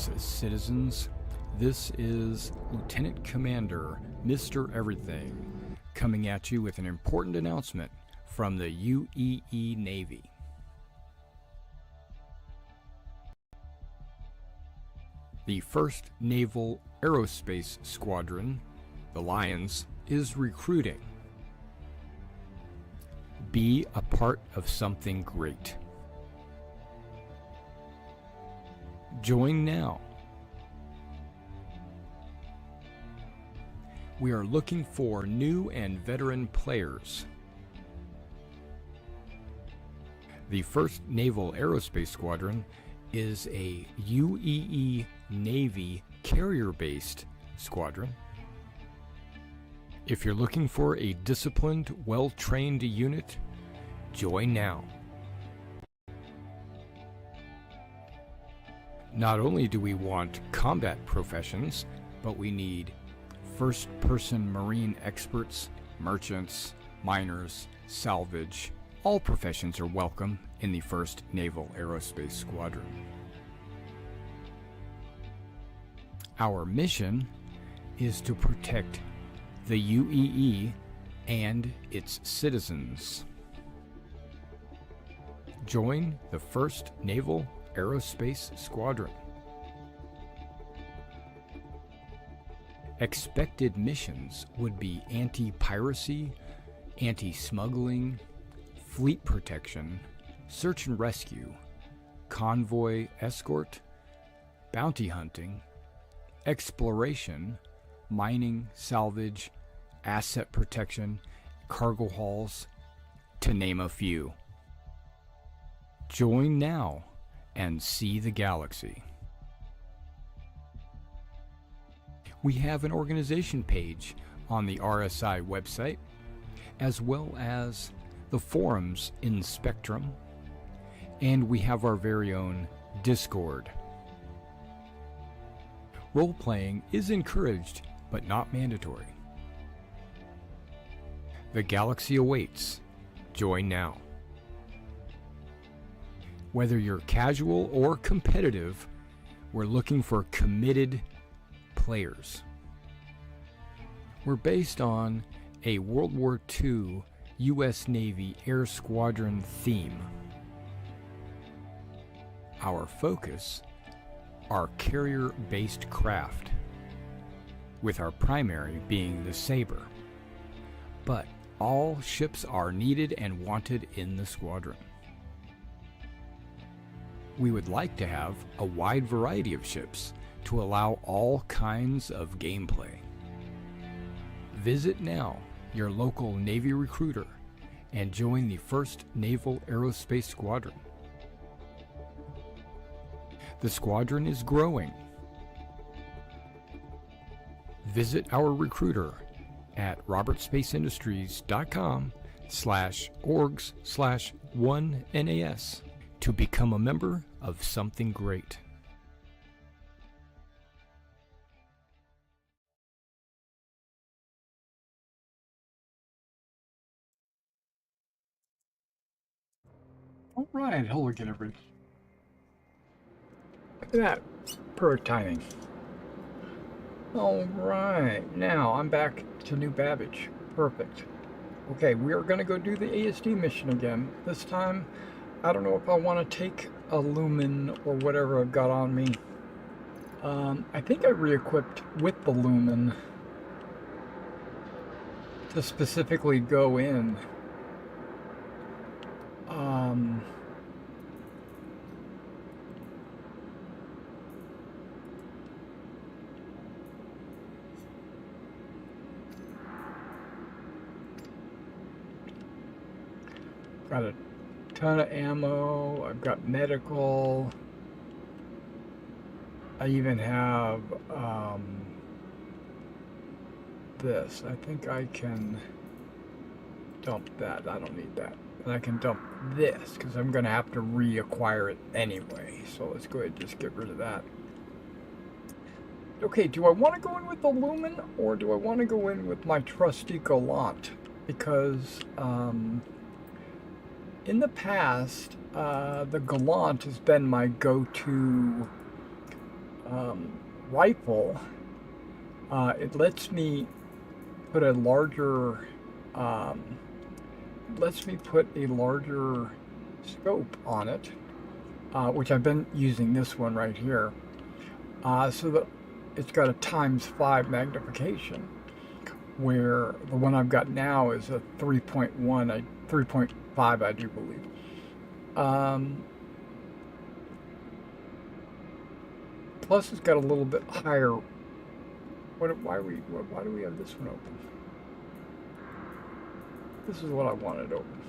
Greetings, citizens. This is Lieutenant Commander Mr. Everything coming at you with an important announcement from the UEE Navy. The 1st Naval Aerospace Squadron, the Lions, is recruiting. Be a part of something great. Join now. We are looking for new and veteran players. The 1st Naval Aerospace Squadron is a UEE Navy carrier-based squadron. If you're looking for a disciplined, well-trained unit, join now. Not only do we want combat professions, but we need first-person marine experts, merchants, miners, salvage. All professions are welcome in the 1st Naval Aerospace Squadron. Our mission is to protect the UEE and its citizens. Join the 1st Naval Aerospace Squadron. Expected missions would be anti-piracy, anti-smuggling, fleet protection, search and rescue, convoy escort, bounty hunting, exploration, mining, salvage, asset protection, cargo hauls, to name a few. Join now and see the galaxy. We have an organization page on the RSI website, as well as the forums in Spectrum, and we have our very own Discord. Role-playing is encouraged, but not mandatory. The galaxy awaits. Join now. Whether you're casual or competitive, we're looking for committed players. We're based on a World War II U.S. Navy Air Squadron theme. Our focus are carrier-based craft, with our primary being the Sabre. But all ships are needed and wanted in the squadron. We would like to have a wide variety of ships to allow all kinds of gameplay. Visit now your local Navy recruiter and join the 1st Naval Aerospace Squadron. The squadron is growing. Visit our recruiter at robertspaceindustriescom/orgs/1NAS to become a member of something great. All right, hello again, everybody. Look at that, perfect timing. All right, now I'm back to New Babbage. Perfect. Okay, we are going to go do the ASD mission again. This time, I don't know if I want to take a Lumen or whatever I've got on me. I think I re-equipped with the Lumen to specifically go in. Got a ton of ammo. I've got medical. I even have this. I think I can dump that. I don't need that. And I can dump this because I'm going to have to reacquire it anyway. So let's go ahead and just get rid of that. Okay, do I want to go in with the Lumen or do I want to go in with my trusty Gallant? Because in the past, the Gallant has been my go-to rifle, it put a larger um, lets me put a larger scope on it, which I've been using this one right here, so that it's got a ×5 magnification, where the one I've got now is a 3.5, I do believe. Plus, it's got a little bit higher. Why do we have this one open? This is what I wanted open.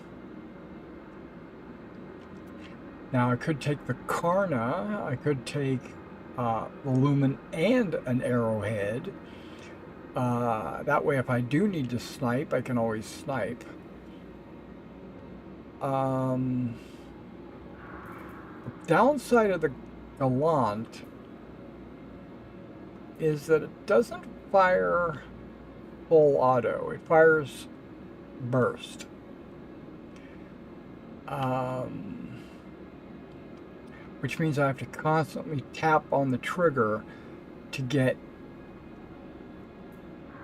Now I could take the Karna, I could take the Lumen and an arrowhead. That way, if I do need to snipe, I can always snipe. The downside of the Gallant is that it doesn't fire full auto. It fires burst. Which means I have to constantly tap on the trigger to get,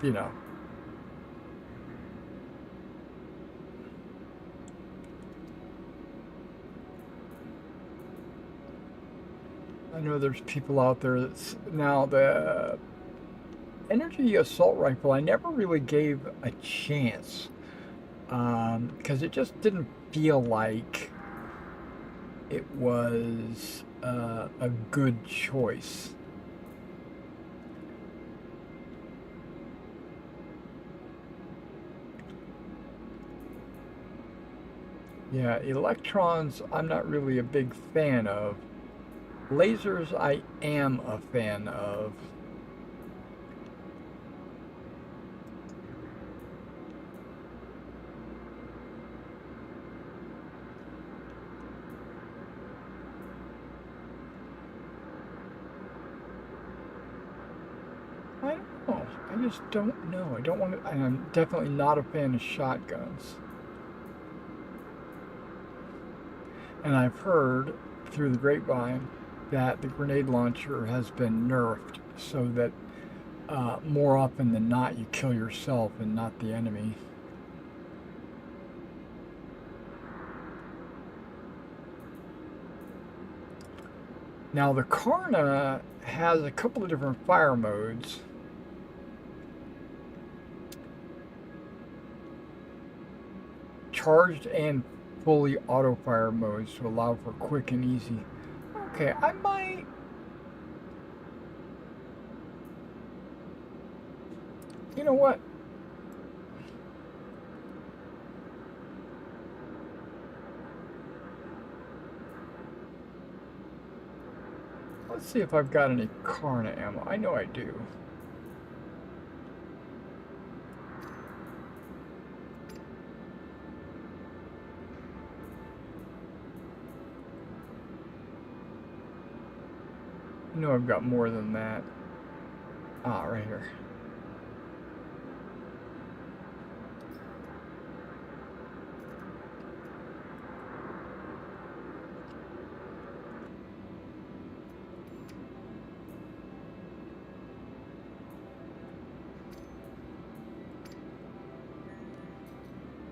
you know. I know there's people out there that's now the energy assault rifle I never really gave a chance, because it just didn't feel like it was a good choice. Yeah, electrons I'm not really a big fan of. Lasers I am a fan of. I don't know. I just don't know. I don't want to. And I'm definitely not a fan of shotguns. And I've heard through the grapevine that the grenade launcher has been nerfed so that more often than not you kill yourself and not the enemy. Now the Karna has a couple of different fire modes. Charged and fully auto fire modes to allow for quick and easy. Okay, I might. You know what? Let's see if I've got any Karna ammo. I know I do. I know I've got more than that. Ah, right here.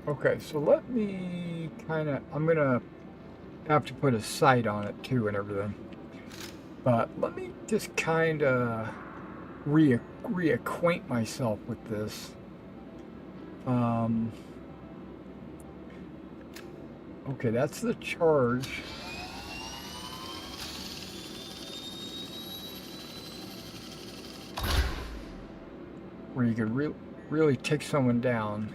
Okay, so let me I'm gonna have to put a sight on it too and everything. But let me just kind of reacquaint myself with this. Okay, that's the charge. Where you could really take someone down.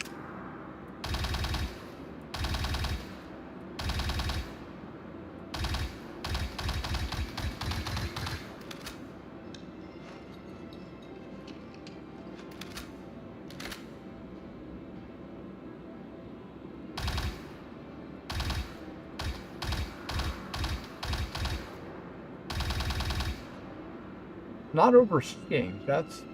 Not overheating, I've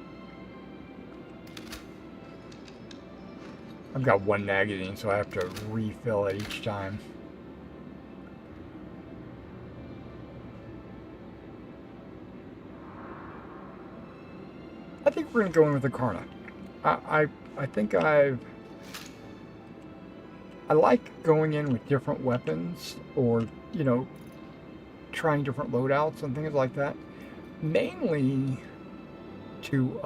got one magazine, so I have to refill it each time. I think we're gonna go in with the Karna. I think I like going in with different weapons, or trying different loadouts and things like that. Mainly to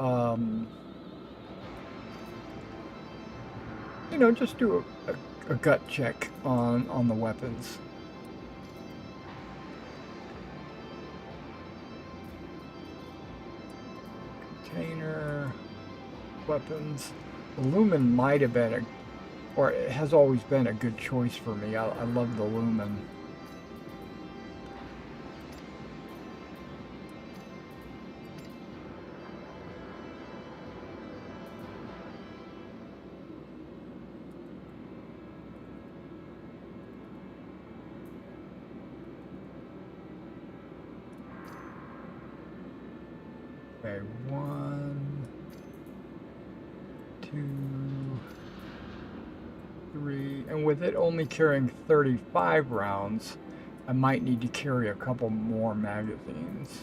just do a gut check on the weapons. Container, weapons. Lumen might have been or it has always been a good choice for me. I love the Lumen. Okay, 1, 2, 3, and with it only carrying 35 rounds, I might need to carry a couple more magazines.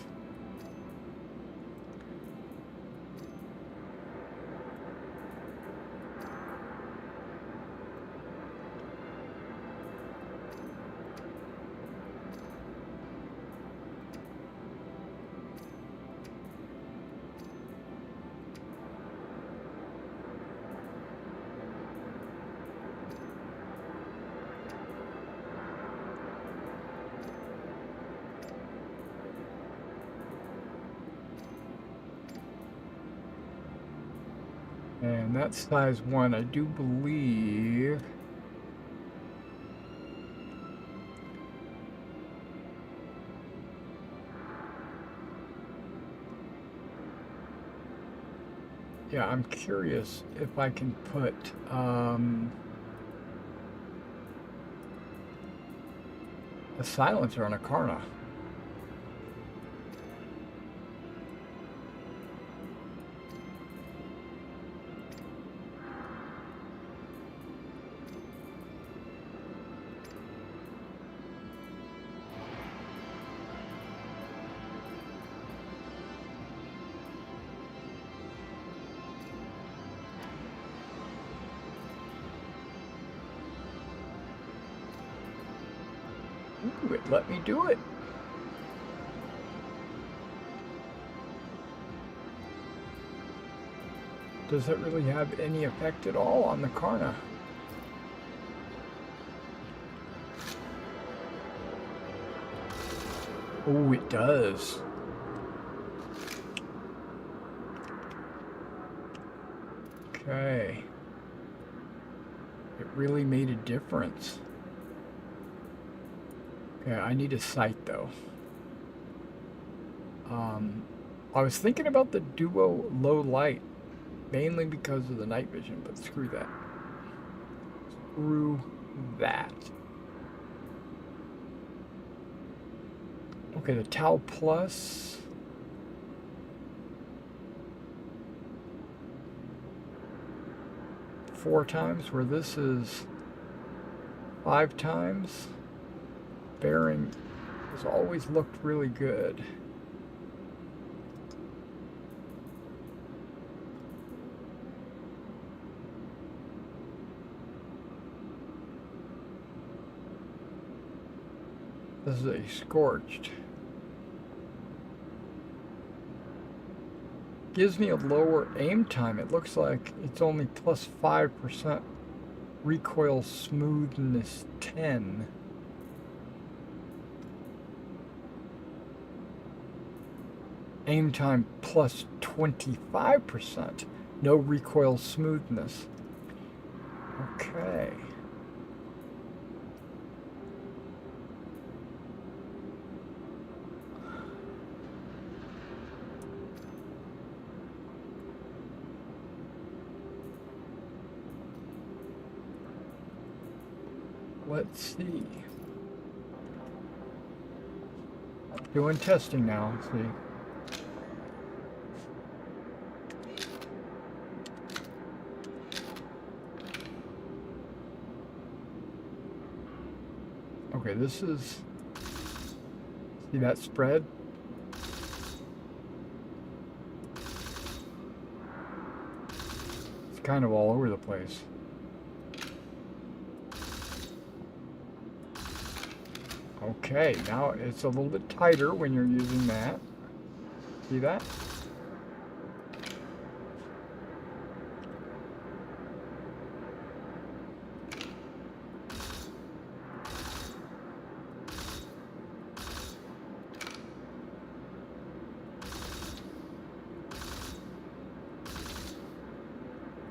And that's size 1, I do believe. Yeah, I'm curious if I can put a silencer on a Karna. Ooh, it let me do it. Does it really have any effect at all on the Karna? Oh, it does. Okay. It really made a difference. Okay, I need a sight though. I was thinking about the Duo low light, mainly because of the night vision, but screw that. Screw that. Okay, the Tau Plus. Four times, where this is 5 times. Bearing has always looked really good. This is a scorched. Gives me a lower aim time. It looks like it's only plus 5%. Recoil smoothness 10. Aim time plus 25%. No recoil smoothness. Okay. Let's see. Doing testing now. Let's see. Okay, this is, see that spread? kind of all over the place. Okay, now it's a little bit tighter when you're using that. See that?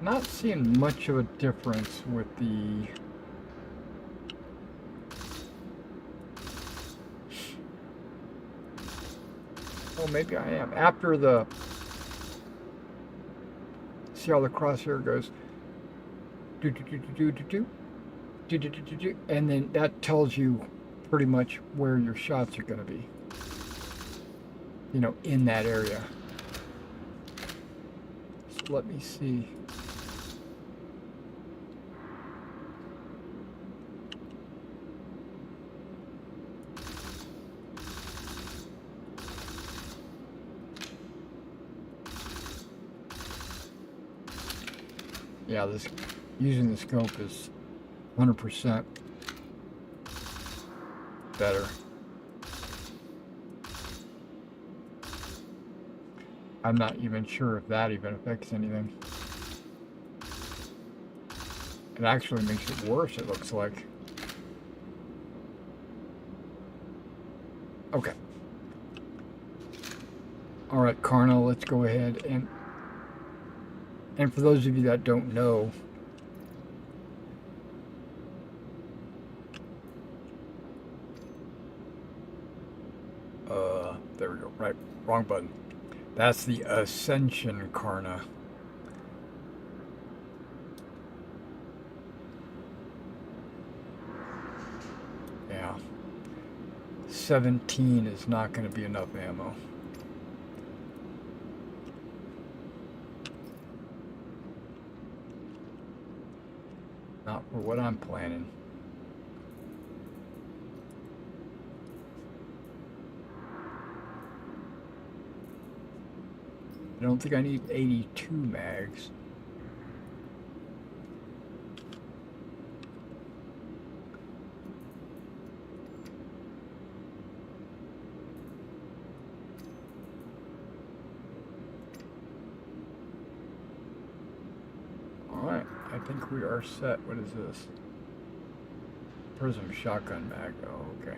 Not seeing much of a difference with the oh, maybe I am. After the see how the crosshair goes do do do do do do do do do do do, and then that tells you pretty much where your shots are going to be. You know, in that area. So let me see. Yeah, this using the scope is 100% better. I'm not even sure if that even affects anything. It actually makes it worse, it looks like. Okay. Alright, Karna, let's go ahead and for those of you that don't know, there we go, right, wrong button. That's the Ascension Karna. Yeah. 17 is not going to be enough ammo. Not for what I'm planning. I don't think I need 82 mags. Alright, I think we are set. What is this? Prism shotgun mag. Oh, okay.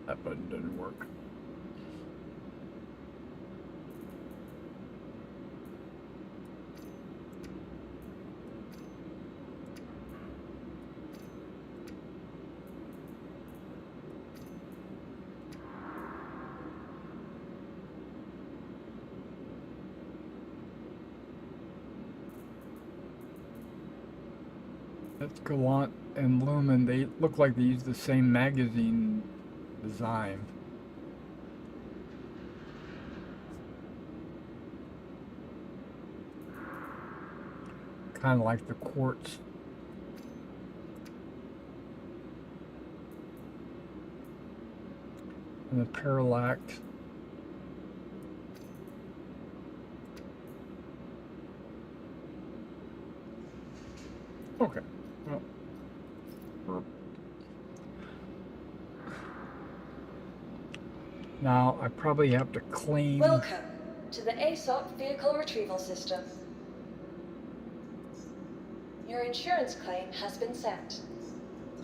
That button didn't work. That's Gallant and Lumen. They look like they use the same magazine design. Kind of like the quartz. And the parallax. Okay. Well, now I probably have to claim. Welcome to the ASOP Vehicle Retrieval System. Your insurance claim has been sent.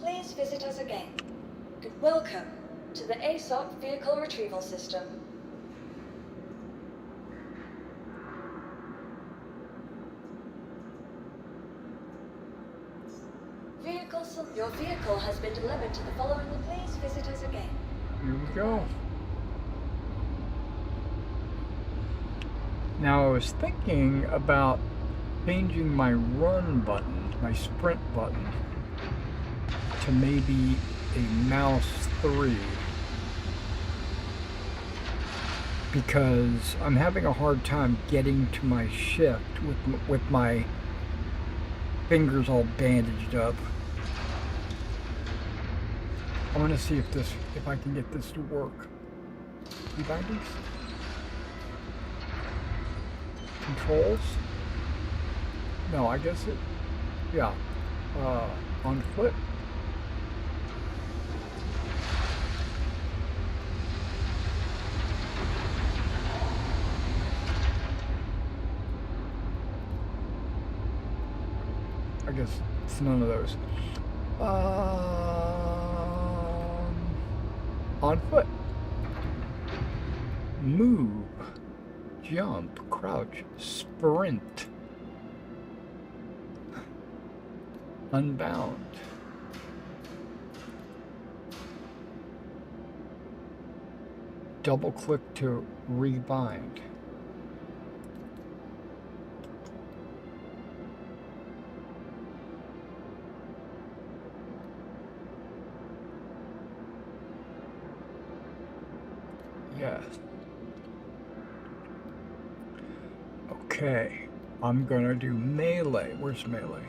Please visit us again. Welcome to the ASOP Vehicle Retrieval System. Your vehicle has been delivered to the following. Please visit us again. Here we go. Now I was thinking about changing my run button, my sprint button, to maybe a mouse 3. Because I'm having a hard time getting to my shift with my fingers all bandaged up. I want to see if I can get this to work. Bindings? Controls? No, I guess it. Yeah. On foot. I guess it's none of those. On foot. Move. Jump. Crouch. Sprint. Unbound. Double click to rebind. Yes. Okay, I'm gonna do melee. Where's melee?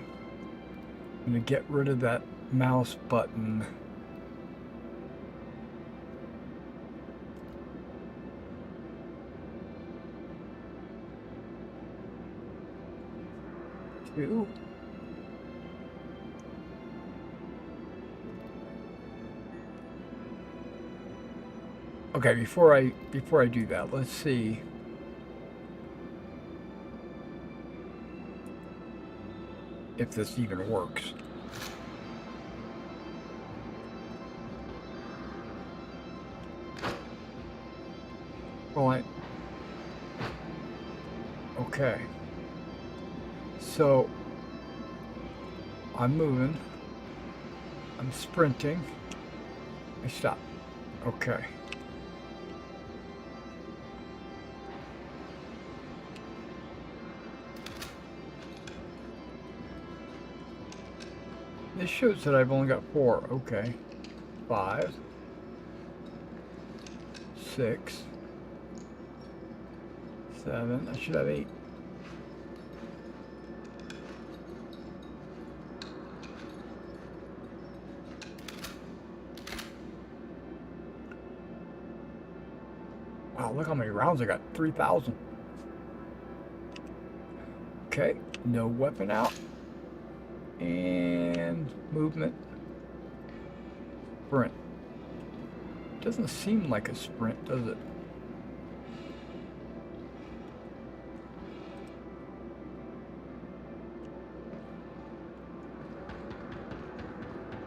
I'm gonna get rid of that mouse button. Two. Okay, before I do that, let's see. If this even works. Well, okay. So, I'm moving. I'm sprinting. I stop. Okay. This shows that I've only got 4. Okay. 5. 6. 7. I should have 8. Wow, look how many rounds I got. 3,000. Okay. No weapon out. And movement. Sprint. Doesn't seem like a sprint, does it?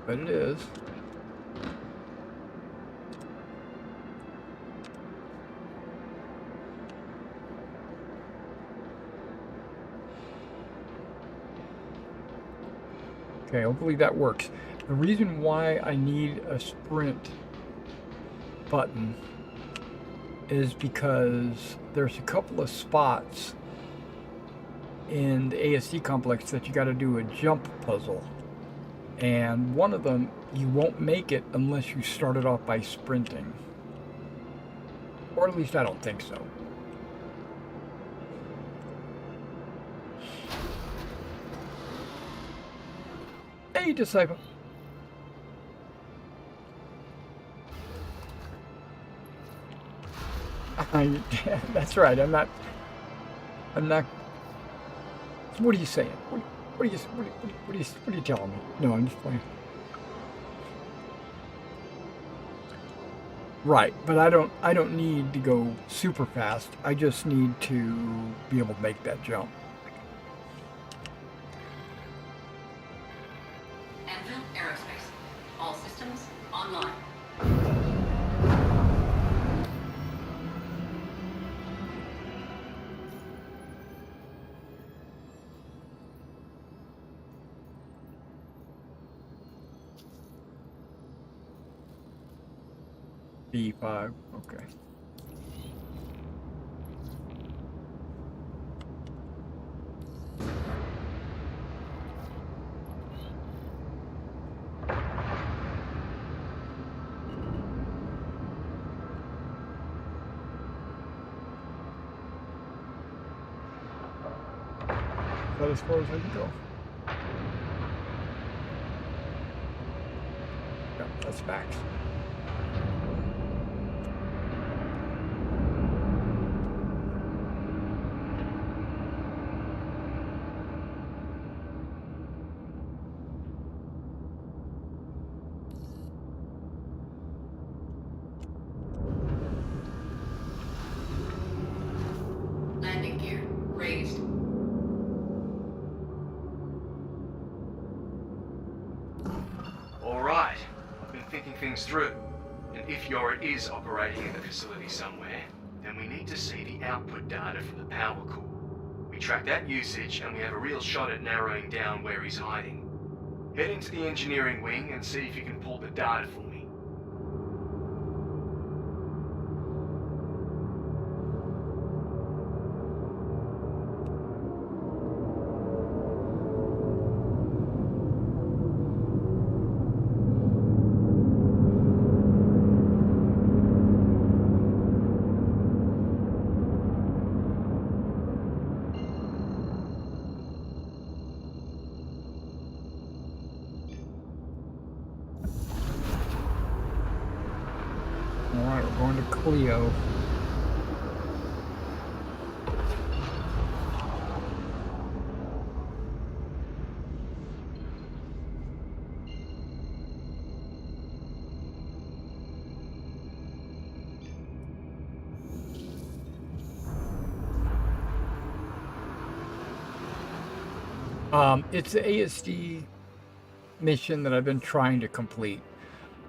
But it is. Okay, hopefully that works. The reason why I need a sprint button is because there's a couple of spots in the ASD complex that you got to do a jump puzzle. And one of them, you won't make it unless you start it off by sprinting. Or at least I don't think so. Hey, disciple. That's right. I'm not. What are you saying? What are you telling me? No, I'm just playing. Right, but I don't need to go super fast. I just need to be able to make that jump. Aerospace. All systems online. B5. Okay. Is that as far as I can go? Yeah, that's max. Landing gear raised. All right, I've been thinking things through. And if Yorit is operating in the facility somewhere, then we need to see the output data from the power core. We track that usage and we have a real shot at narrowing down where he's hiding. Head into the engineering wing and see if you can pull the data for me. Alright, we're going to Cleo. It's the ASD mission that I've been trying to complete.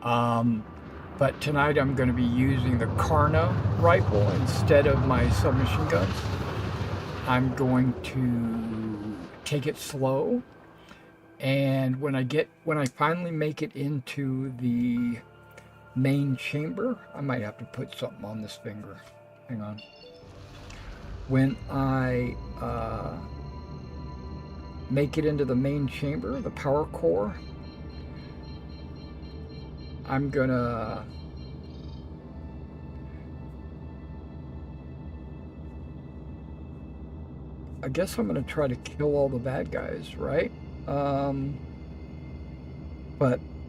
But tonight I'm going to be using the Karna rifle instead of my submachine guns. I'm going to take it slow, and when I finally make it into the main chamber, I might have to put something on this finger. Hang on. When I make it into the main chamber, the power core, I'm gonna I guess I'm gonna try to kill all the bad guys, right? But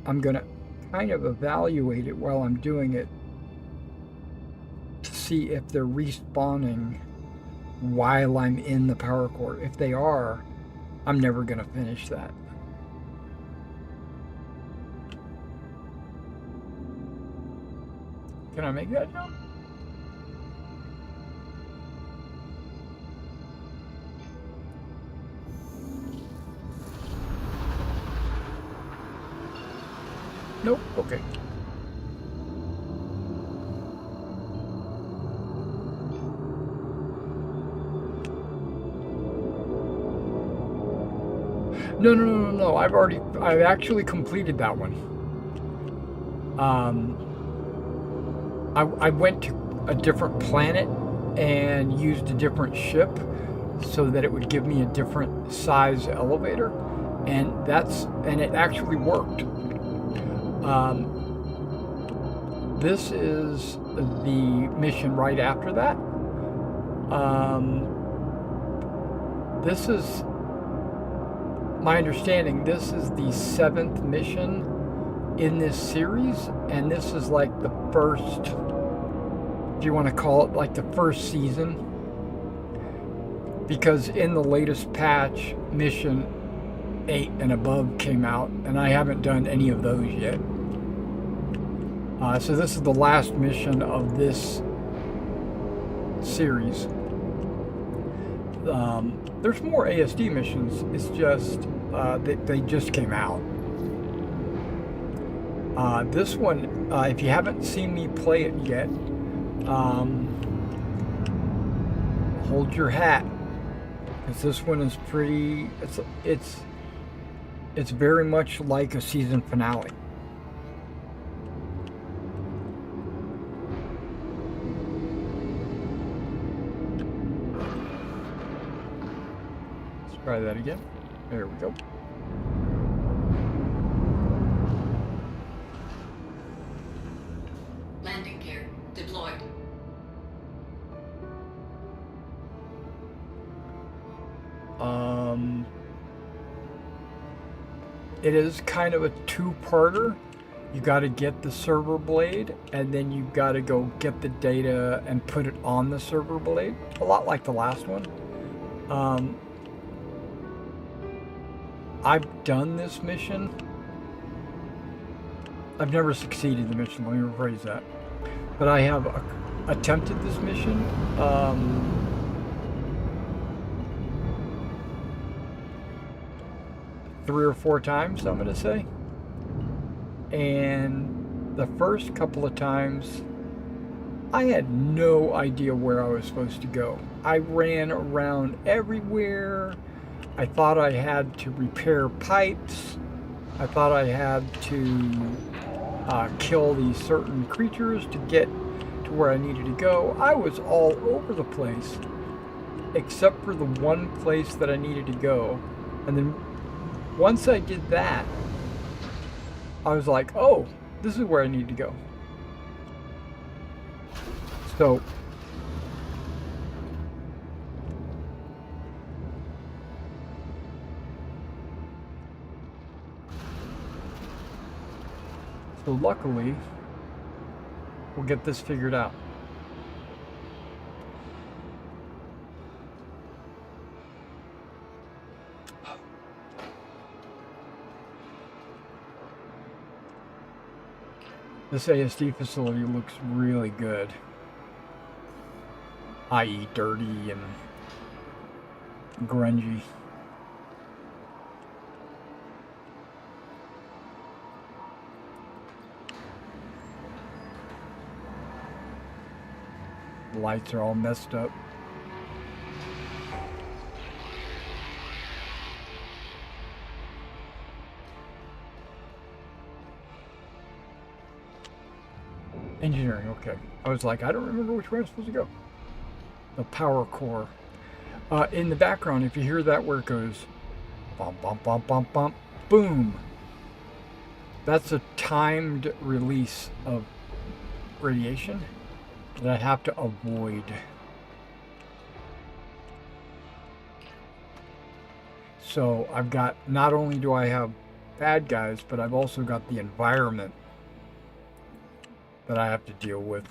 I'm gonna kind of evaluate it while I'm doing it to see if they're respawning while I'm in the power core. If they are, I'm never gonna finish that. Can I make that jump? Nope. Okay. No. I've actually completed that one. I went to a different planet and used a different ship so that it would give me a different size elevator, and it actually worked. This is the mission right after that. This is my understanding. This is the 7th mission in this series, and this is like the first, if you want to call it, like the first season, because in the latest patch, mission 8 and above came out, and I haven't done any of those yet. So this is the last mission of this series. There's more ASD missions. It's just they just came out. This one, if you haven't seen me play it yet, hold your hat, because this one is pretty. It's very much like a season finale. Try that again. There we go. Landing gear deployed. It is kind of a two-parter. You got to get the server blade, and then you got to go get the data and put it on the server blade. A lot like the last one. I've done this mission. I've never succeeded in the mission, let me rephrase that. But I have attempted this mission. 3 or 4 times, I'm going to say. And the first couple of times, I had no idea where I was supposed to go. I ran around everywhere. I thought I had to repair pipes. I thought I had to kill these certain creatures to get to where I needed to go. I was all over the place, except for the one place that I needed to go. And then once I did that, I was like, oh, this is where I need to go. So luckily, we'll get this figured out. This ASD facility looks really good, i.e. dirty and grungy. The lights are all messed up. Engineering, okay. I was like, I don't remember which way I'm supposed to go. The power core. In the background, if you hear that where it goes, bump, bump, bump, bump, bump, boom. That's a timed release of radiation that I have to avoid. So I've got, not only do I have bad guys, but I've also got the environment that I have to deal with.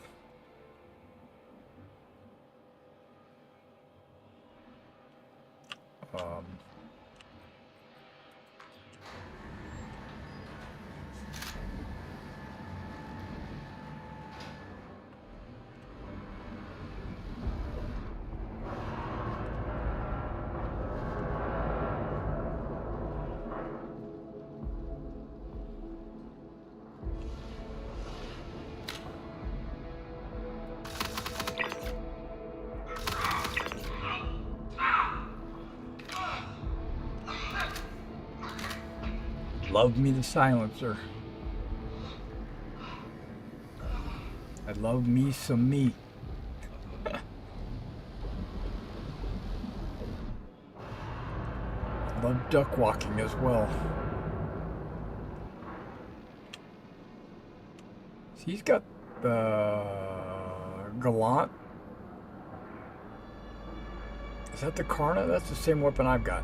Love me the silencer. I love me some me. I love duck walking as well. So he's got the Gallant. Is that the Karna? That's the same weapon I've got.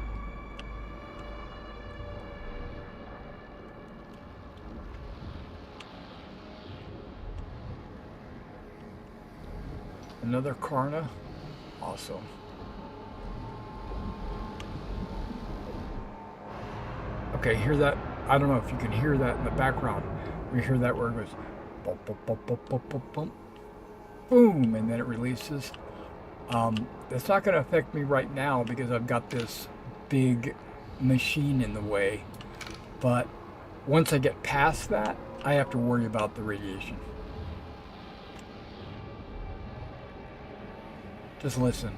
Another Karna. Awesome. Okay, hear that? I don't know if you can hear that in the background. We hear that where it goes bump, bump, bump, bump, bump, bump, bump, boom, and then it releases. That's not going to affect me right now because I've got this big machine in the way. But once I get past that, I have to worry about the radiation. Just listen.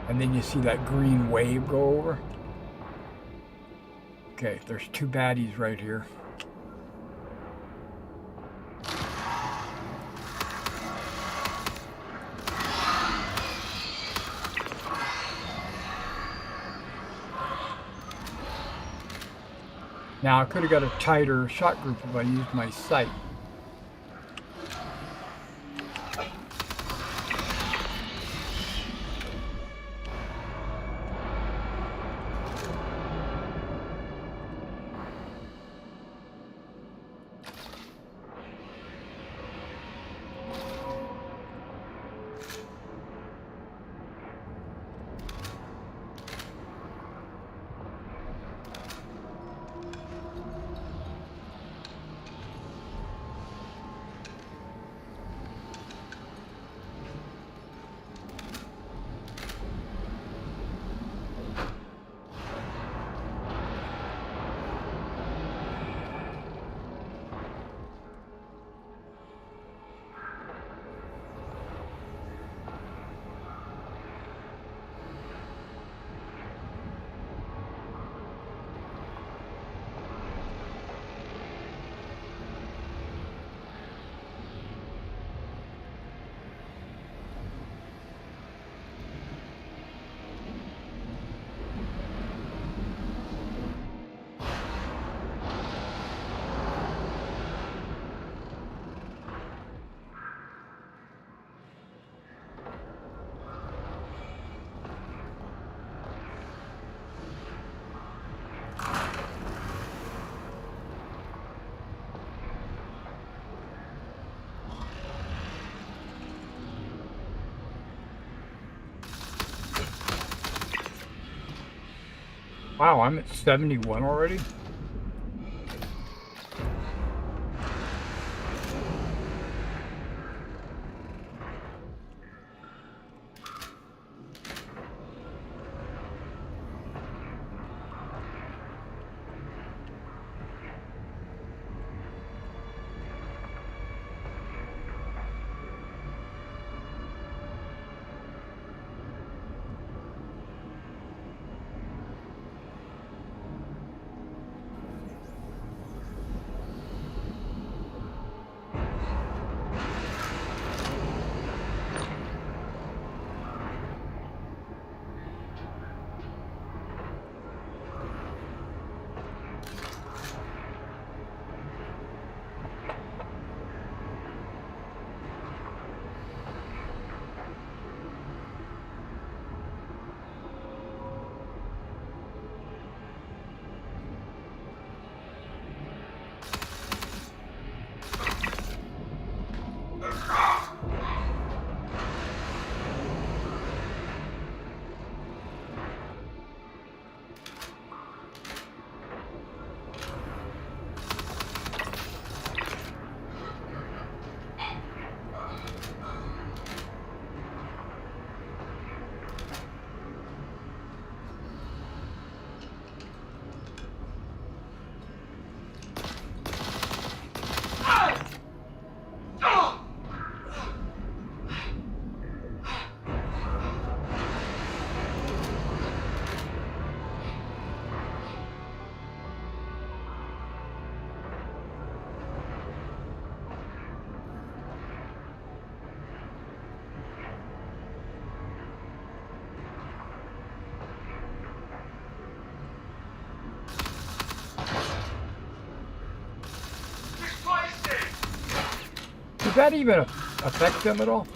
And then you see that green wave go over. Okay, there's 2 baddies right here. Now I could have got a tighter shot group if I used my sight. Wow, I'm at 71 already? Did that even affect them at all?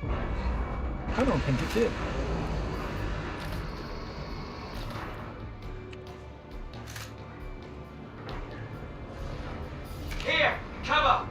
I don't think it did. Here, cover!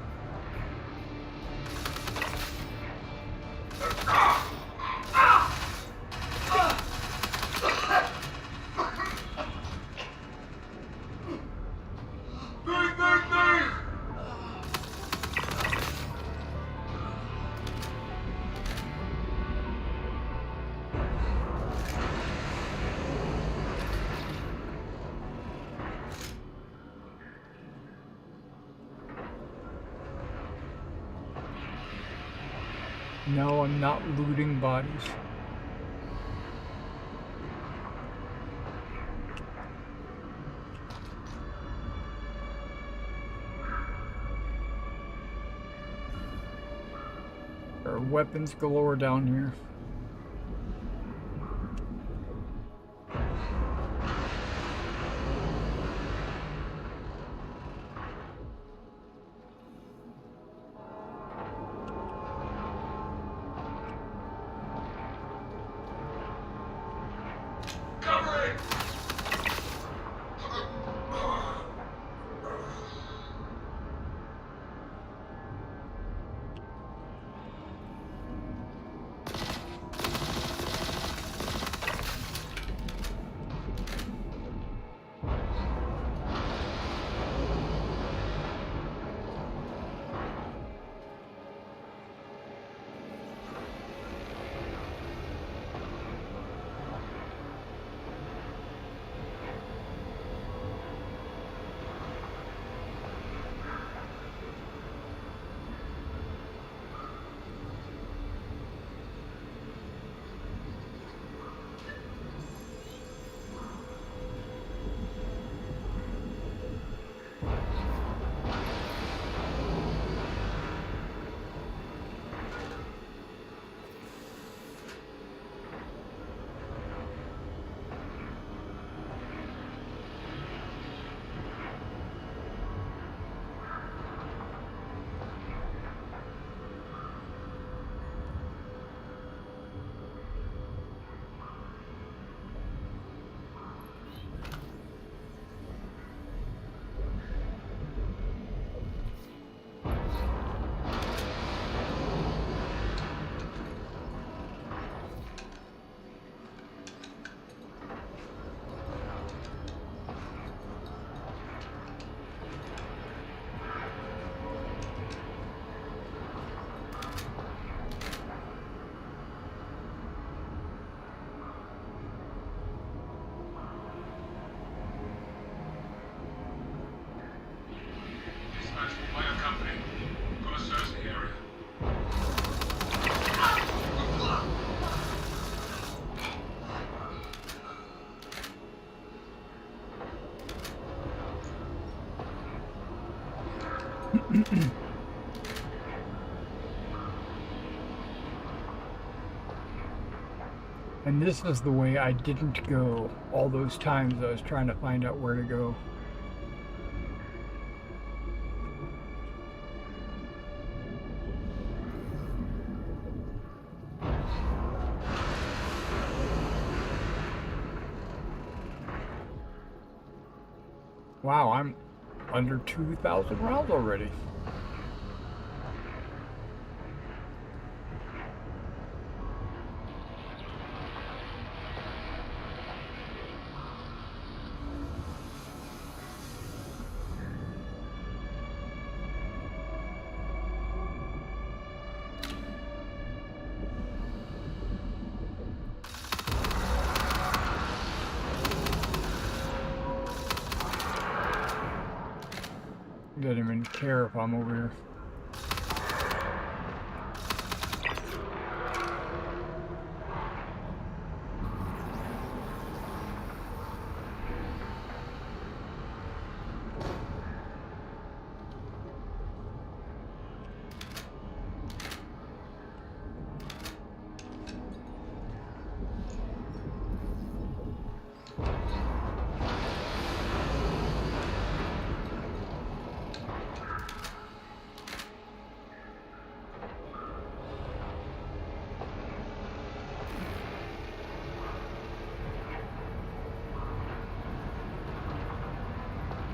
No, I'm not looting bodies. There are weapons galore down here. Covering! Dispatch from my company. Gonna search the area. And this is the way I didn't go all those times I was trying to find out where to go. Wow, I'm under 2,000 rounds already. Doesn't even care if I'm over here.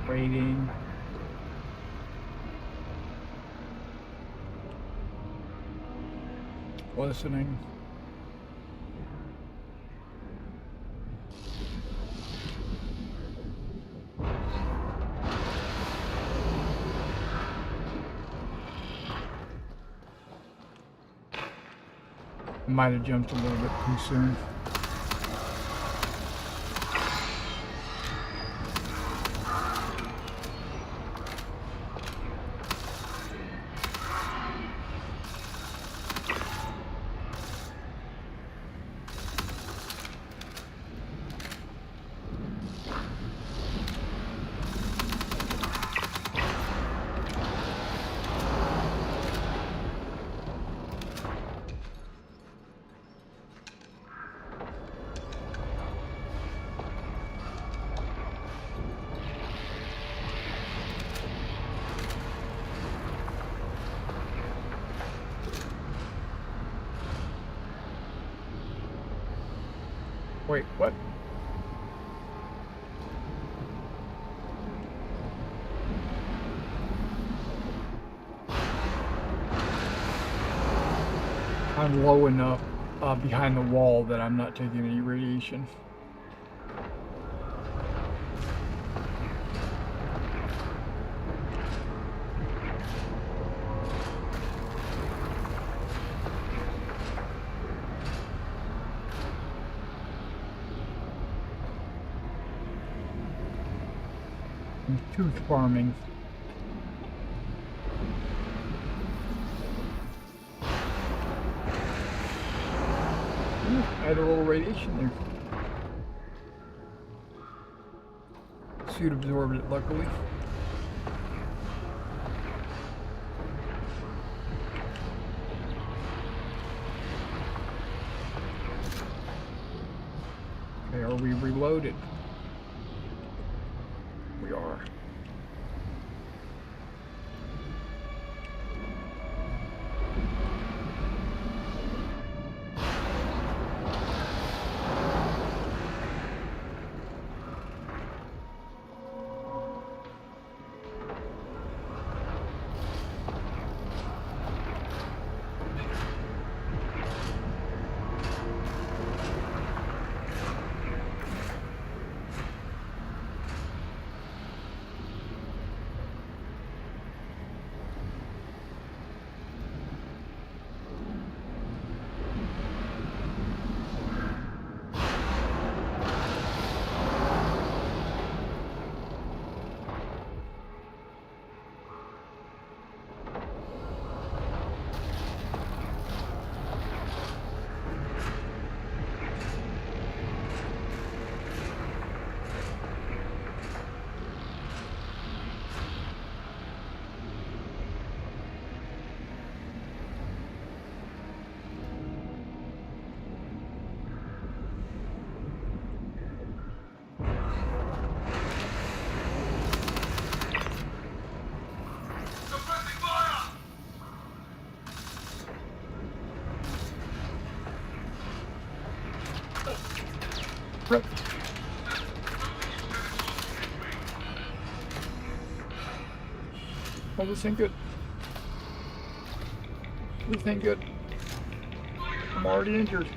Waiting. Listening. Might have jumped a little bit too soon. Wait, what? I'm low enough behind the wall that I'm not taking any radiation. I'm tooth farming. I had a little radiation there. Suit absorbed it, luckily. Okay, are we reloaded? We are. Rip. Oh, this ain't good. This ain't good. I'm already injured.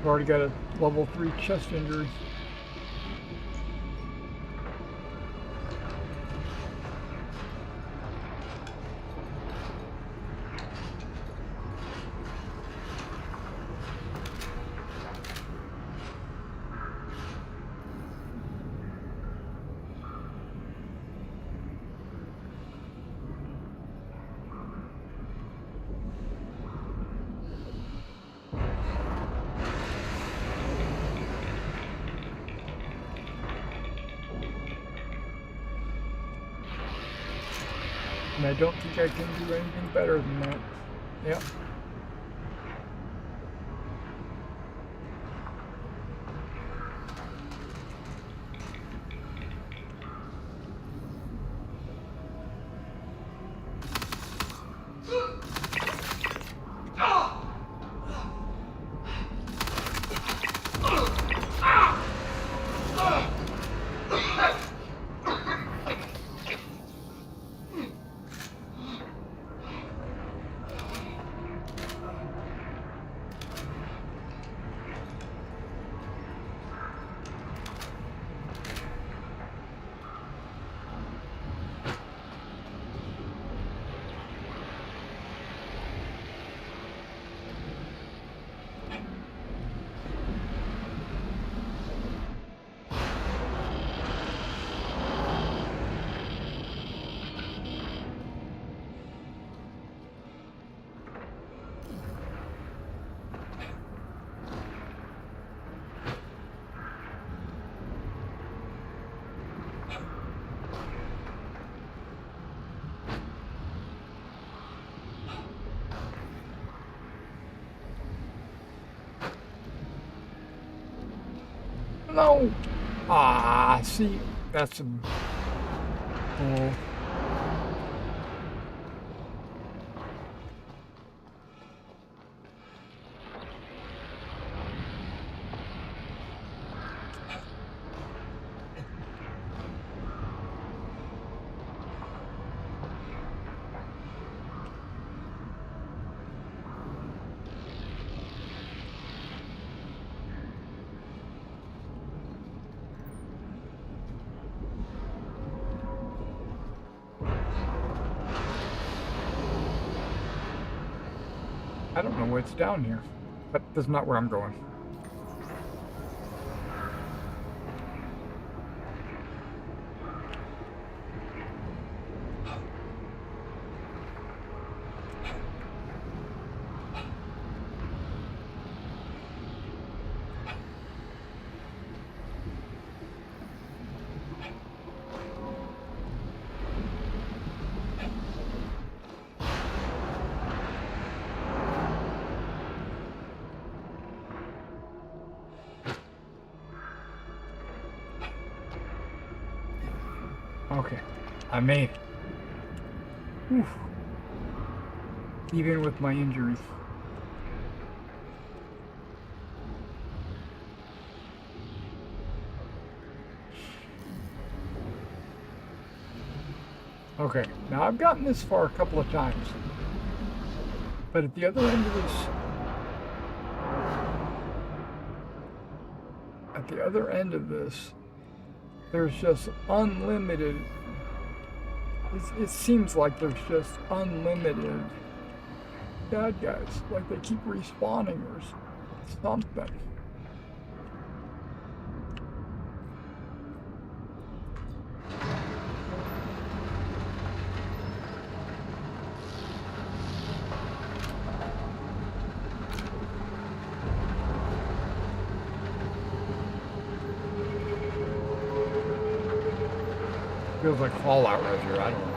I've already got a level 3 chest injury. And I don't think I can do anything better than that. Yep. No! Ah, see, that's some bull. I don't know what's down here, but that's not where I'm going. Okay, I made it. Whew. Even with my injuries. Okay, now I've gotten this far a couple of times, but at the other end of this, there's just unlimited. It seems like there's just unlimited bad guys. Like they keep respawning or something. Feels like Fallout right here, I don't know.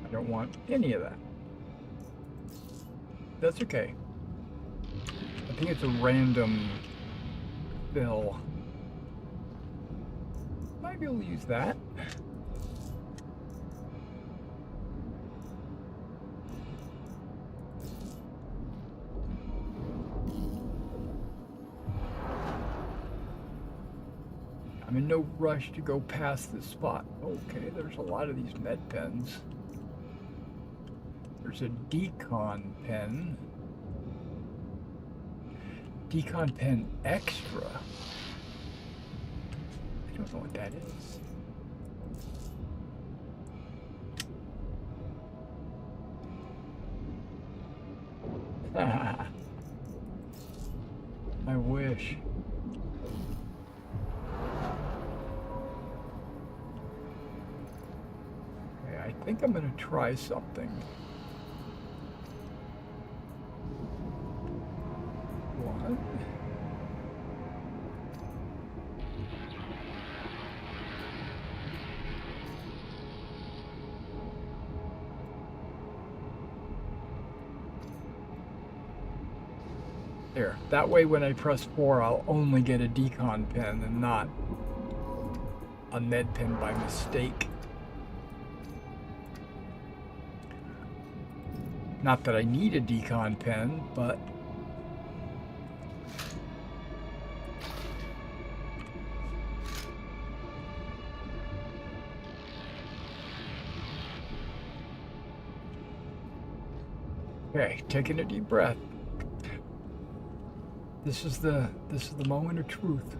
I don't want any of that. That's okay. I think it's a random fill. Might be able to use that. I'm in no rush to go past this spot. Okay, there's a lot of these med pens. There's a decon pen. Decon pen extra. I don't know what that is. I wish. Okay, I think I'm gonna try something. What? There. That way when I press 4, I'll only get a decon pen and not a med pen by mistake. Not that I need a decon pen, but okay, taking a deep breath. This is the moment of truth.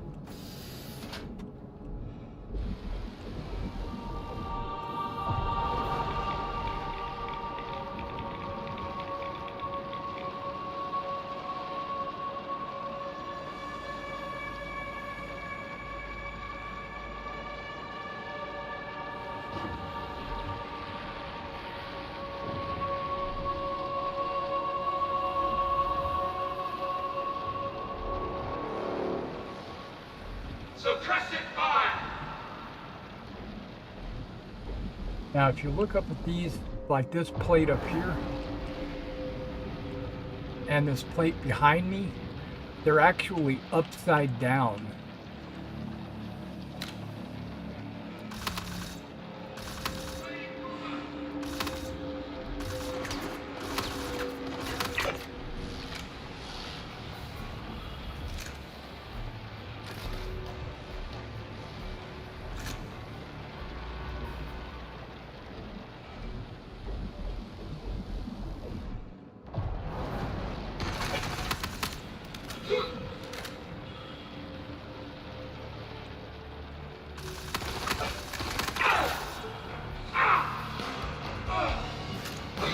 Suppressive fire! Now, if you look up at these, like this plate up here, and this plate behind me, they're actually upside down.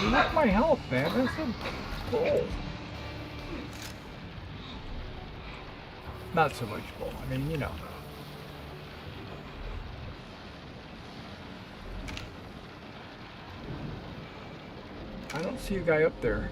Not my health, man. That's a bull. Not so much bull. I mean, you know. I don't see a guy up there.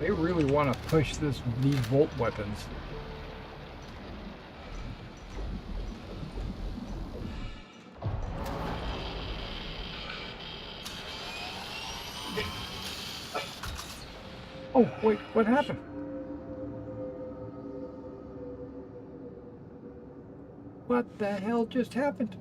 They really want to push these volt weapons. Oh, wait, what happened? What the hell just happened?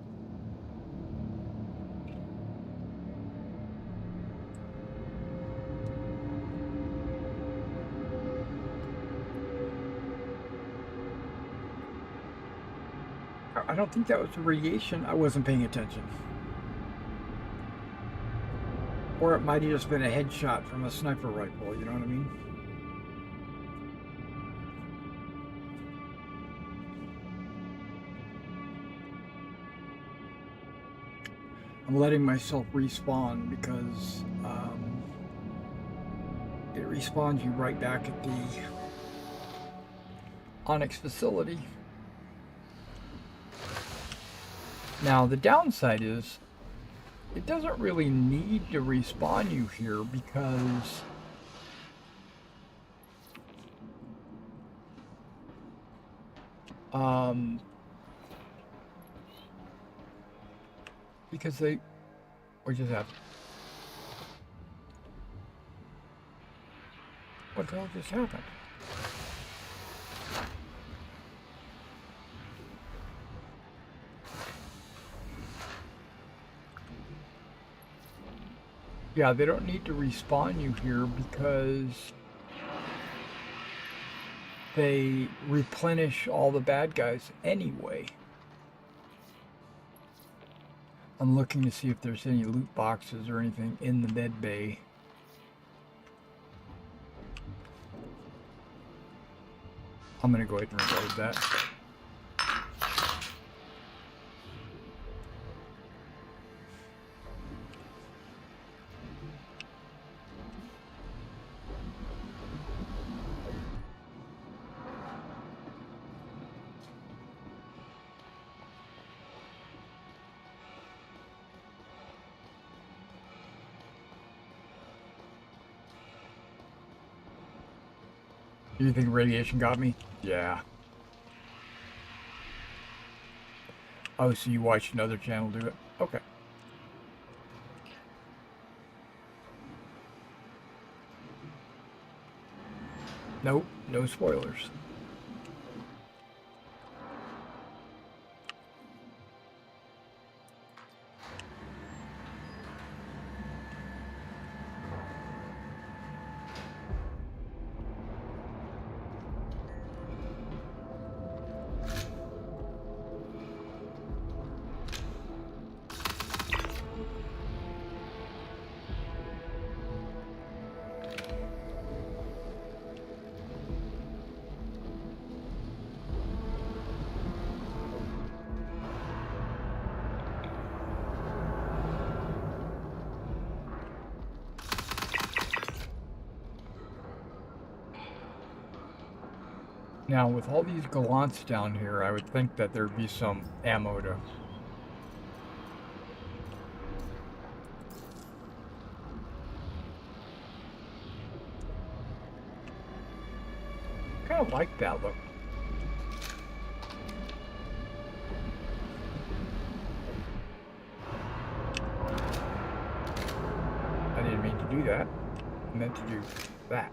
I don't think that was radiation. I wasn't paying attention. Or it might have just been a headshot from a sniper rifle, you know what I mean? I'm letting myself respawn because it respawns you right back at the Onyx facility. Now, the downside is it doesn't really need to respawn you here because they, what just happened? What the hell just happened? Yeah, they don't need to respawn you here because they replenish all the bad guys anyway. I'm looking to see if there's any loot boxes or anything in the med bay. I'm gonna go ahead and reload that. You think radiation got me? Yeah. Oh, so you watched another channel do it? Okay. Nope, no spoilers. Now, with all these gallants down here, I would think that there'd be some ammo to... Kind of like that look. I didn't mean to do that. I meant to do that.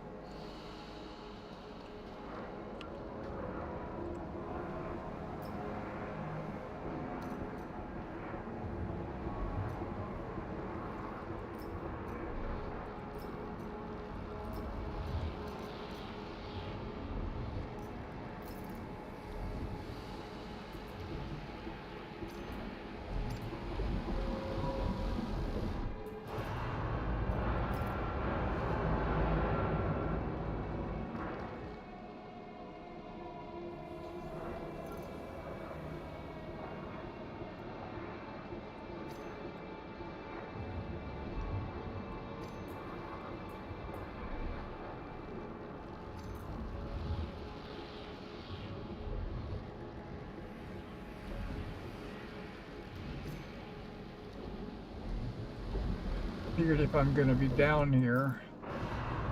Figured if I'm gonna be down here,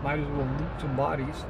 might as well loot some bodies.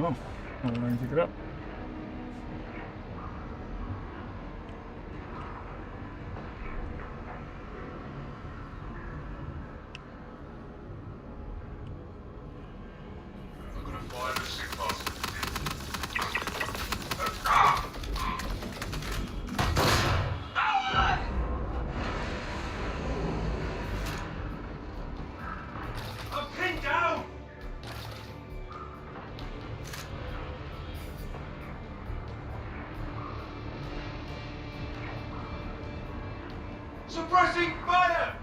Oh, I'm going to pick it up. I'm gonna fire this thing fast. I'm pinned down! Suppressing fire!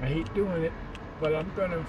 I hate doing it, but I'm gonna.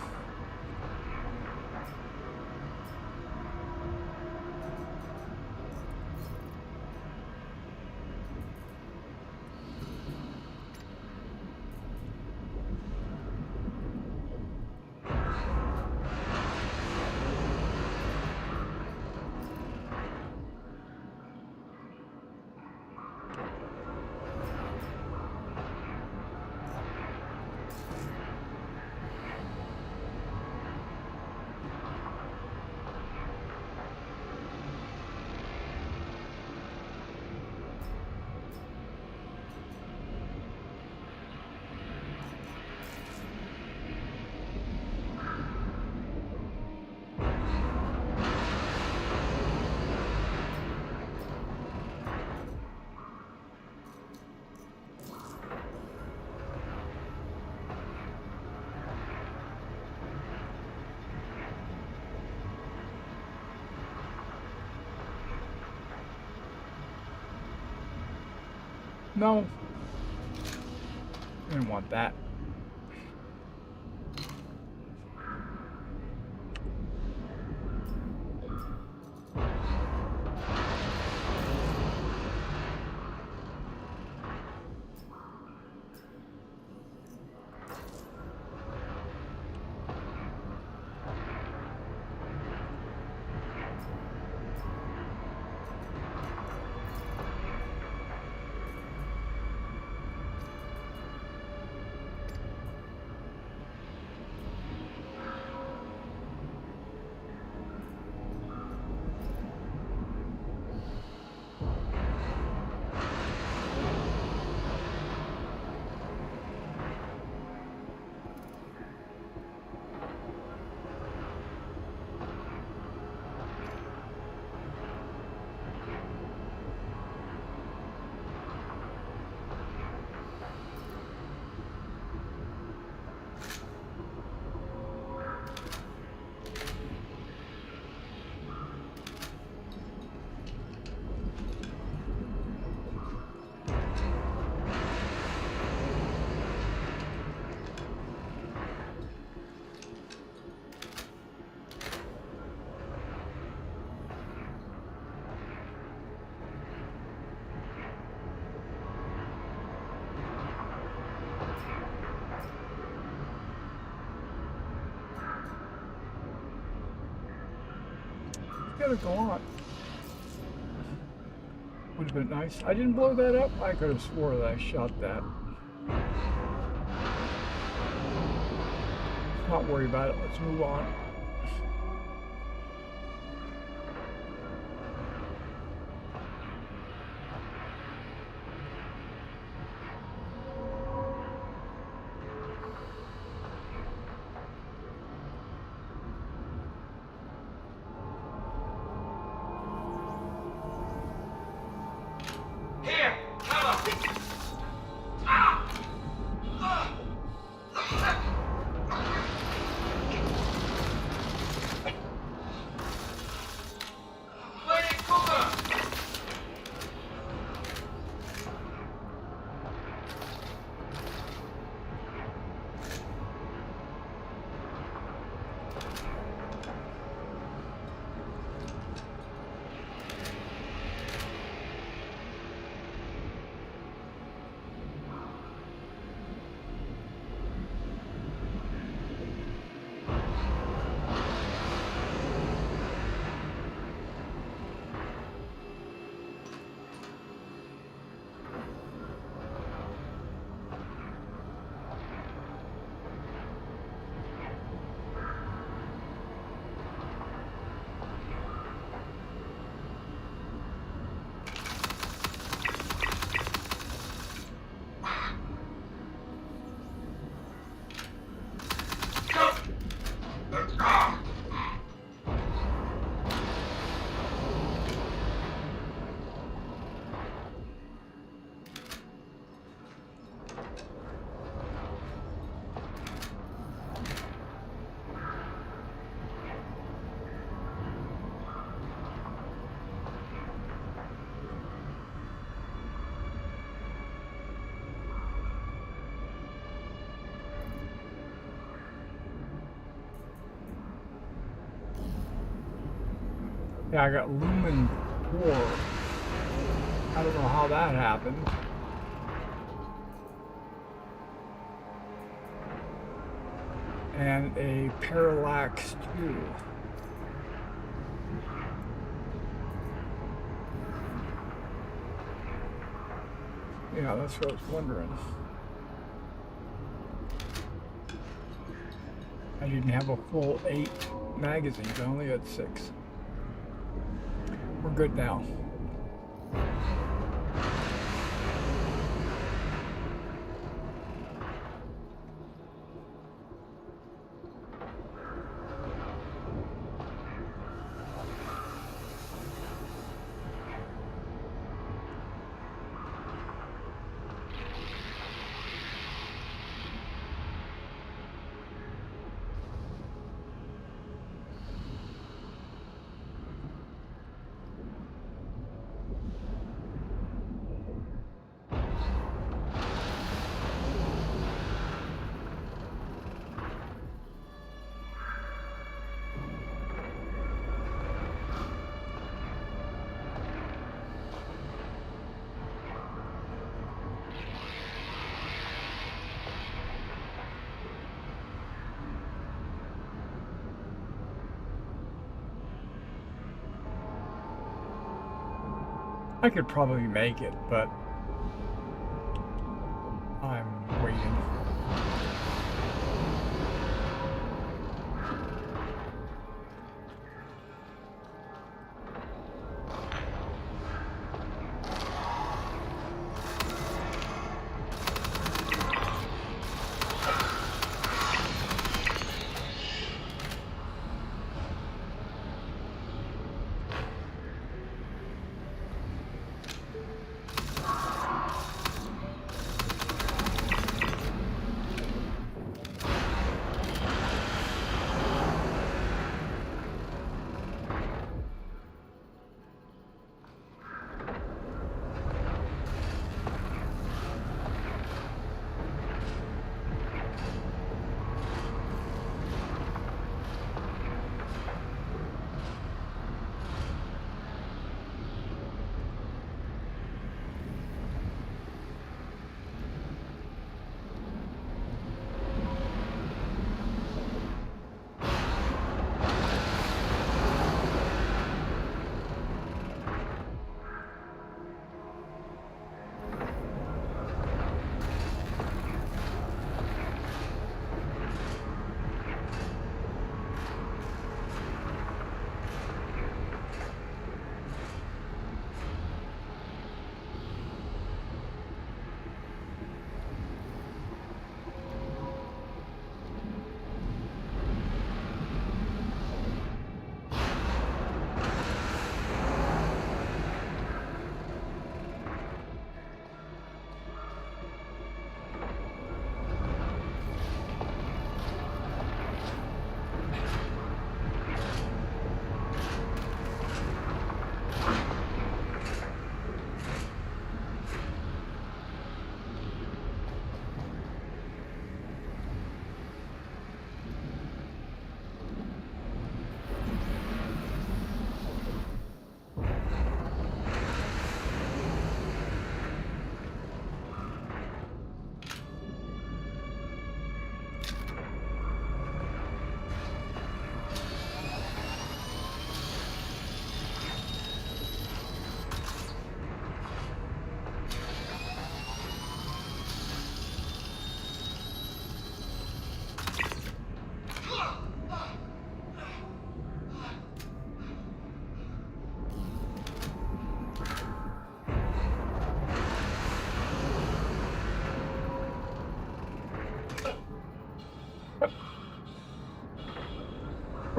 No. I didn't want that. Gotta go on. Would have been nice. I didn't blow that up. I could have swore that I shot that. Not worry about it. Let's move on. Here! Cover! Yeah, I got lumen 4. I don't know how that happened. And a parallax 2. Yeah, that's what I was wondering. I didn't have a full 8 magazines, I only had 6. We're good now. I could probably make it, but I'm waiting.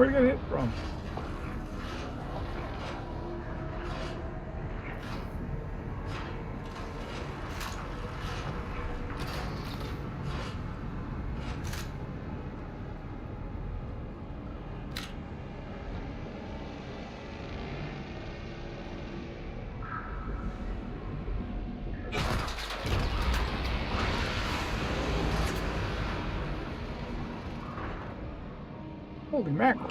Where'd you get hit from? Holy mackerel.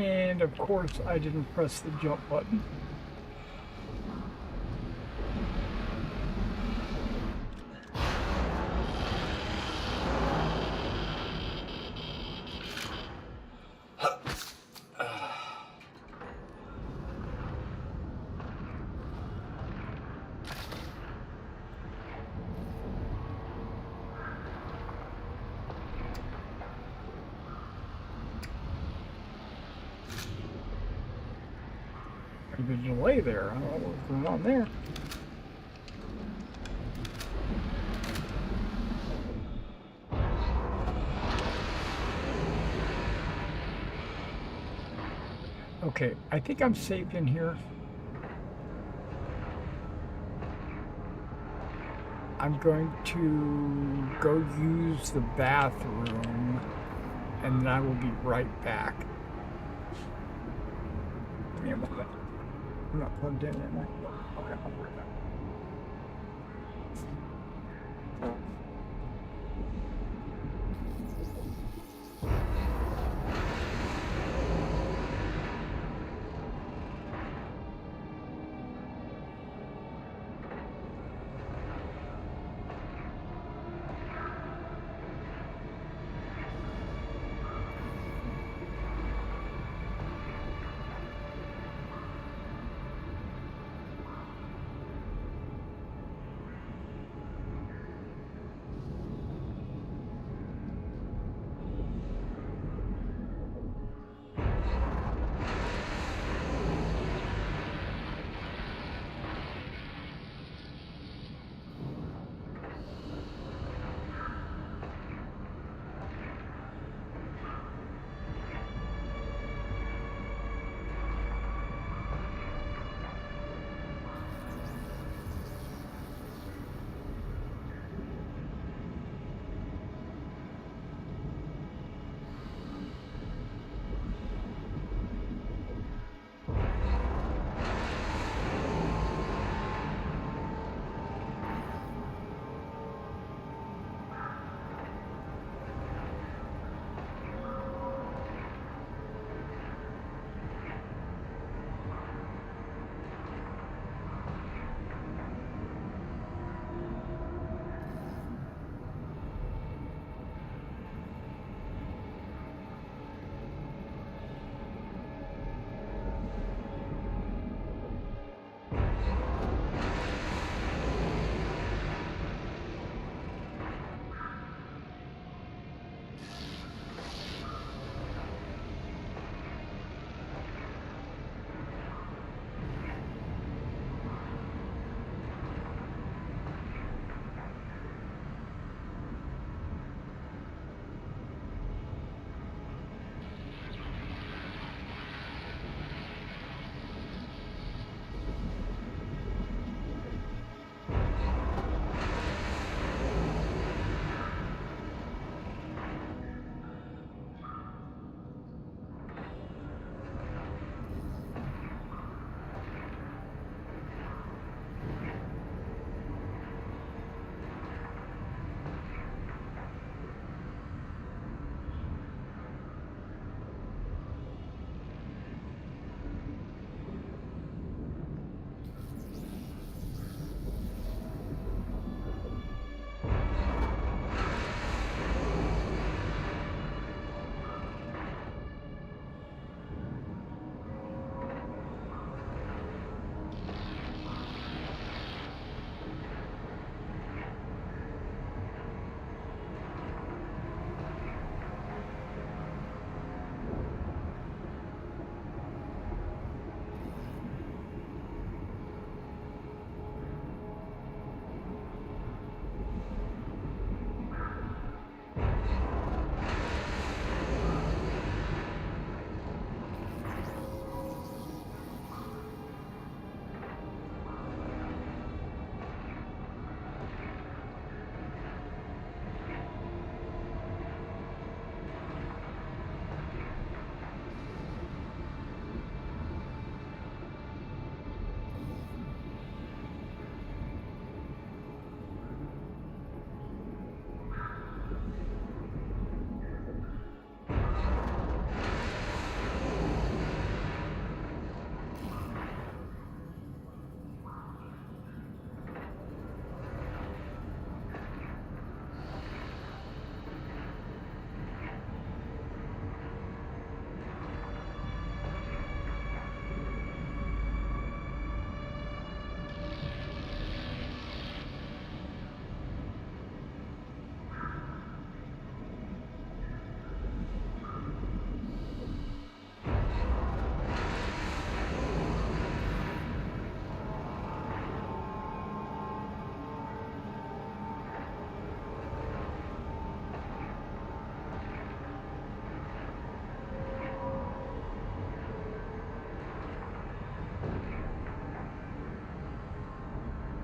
And of course, I didn't press the jump button. The delay there. I don't know what's going on there. Okay, I think I'm safe in here. I'm going to go use the bathroom and then I will be right back. Give me a moment. I'm not plugged in, am I? Okay, I'll be right back.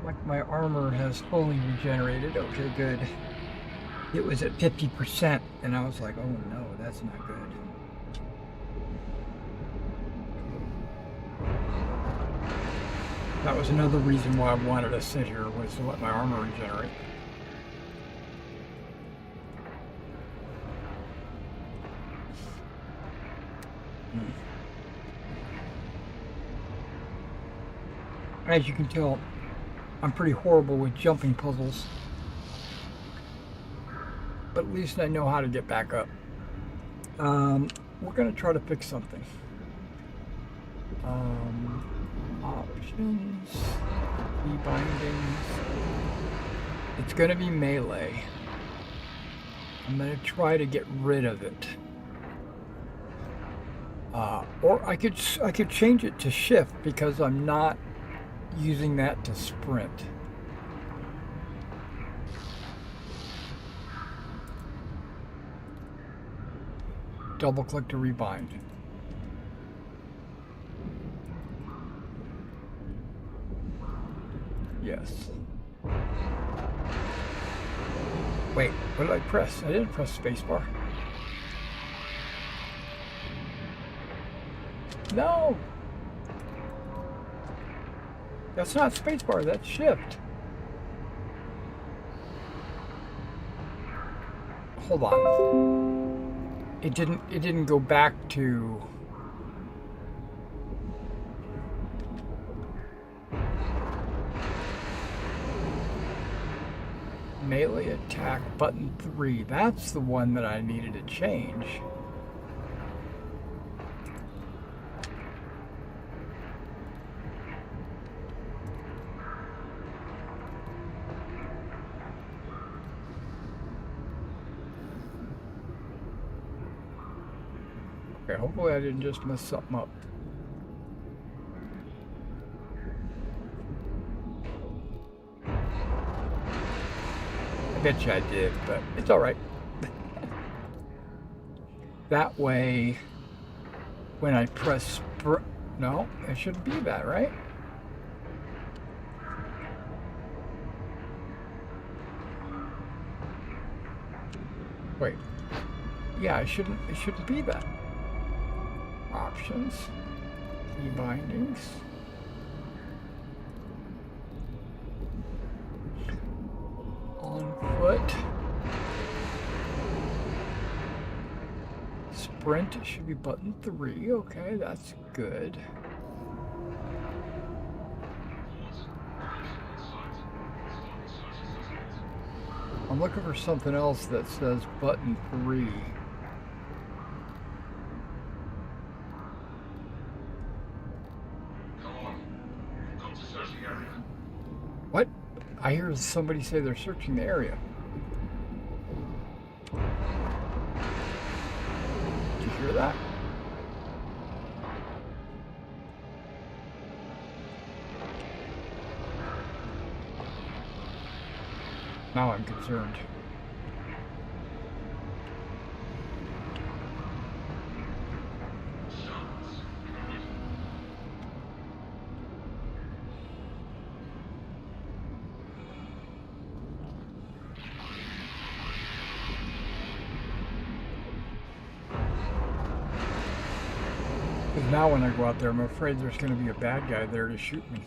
Like my armor has fully regenerated. Okay, good. It was at 50%, and I was like, oh no, that's not good. That was another reason why I wanted to sit here, was to let my armor regenerate. As you can tell, I'm pretty horrible with jumping puzzles. But at least I know how to get back up. We're going to try to fix something. Options, bindings. It's going to be melee. I'm going to try to get rid of it. Or I could change it to shift, because I'm not using that to sprint. Double click to rebind. Yes. Wait, what did I press? I didn't press spacebar. No! That's not spacebar, that's shift. Hold on. It didn't go back to melee attack button 3. That's the one that I needed to change. Okay, hopefully I didn't just mess something up. I bet you I did, but it's all right. That way, when I press no, it shouldn't be that, right? Wait. Yeah, it shouldn't be that. Options, bindings. On foot. Sprint should be button 3. Okay, that's good. I'm looking for something else that says button 3. What? I hear somebody say they're searching the area. Did you hear that? Now I'm concerned. Because now when I go out there, I'm afraid there's going to be a bad guy there to shoot me.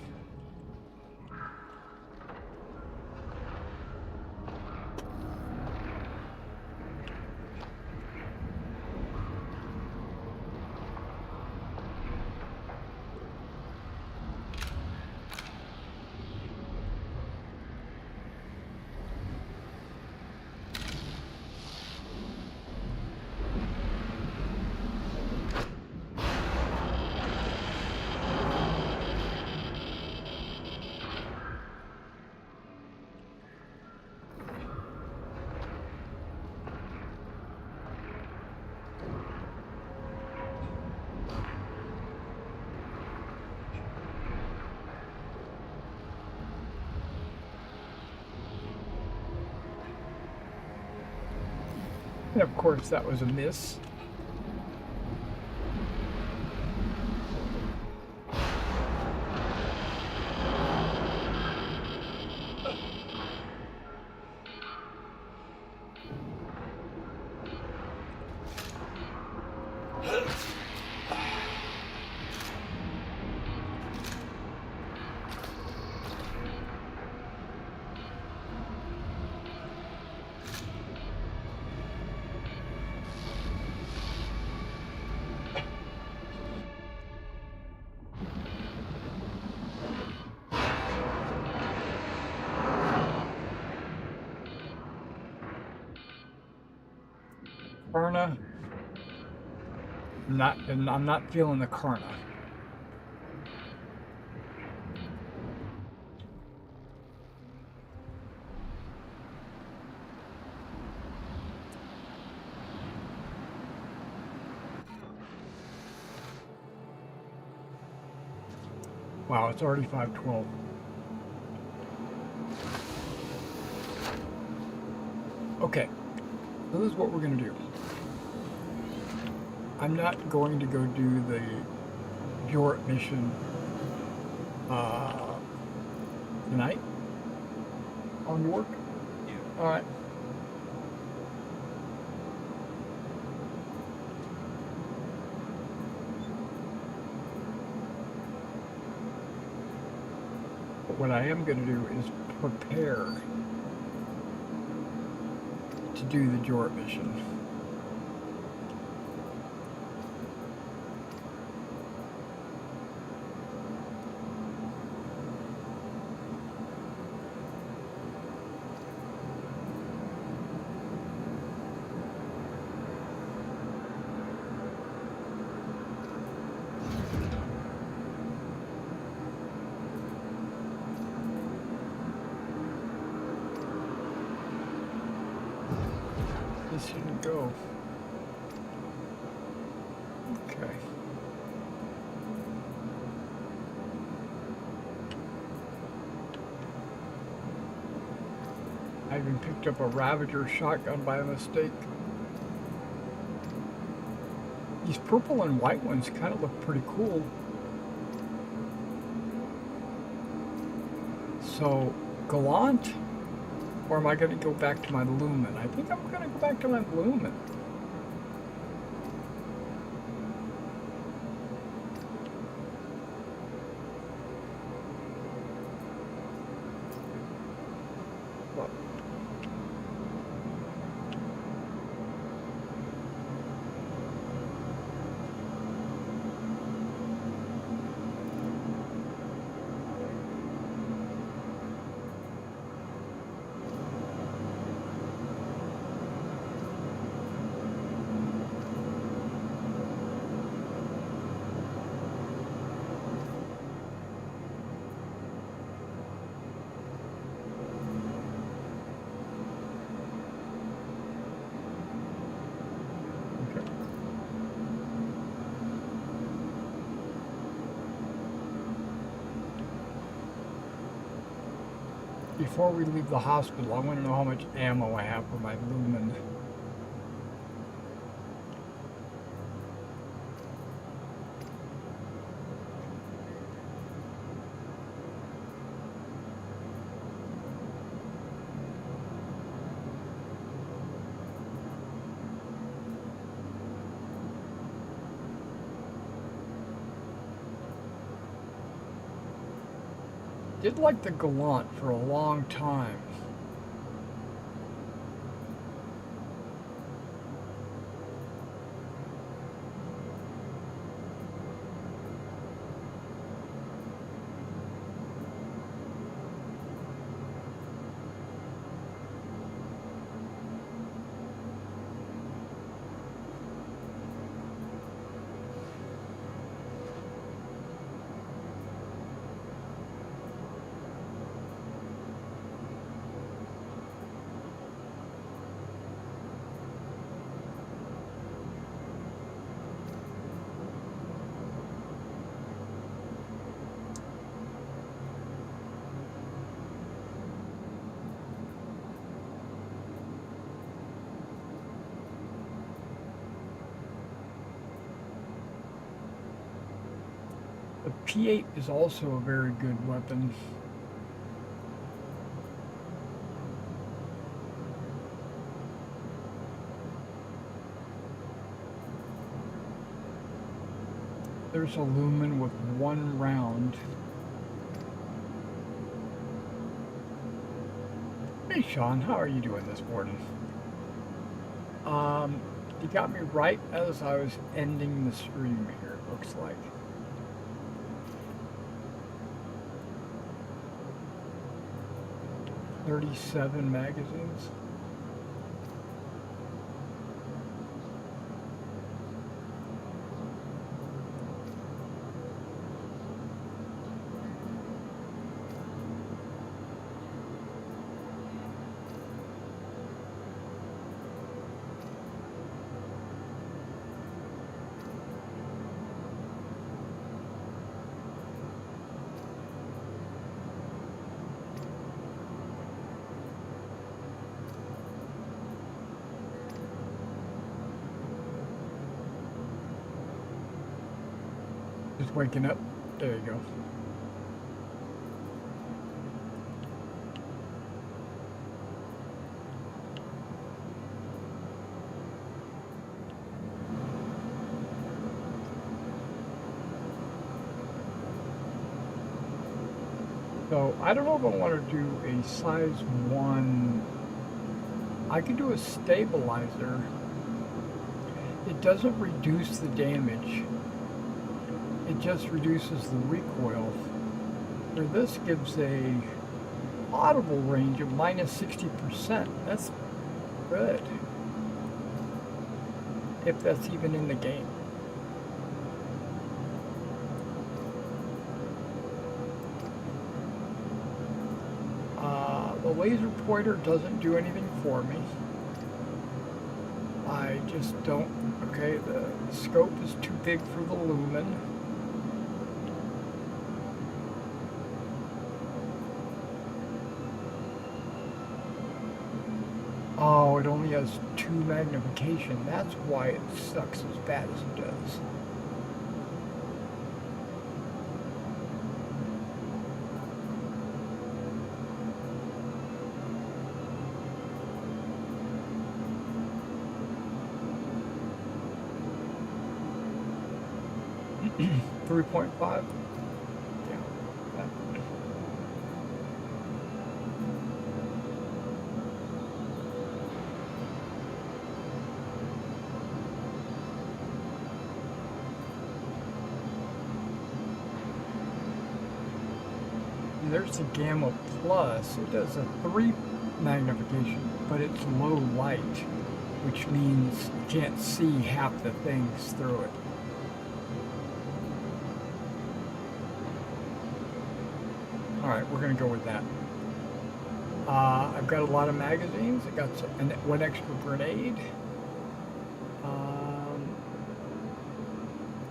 And of course that was a miss. Karna. I'm not feeling the Karna. Wow, it's already 5:12. Okay, so this is what we're gonna do. I'm not going to go do the Bjort mission tonight on work. Yeah. All right. But what I am going to do is prepare to do the Bjort mission. This shouldn't go. Okay. I even picked up a Ravager shotgun by mistake. These purple and white ones kind of look pretty cool. So, Gallant? Or am I going to go back to my Lumen? I think I'm going to go back to my Lumen. What? Before we leave the hospital, I want to know how much ammo I have for my Lumen. Did like the Gallant for a long time. The P8 is also a very good weapon. There's a Lumen with one round. Hey Sean, how are you doing this morning? You got me right as I was ending the stream here, it looks like. .37 magazines. He's waking up. There you go. So I don't know if I want to do a size 1. I could do a stabilizer. It doesn't reduce the damage. It just reduces the recoil. Where this gives a audible range of minus 60%. That's good. If that's even in the game. The laser pointer doesn't do anything for me. I just don't. Okay, the scope is too big for the lumen. Oh, it only has 2 magnification. That's why it sucks as bad as it does. .5. Yeah. There's the Gamma Plus. It does a 3 magnification, but it's low light, which means you can't see half the things through it. Alright, we're going to go with that. I've got a lot of magazines. I got one extra grenade.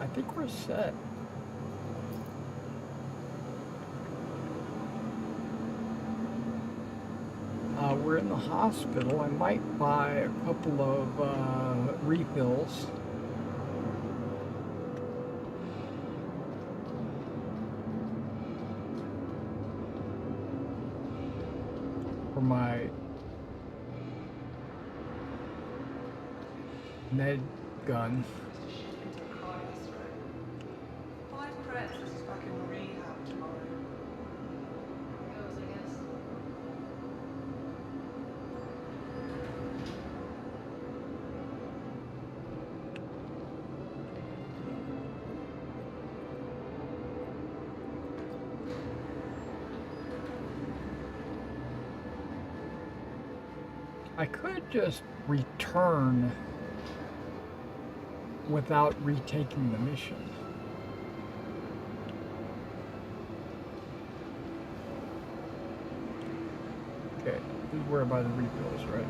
I think we're set. We're in the hospital. I might buy a couple of refills. For my med gun. 5 credits is back in rehab tomorrow. Goes, I guess. I could just return without retaking the mission. Okay, this is where I buy the refills, right?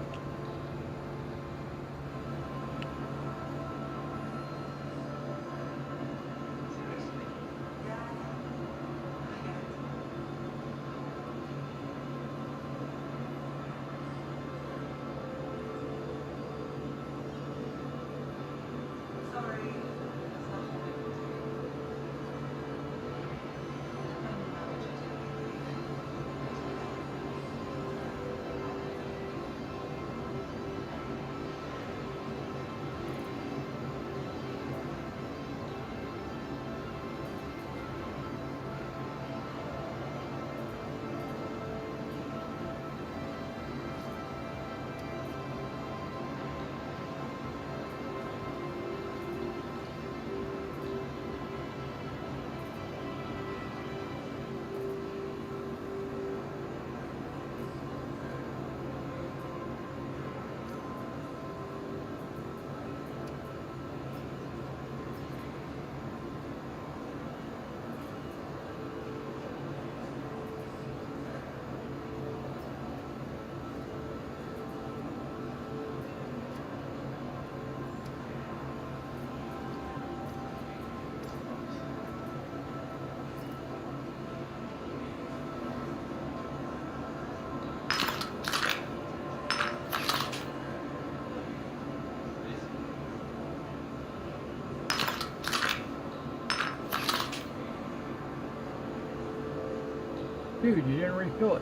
Dude, you didn't refill it.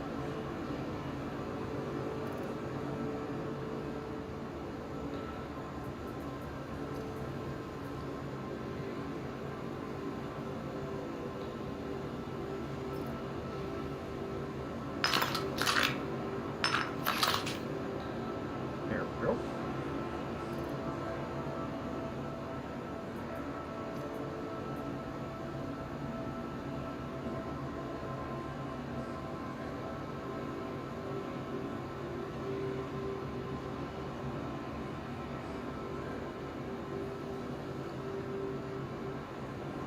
There we go.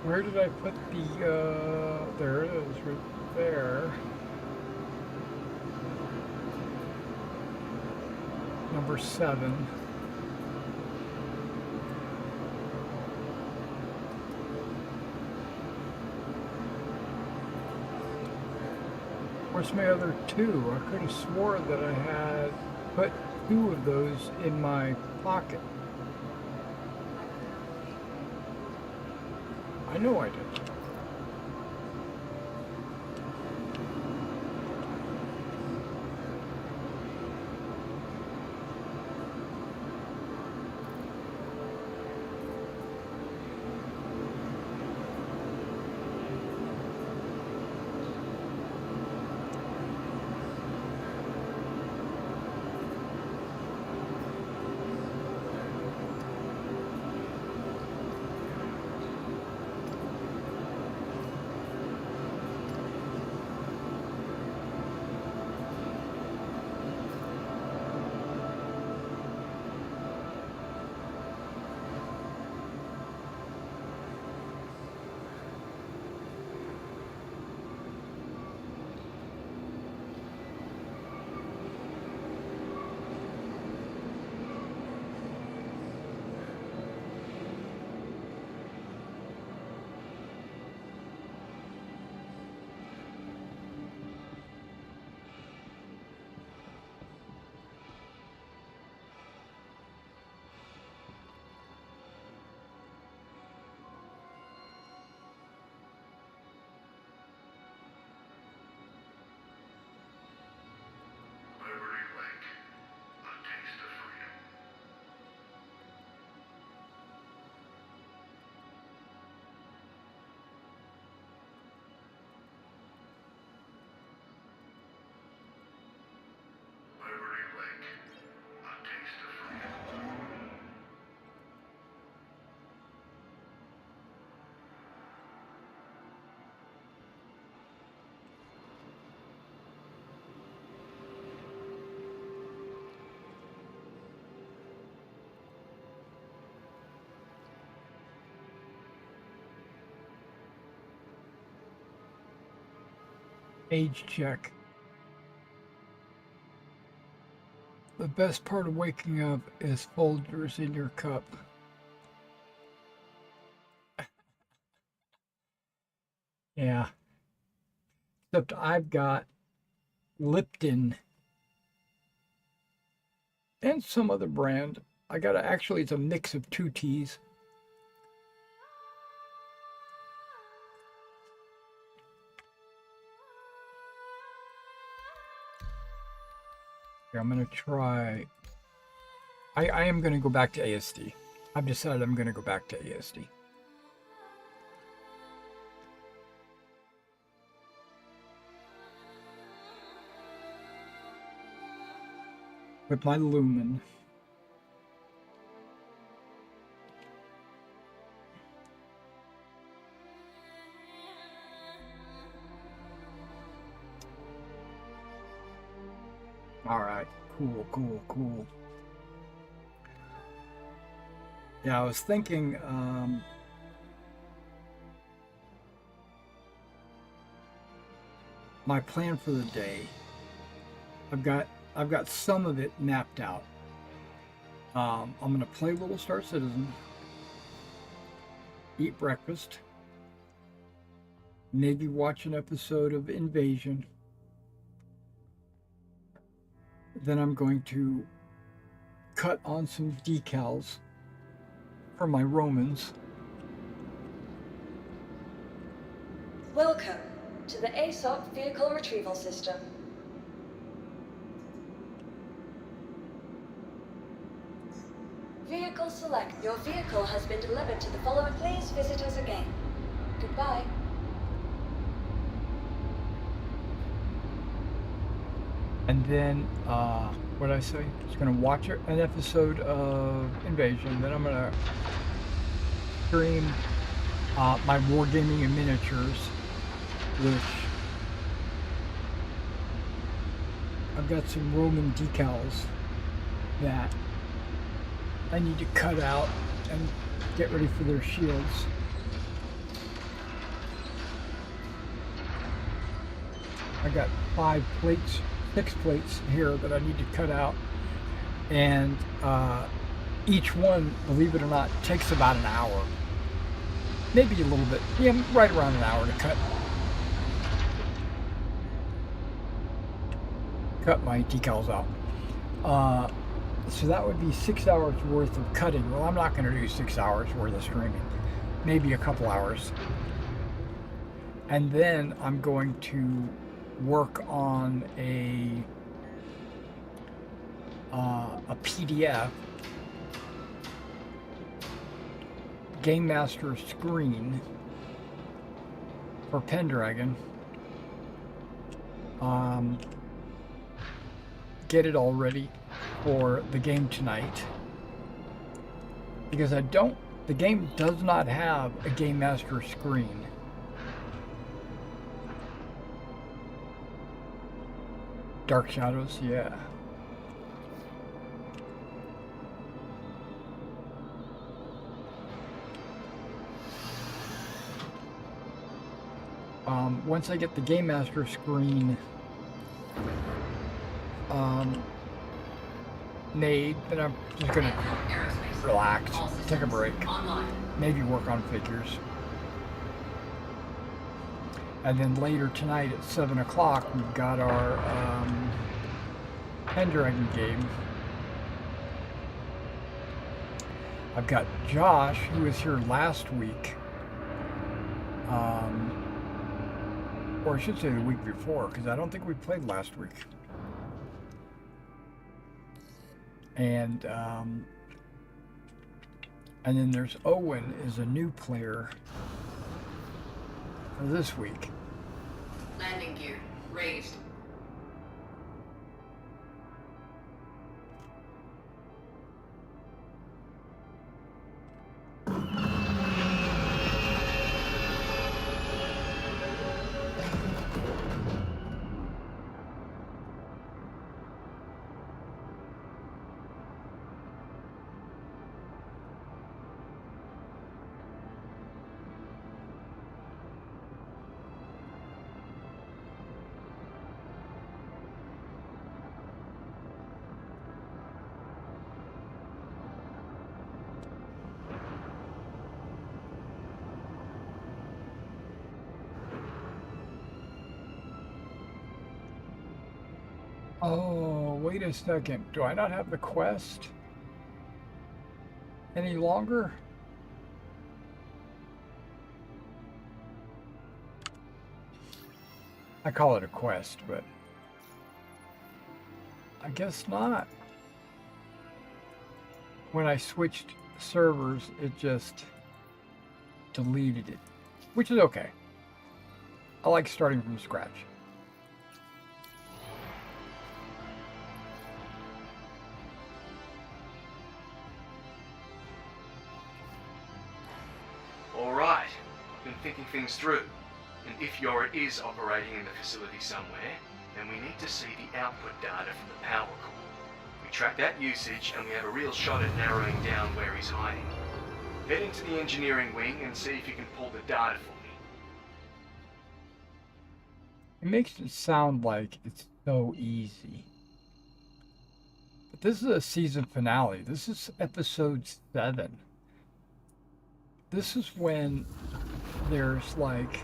Where did I put the, there it is, right there. Number 7. Where's my other 2? I could have swore that I had put 2 of those in my pocket. I know I did. Age check. The best part of waking up is Folgers in your cup. Yeah. Except I've got Lipton and some other brand. Actually, it's a mix of 2 teas. I'm going to try. I am going to go back to ASD. I've decided I'm going to go back to ASD. With my lumen. All right, cool. Yeah, I was thinking, my plan for the day. I've got some of it mapped out. I'm gonna play Little Star Citizen, eat breakfast, maybe watch an episode of Invasion. Then I'm going to cut on some decals for my Romans. Welcome to the ASOP vehicle retrieval system. Vehicle select. Your vehicle has been delivered to the following. Please visit us again. Goodbye. And then, what I say? Just gonna watch an episode of Invasion. Then I'm gonna stream my wargaming and miniatures, which I've got some Roman decals that I need to cut out and get ready for their shields. I got 6 plates here that I need to cut out, and each one, believe it or not, takes about an hour, maybe a little bit, yeah, right around an hour to cut my decals out. So that would be 6 hours worth of cutting. Well, I'm not going to do 6 hours worth of streaming, maybe a couple hours, and then I'm going to work on a PDF Game Master screen for Pendragon. Get it all ready for the game tonight, because the game does not have a Game Master screen. Dark Shadows, yeah. Once I get the Game Master screen made, then I'm just gonna relax, take a break, maybe work on figures. And then later tonight at 7 o'clock, we've got our Pendragon game. I've got Josh, who was here last week, or I should say the week before, because I don't think we played last week. And then there's Owen, is a new player for this week. Landing gear raised. Oh, wait a second. Do I not have the quest any longer? I call it a quest, but I guess not. When I switched servers, it just deleted it, which is okay. I like starting from scratch. Alright, I've been thinking things through. And if Yorit is operating in the facility somewhere, then we need to see the output data from the power core. We track that usage and we have a real shot at narrowing down where he's hiding. Head into the engineering wing and see if you can pull the data for me. It makes it sound like it's so easy. But this is a season finale. This is episode 7. This is when there's like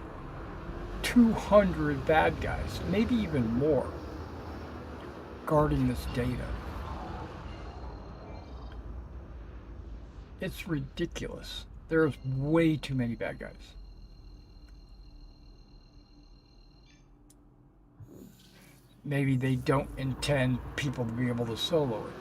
200 bad guys, maybe even more, guarding this data. It's ridiculous. There's way too many bad guys. maybe they don't intend people to be able to solo it.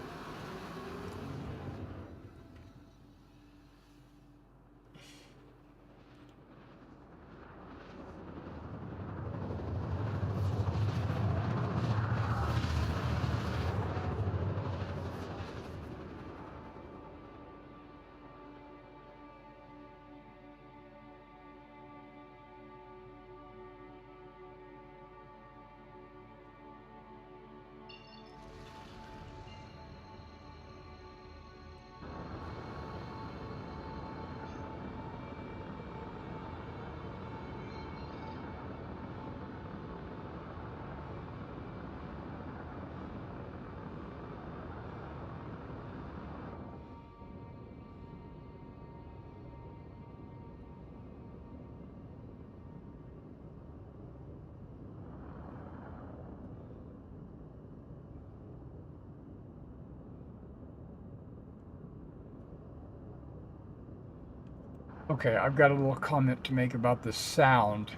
Okay, I've got a little comment to make about the sound.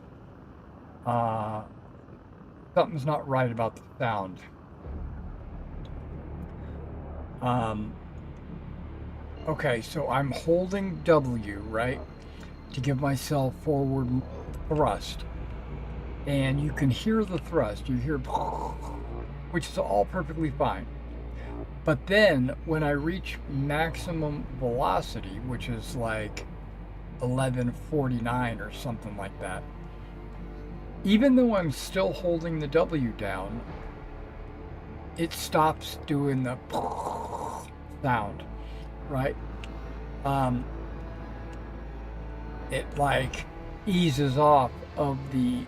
Something's not right about the sound. Okay, so I'm holding W, right, to give myself forward thrust. And you can hear the thrust. You hear, which is all perfectly fine. But then when I reach maximum velocity, which is like 1149 or something like that, even though I'm still holding the W down, it stops doing the sound, right? It like eases off of the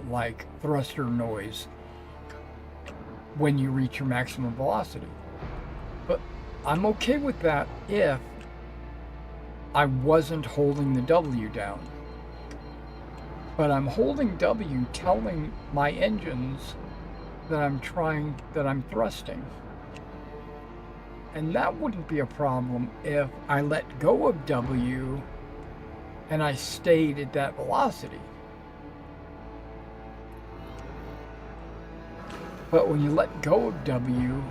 like thruster noise when you reach your maximum velocity. But I'm okay with that if I wasn't holding the W down. But I'm holding W, telling my engines that I'm thrusting. And that wouldn't be a problem if I let go of W and I stayed at that velocity. But when you let go of W,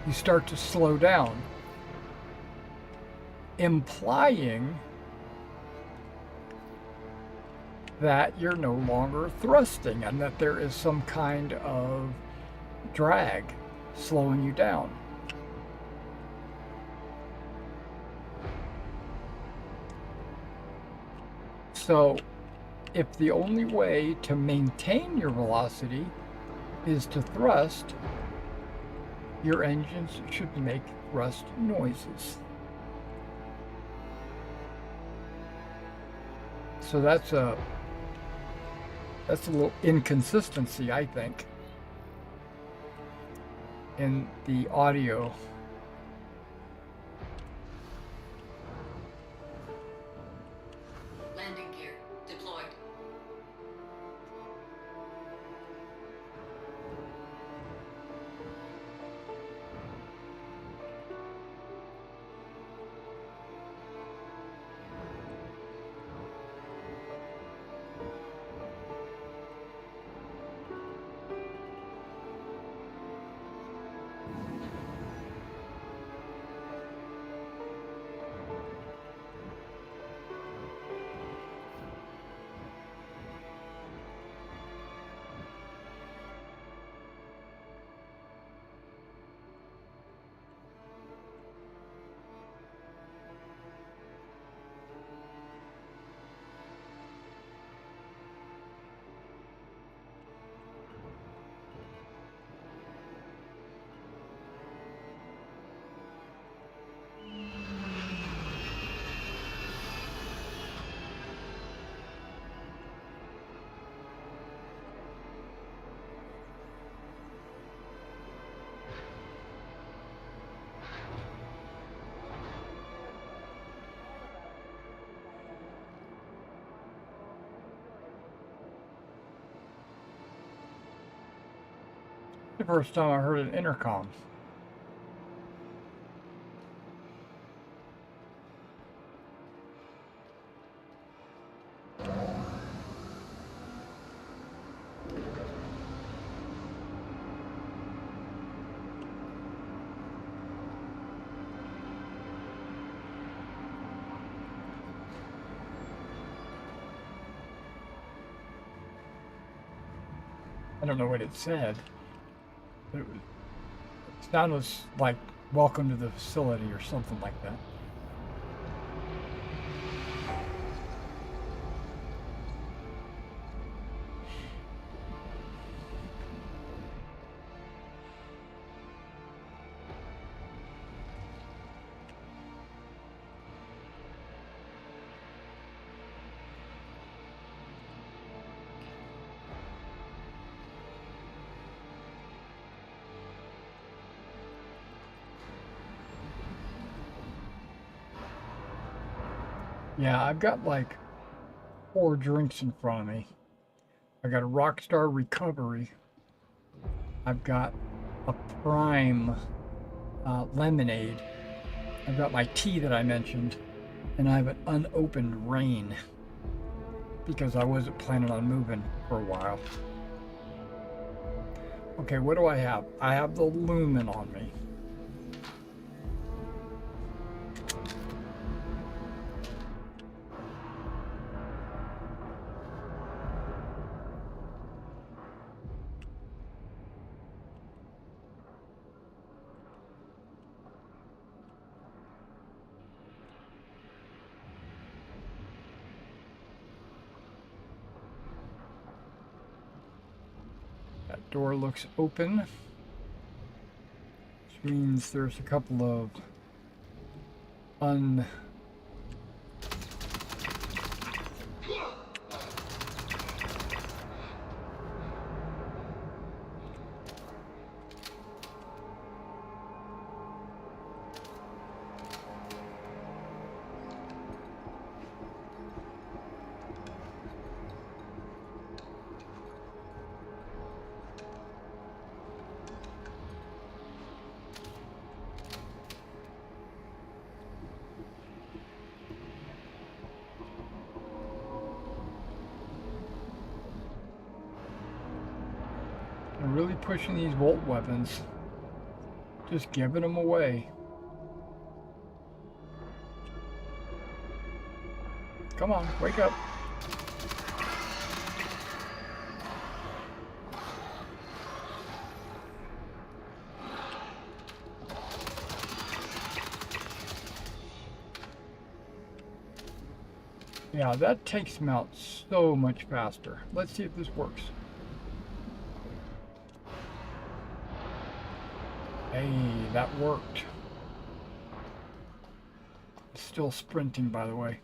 you start to slow down, implying that you're no longer thrusting and that there is some kind of drag slowing you down. So, if the only way to maintain your velocity is to thrust, your engines should make thrust noises. So that's a little inconsistency, I think, in the audio. Landing gear deployed. The first time I heard an intercom. I don't know what it said, but it sounded like welcome to the facility or something like that. Yeah, I've got like 4 drinks in front of me. I got a Rockstar Recovery. I've got a Prime lemonade. I've got my tea that I mentioned, and I have an unopened Rain because I wasn't planning on moving for a while. Okay, what do I have? I have the Lumen on me. That door looks open, which means there's a couple of I'm really pushing these Volt weapons. Just giving them away. Come on, wake up. Yeah, that takes them out so much faster. Let's see if this works. Hey, that worked. Still sprinting, by the way.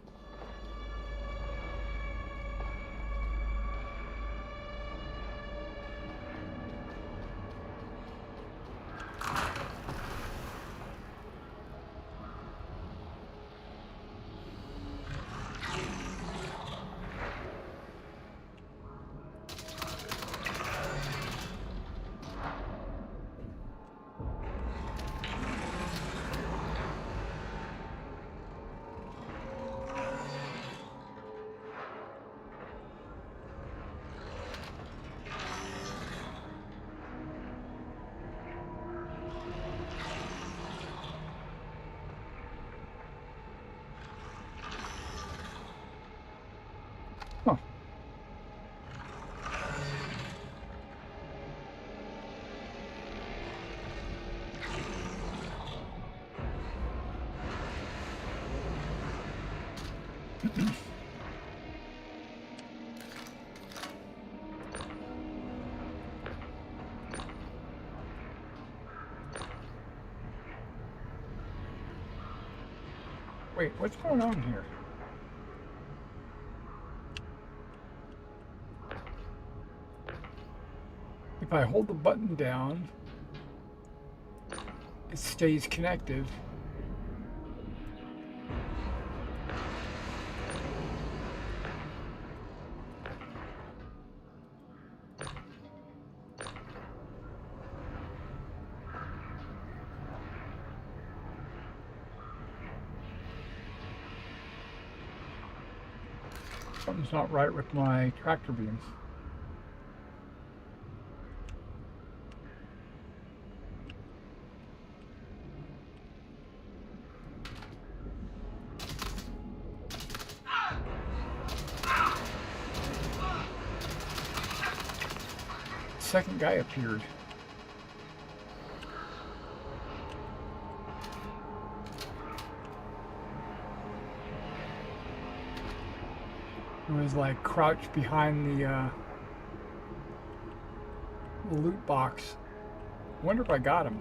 Huh. Wait, what's going on here? If I hold the button down, it stays connected. Something's not right with my tractor beam. second guy appeared. He was like crouched behind the loot box. Wonder if I got him.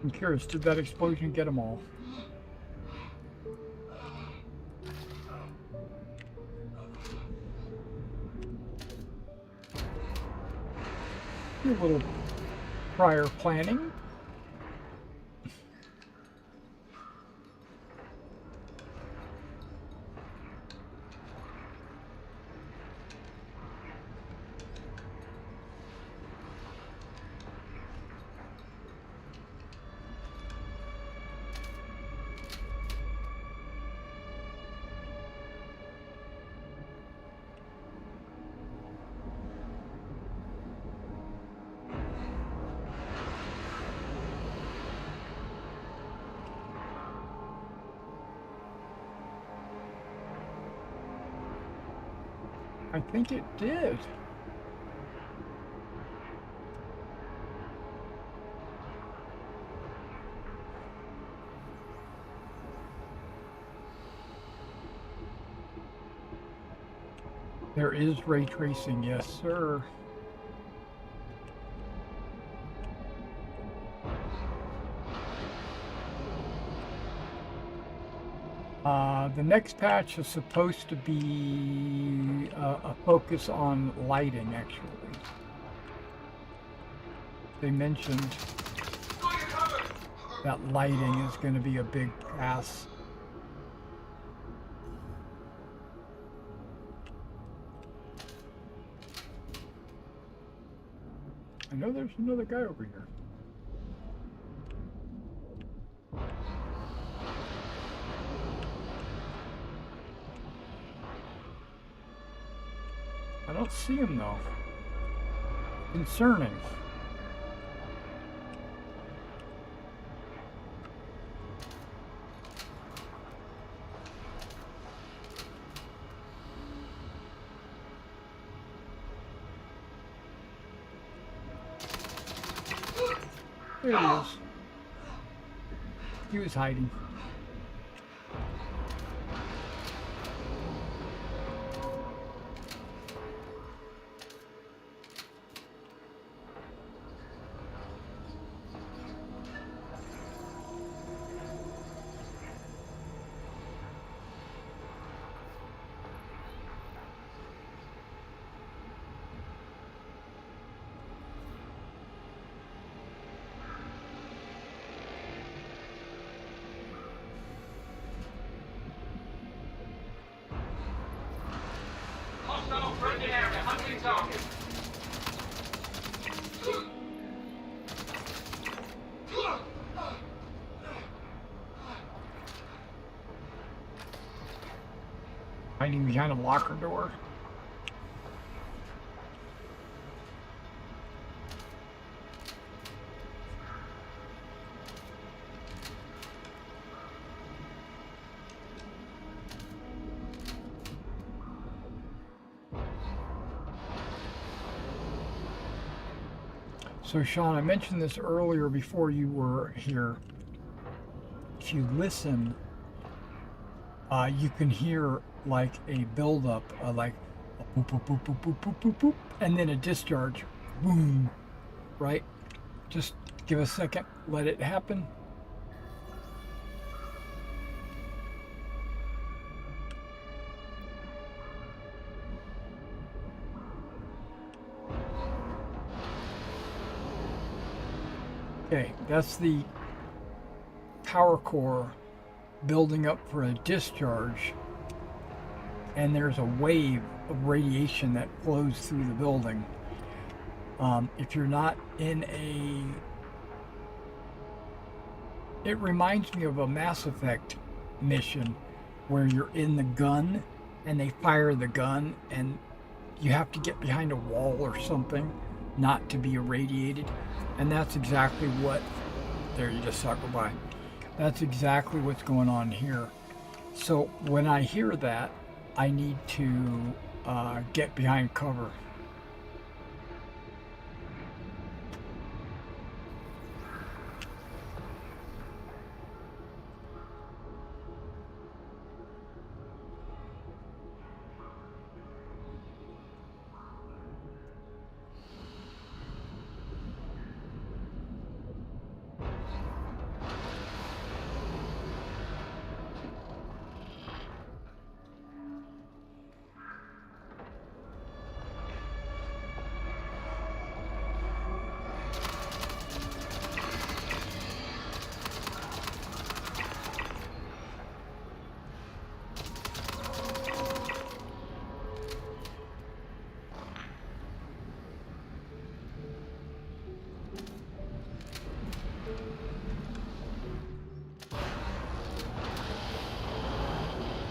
I'm curious, did that explosion get them all? A little prior planning. I think it did. There is ray tracing, yes, sir. The next patch is supposed to be a focus on lighting, actually. They mentioned that lighting is going to be a big pass. I know there's another guy over here. I don't see him though. Concerning. There he is. He was hiding. Hostile friendly area, hunting target. Hiding behind a locker door. So Sean, I mentioned this earlier before you were here. If you listen, you can hear like a buildup, like a boop, boop, boop, boop, boop, boop, boop, boop, and then a discharge, boom, right? Just give a second, let it happen. Okay, that's the power core building up for a discharge, and there's a wave of radiation that flows through the building. If you're not in it reminds me of a Mass Effect mission where you're in the gun and they fire the gun and you have to get behind a wall or something not to be irradiated. And that's exactly what, there you just sucker by. That's exactly what's going on here. So when I hear that, I need to get behind cover.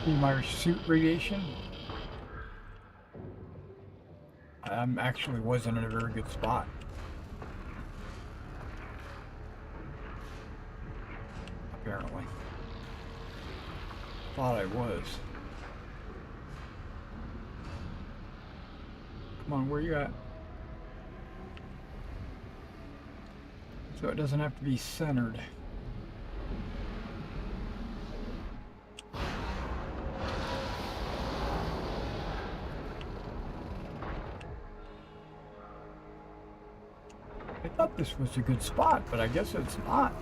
See my suit radiation? I actually wasn't in a very good spot. Apparently. Thought I was. Come on, where you at? So it doesn't have to be centered. I thought this was a good spot, but I guess it's not.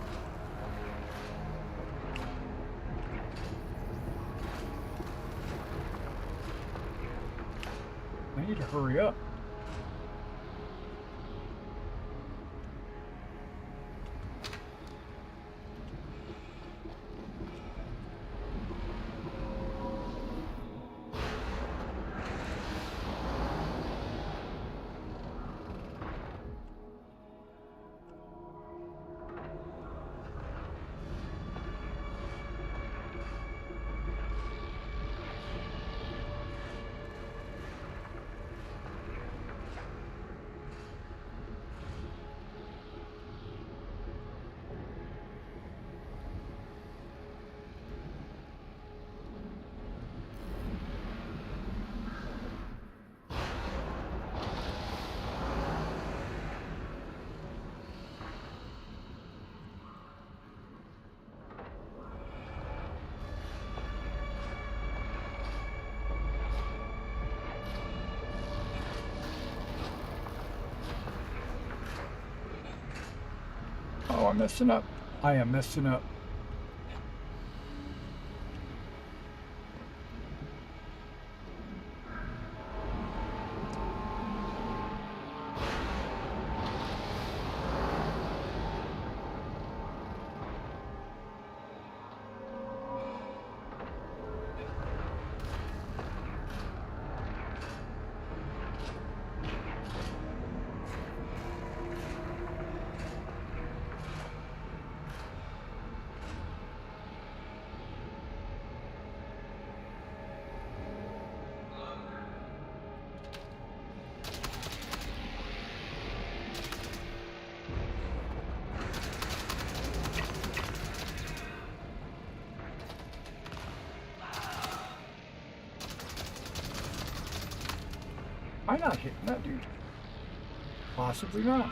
I need to hurry up. Oh, I'm messing up. I am messing up. Am I not hitting that dude? Possibly not.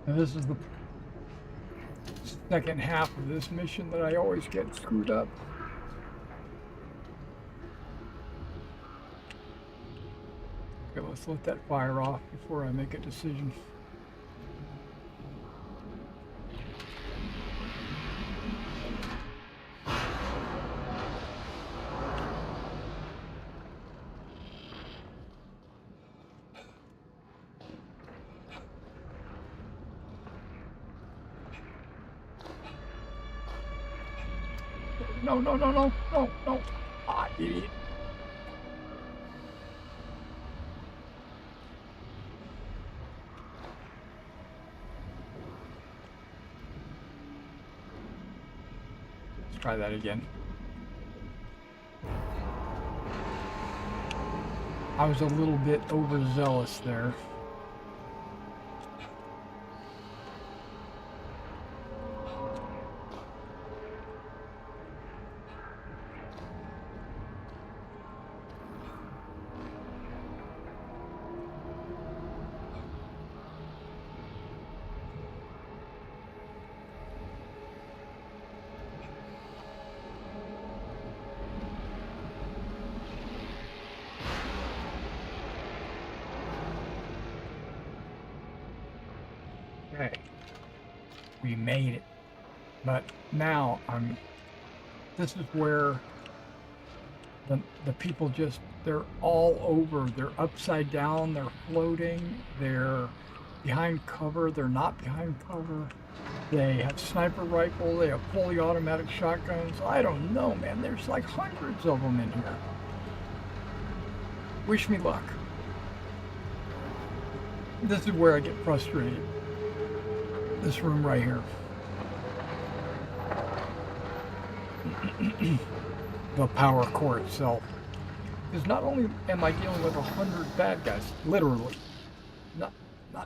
And this is the second half of this mission that I always get screwed up. Okay, let's let that fire off before I make a decision. No, no, no, no, no, no. Ah, idiot. Let's try that again. I was a little bit overzealous there. Okay, we made it, but now this is where the people they're all over, they're upside down, they're floating, they're behind cover, they're not behind cover, they have sniper rifle, they have fully automatic shotguns. I don't know, man, there's like hundreds of them in here. Wish me luck. This is where I get frustrated. This room right here. The power core itself. Because not only am I dealing with 100 bad guys, literally, not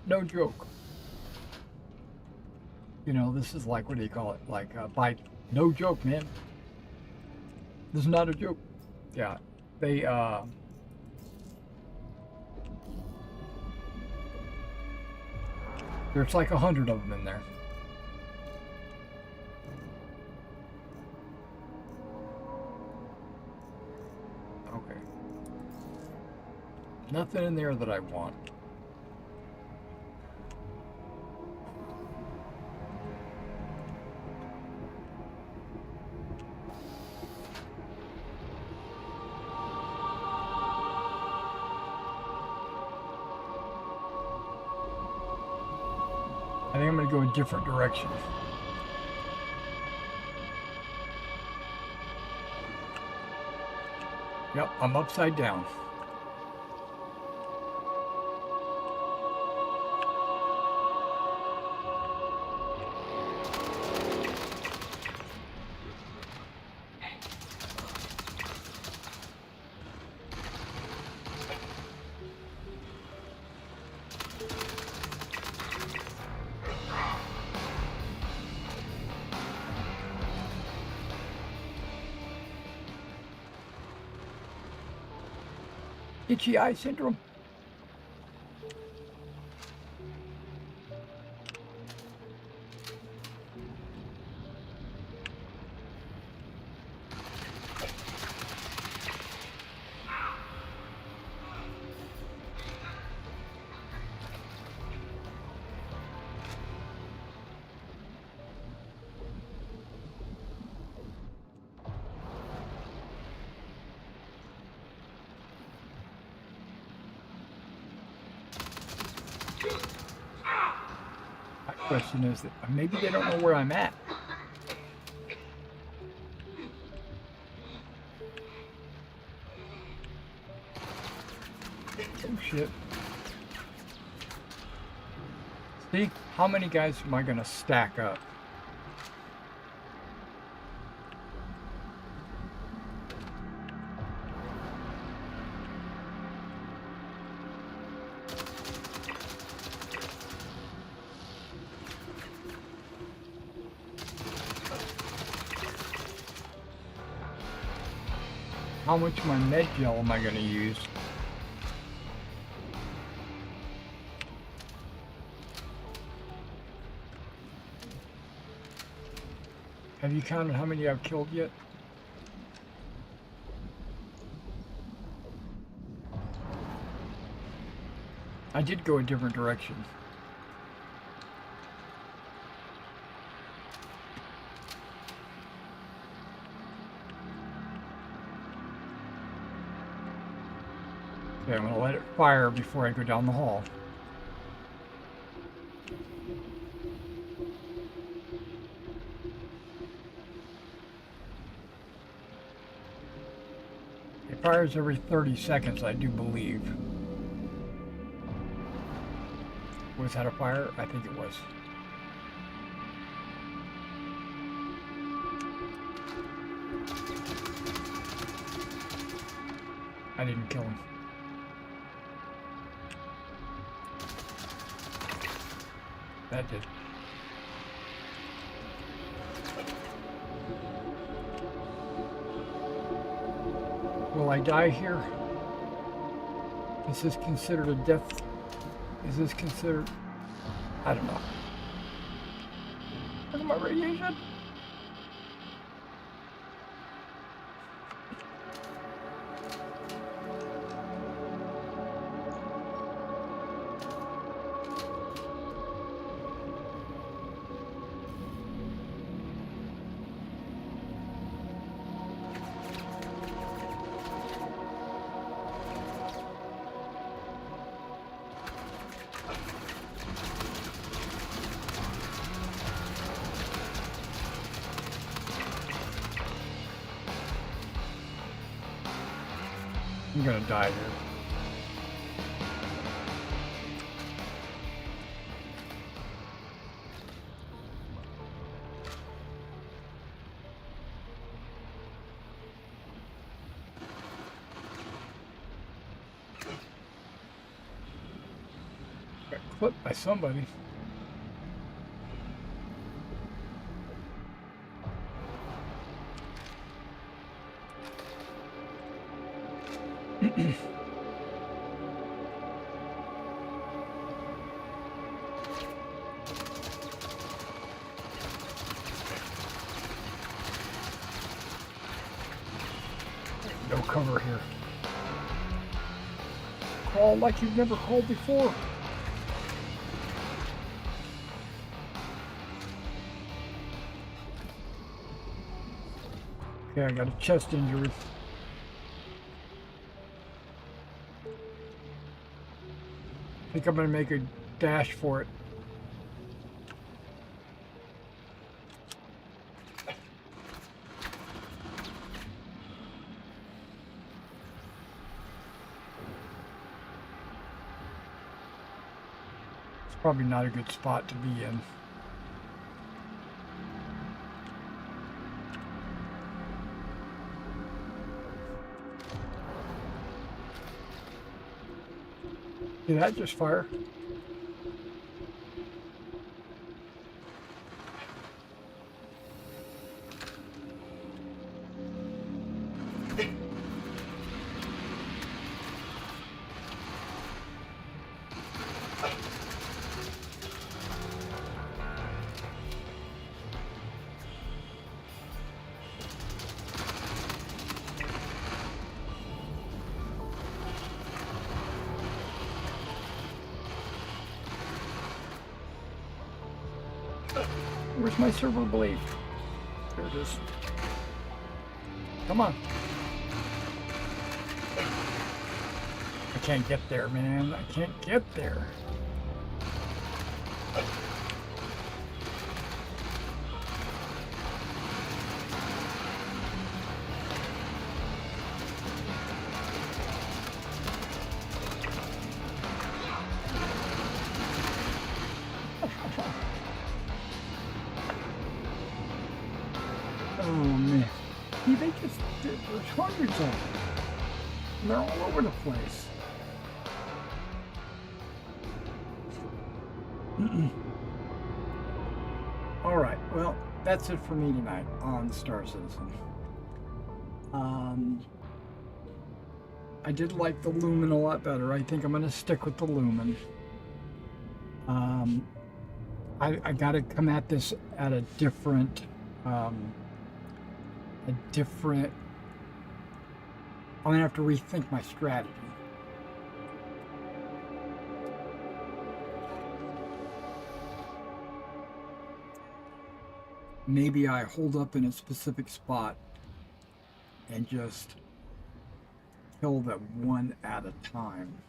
no joke. You know, this is like, what do you call it? Like, no joke, man. This is not a joke. Yeah, there's like 100 of them in there. Okay. Nothing in there that I want. I think I'm going to go a different direction. Yep, I'm upside down. Itchy eye syndrome. Question is that maybe they don't know where I'm at. Oh shit. See, how many guys am I gonna stack up? How much of my med gel am I going to use? Have you counted how many I've killed yet? I did go a different direction. Okay, I'm gonna let it fire before I go down the hall. It fires every 30 seconds, I do believe. Was that a fire? I think it was. I didn't kill him. That did. Will I die here? Is this considered a death? Is this considered... I don't know. Look at my radiation. I'm gonna die here. Got clipped by somebody. No cover here. Crawl like you've never crawled before. Okay, I got a chest injury. I think I'm gonna make a dash for it. It's probably not a good spot to be in. Did that just fire? Where's my silver blade? There it is. Come on. I can't get there, man. I can't get there. Oh man. See, they just, there's hundreds of them. And they're all over the place. Alright, well, that's it for me tonight on Star Citizen. I did like the Lumen a lot better. I think I'm going to stick with the Lumen. I got to come at this at a different a different. I'm gonna have to rethink my strategy. Maybe I hold up in a specific spot and just kill them one at a time.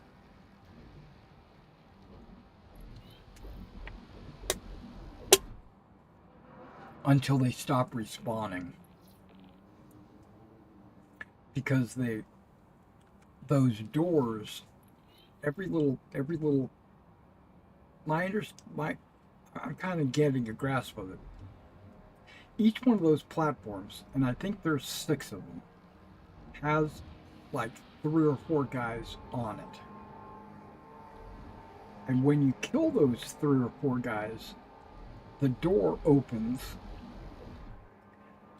Until they stop respawning. Because those doors, every little I'm kind of getting a grasp of it. Each one of those platforms, and I think there's 6 of them, has like 3 or 4 guys on it. And when you kill those 3 or 4 guys, the door opens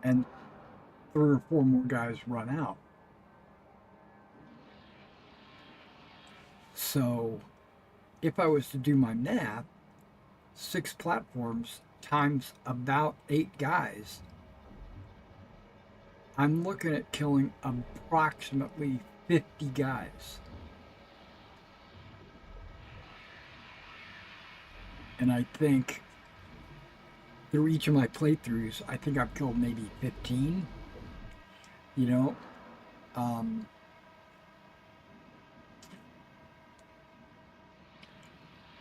and 3 or 4 more guys run out. So if I was to do my math, 6 platforms times about 8 guys, I'm looking at killing approximately 50 guys. And I think through each of my playthroughs, I think I've killed maybe 15. You know,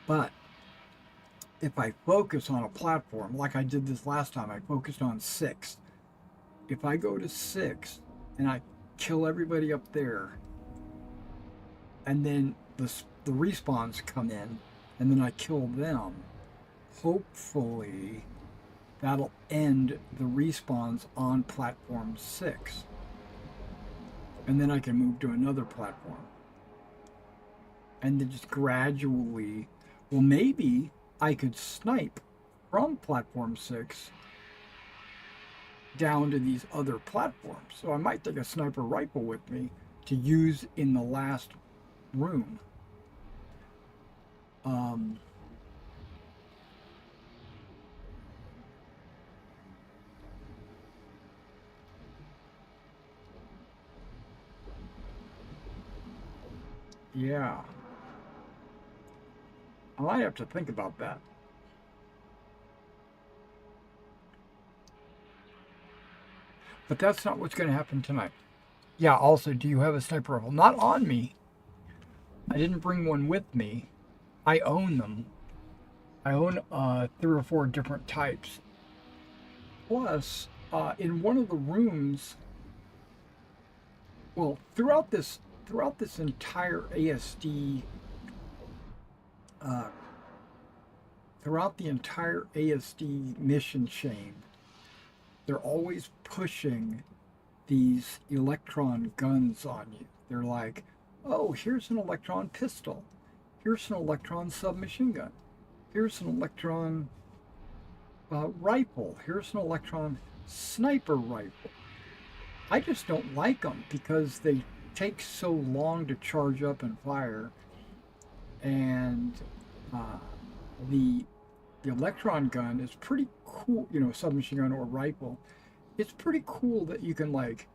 but if I focus on a platform, like I did this last time, I focused on 6. If I go to 6 and I kill everybody up there, and then the respawns come in, and then I kill them, hopefully that'll end the respawns on platform 6. And then I can move to another platform. And then just gradually, well, maybe I could snipe from platform 6 down to these other platforms. So I might take a sniper rifle with me to use in the last room. Yeah. I might have to think about that. But that's not what's going to happen tonight. Yeah, also, do you have a sniper rifle? Not on me. I didn't bring one with me. I own them. I own 3 or 4 different types. Plus, in one of the rooms, well, throughout this entire ASD, throughout the entire ASD mission chain, they're always pushing these electron guns on you. They're like, oh, here's an electron pistol. Here's an electron submachine gun. Here's an electron rifle. Here's an electron sniper rifle. I just don't like them because they take so long to charge up and fire. And the electron gun is pretty cool, you know, submachine gun or rifle. It's pretty cool that you can like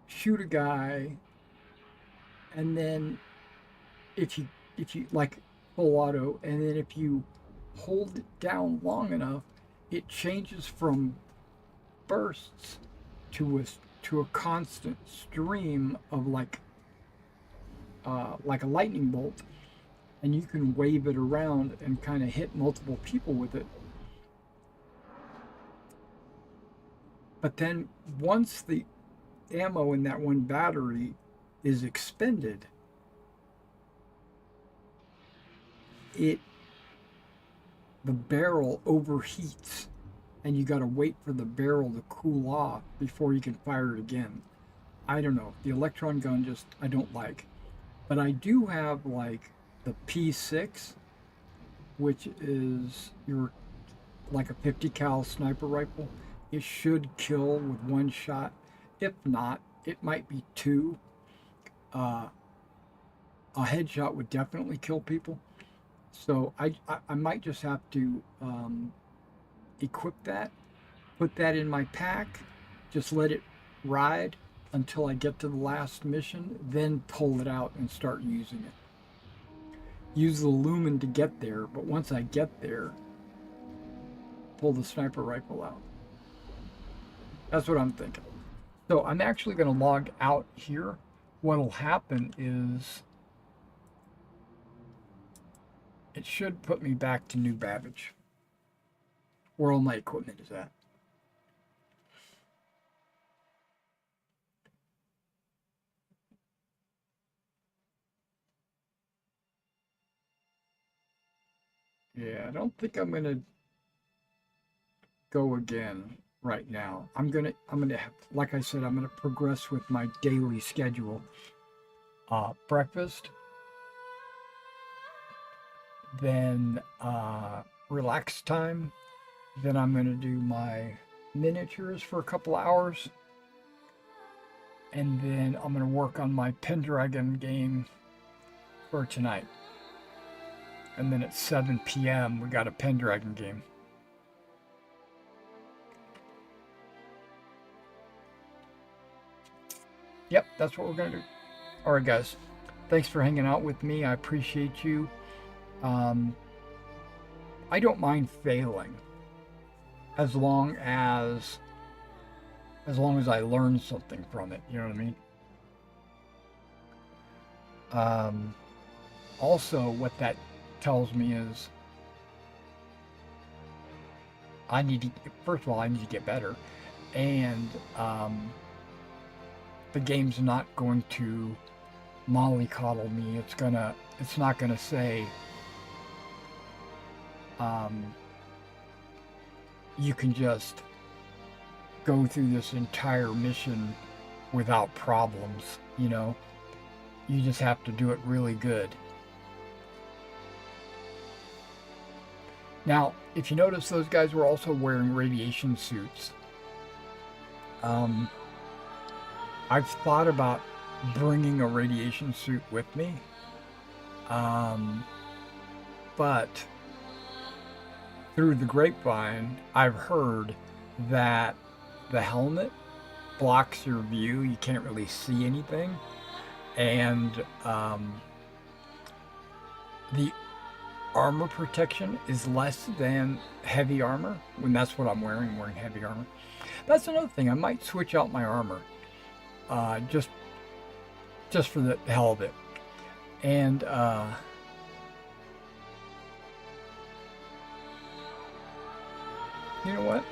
shoot a guy, and then if you like full auto, and then if you hold it down long enough, it changes from bursts to a constant stream of like a lightning bolt, and you can wave it around and kind of hit multiple people with it. But then once the ammo in that one battery is expended, the barrel overheats, and you got to wait for the barrel to cool off before you can fire it again. I don't know. The electron gun just I don't like. But I do have like the P6, which is your like a 50 cal sniper rifle. It should kill with 1 shot. If not, it might be 2. A headshot would definitely kill people. So I might just have to equip that put that in my pack, just let it ride until I get to the last mission, then pull it out and start using it. Use the lumen to get there, but once I get there, pull the sniper rifle out. That's what I'm thinking. So I'm actually going to log out here. What'll happen is it should put me back to New Babbage, where all my equipment is at. Yeah, I don't think I'm gonna go again right now. I'm gonna have, like I said, I'm gonna progress with my daily schedule. Breakfast, then relax time, then I'm gonna do my miniatures for a couple hours, and then I'm gonna work on my Pendragon game for tonight. And then at 7 p.m. we got a Pendragon game. Yep, that's what we're gonna do. All right, guys. Thanks for hanging out with me. I appreciate you. I don't mind failing as long as I learn something from it. You know what I mean? Also, what that tells me is first of all, I need to get better, and the game's not going to mollycoddle me. It's not gonna say you can just go through this entire mission without problems. You know, you just have to do it really good. Now, if you notice, those guys were also wearing radiation suits. I've thought about bringing a radiation suit with me, but through the grapevine, I've heard that the helmet blocks your view. You can't really see anything, and the armor protection is less than heavy armor. When that's what I'm wearing heavy armor. That's another thing. I might switch out my armor, just for the hell of it. And you know what?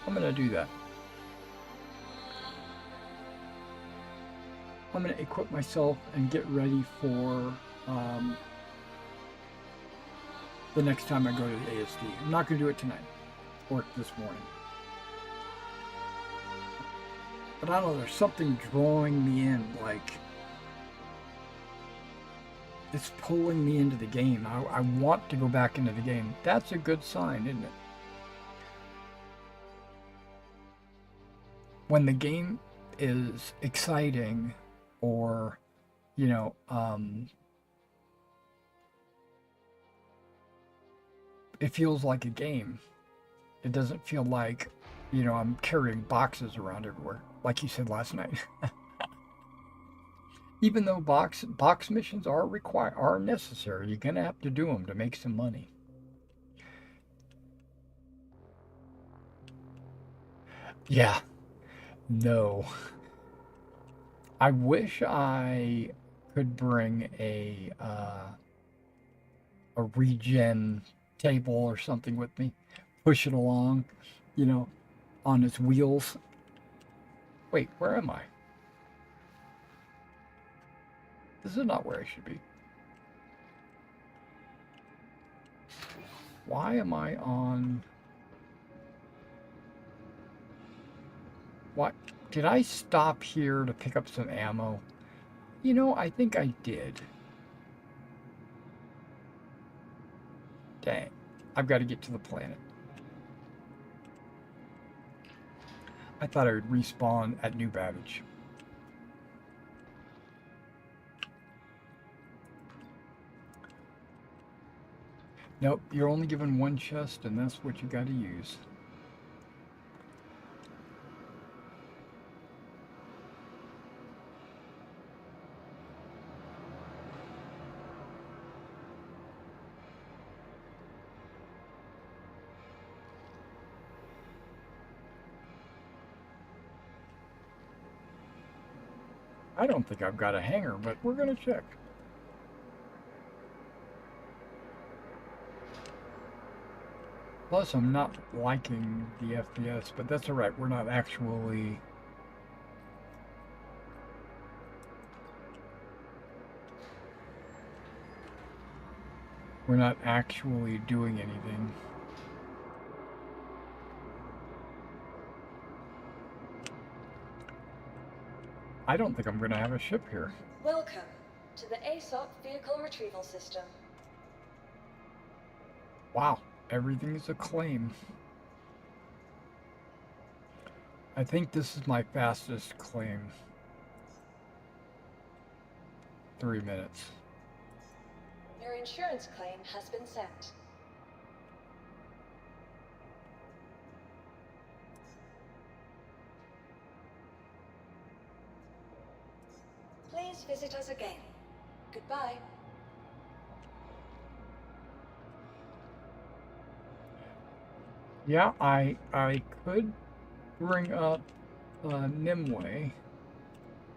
I'm gonna do that. I'm going to equip myself and get ready for the next time I go to the ASD. I'm not going to do it tonight or this morning. But I don't know, there's something drawing me in, like it's pulling me into the game. I want to go back into the game. That's a good sign, isn't it? When the game is exciting, or, you know, it feels like a game. It doesn't feel like, you know, I'm carrying boxes around everywhere, like you said last night. Even though box missions are necessary, you're gonna have to do them to make some money. Yeah, no. I wish I could bring a regen table or something with me, push it along, you know, on its wheels. Wait, where am I? This is not where I should be. Why am I on? What? Did I stop here to pick up some ammo? You know, I think I did. Dang. I've got to get to the planet. I thought I would respawn at New Babbage. Nope, you're only given one chest, and that's what you got to use. I don't think I've got a hanger, but we're going to check. Plus, I'm not liking the FPS, but that's alright. We're not actually... We're not actually doing anything. I don't think I'm going to have a ship here. Welcome to the ASOP Vehicle Retrieval System. Wow, everything is a claim. I think this is my fastest claim. 3 minutes. Your insurance claim has been sent. Please visit us again. Goodbye. Yeah, I could bring up Nimue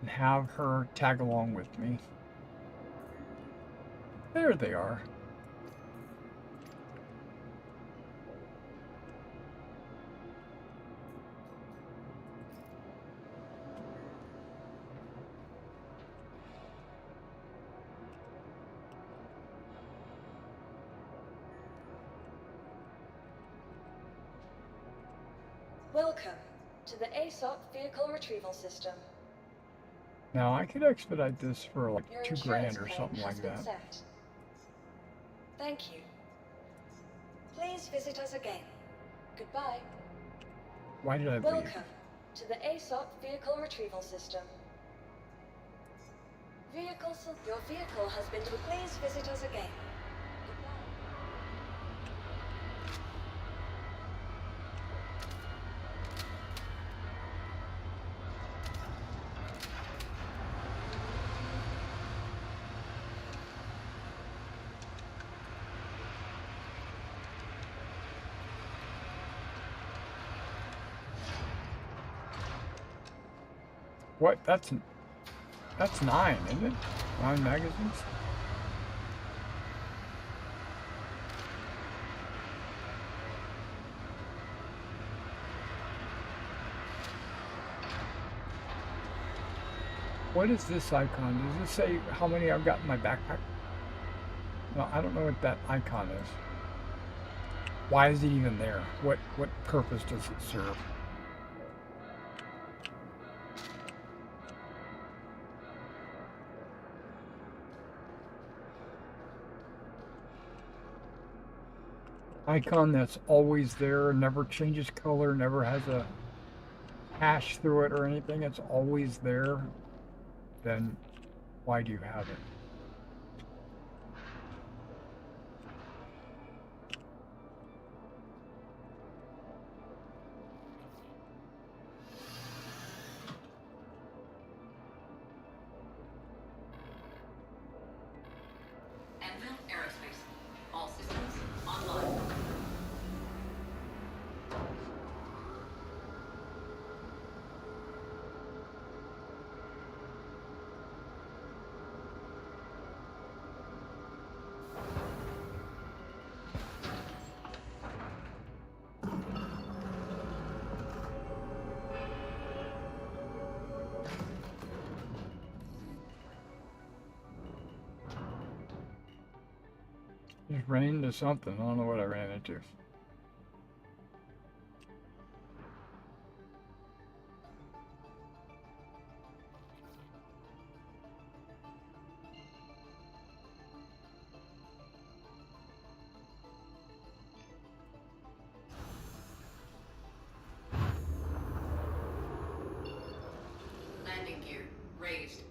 and have her tag along with me. There they are. Welcome to the ASOP Vehicle Retrieval System. Now I could expedite this for like Your $2 insurance grand or claim something has like been that. sent. Thank you. Please visit us again. Goodbye. Why did I leave? Welcome to the ASOP Vehicle Retrieval System. Your vehicle has been... Please visit us again. Goodbye. What? That's 9, isn't it? 9 magazines? What is this icon? Does this say how many I've got in my backpack? No, I don't know what that icon is. Why is it even there? What purpose does it serve? Icon that's always there, never changes color, never has a hash through it or anything. It's always there. Then why do you have it? Anvil Aerospace. All systems online. Just ran into something. I don't know what I ran into. Landing gear raised.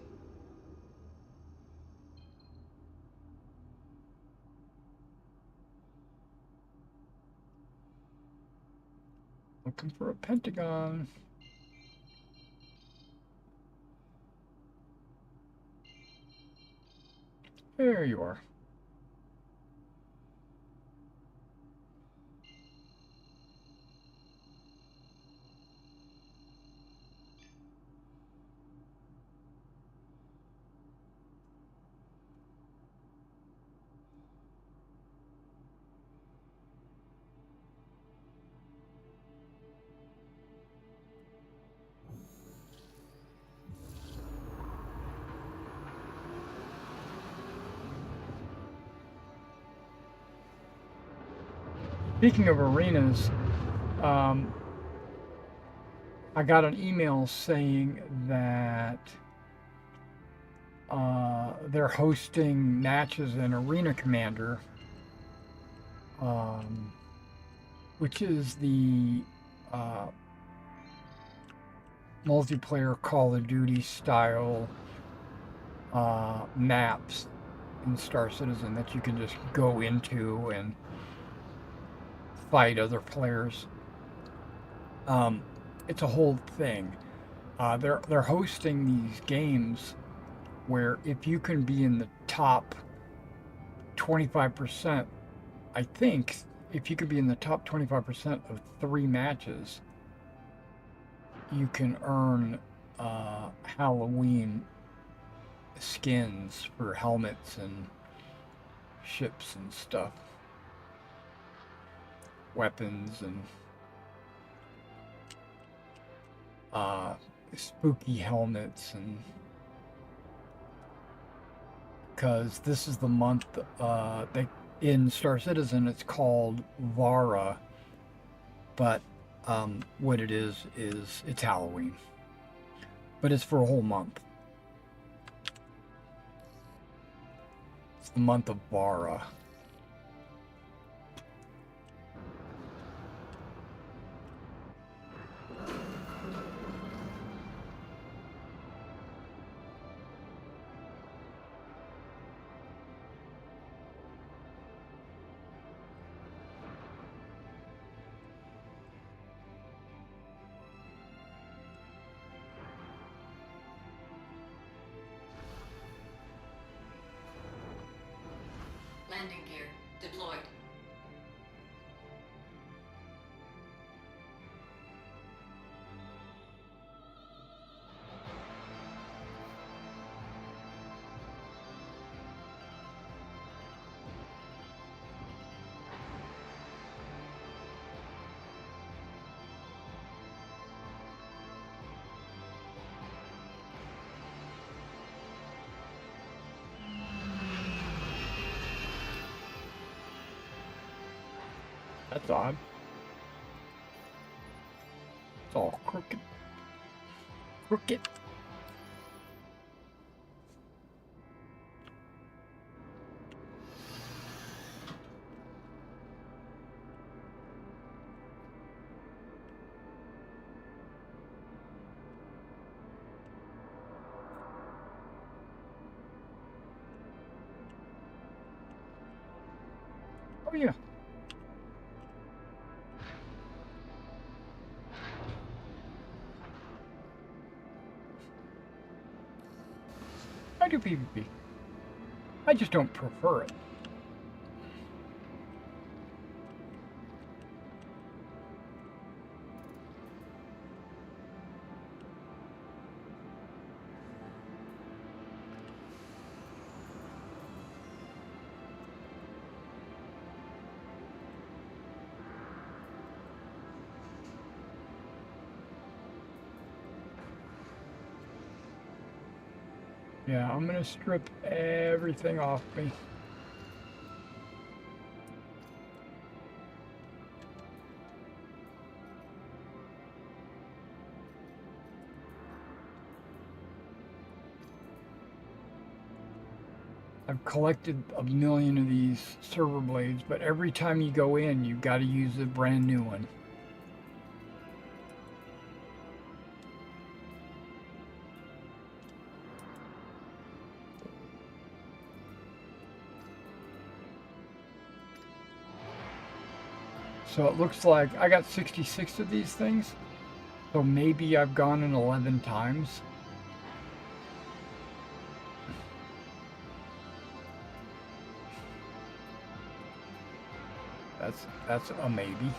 Looking for a pentagon. There you are. Speaking of arenas, I got an email saying that they're hosting matches in Arena Commander, which is the multiplayer Call of Duty style maps in Star Citizen that you can just go into and fight other players. It's a whole thing. They're hosting these games where if you can be in the top 25%, I think if you could be in the top 25% of 3 matches, you can earn Halloween skins for helmets and ships and stuff, weapons and spooky helmets, and because this is the month in Star Citizen it's called Vara, but what it is it's Halloween, but it's for a whole month. It's the month of Vara. Landing gear deployed. That's odd. It's all crooked. Crooked. Oh yeah. I do PvP. I just don't prefer it. Yeah, I'm gonna strip everything off me. I've collected a million of these server blades, but every time you go in, you've got to use a brand new one. So it looks like I got 66 of these things. So maybe I've gone in 11 times. That's a maybe.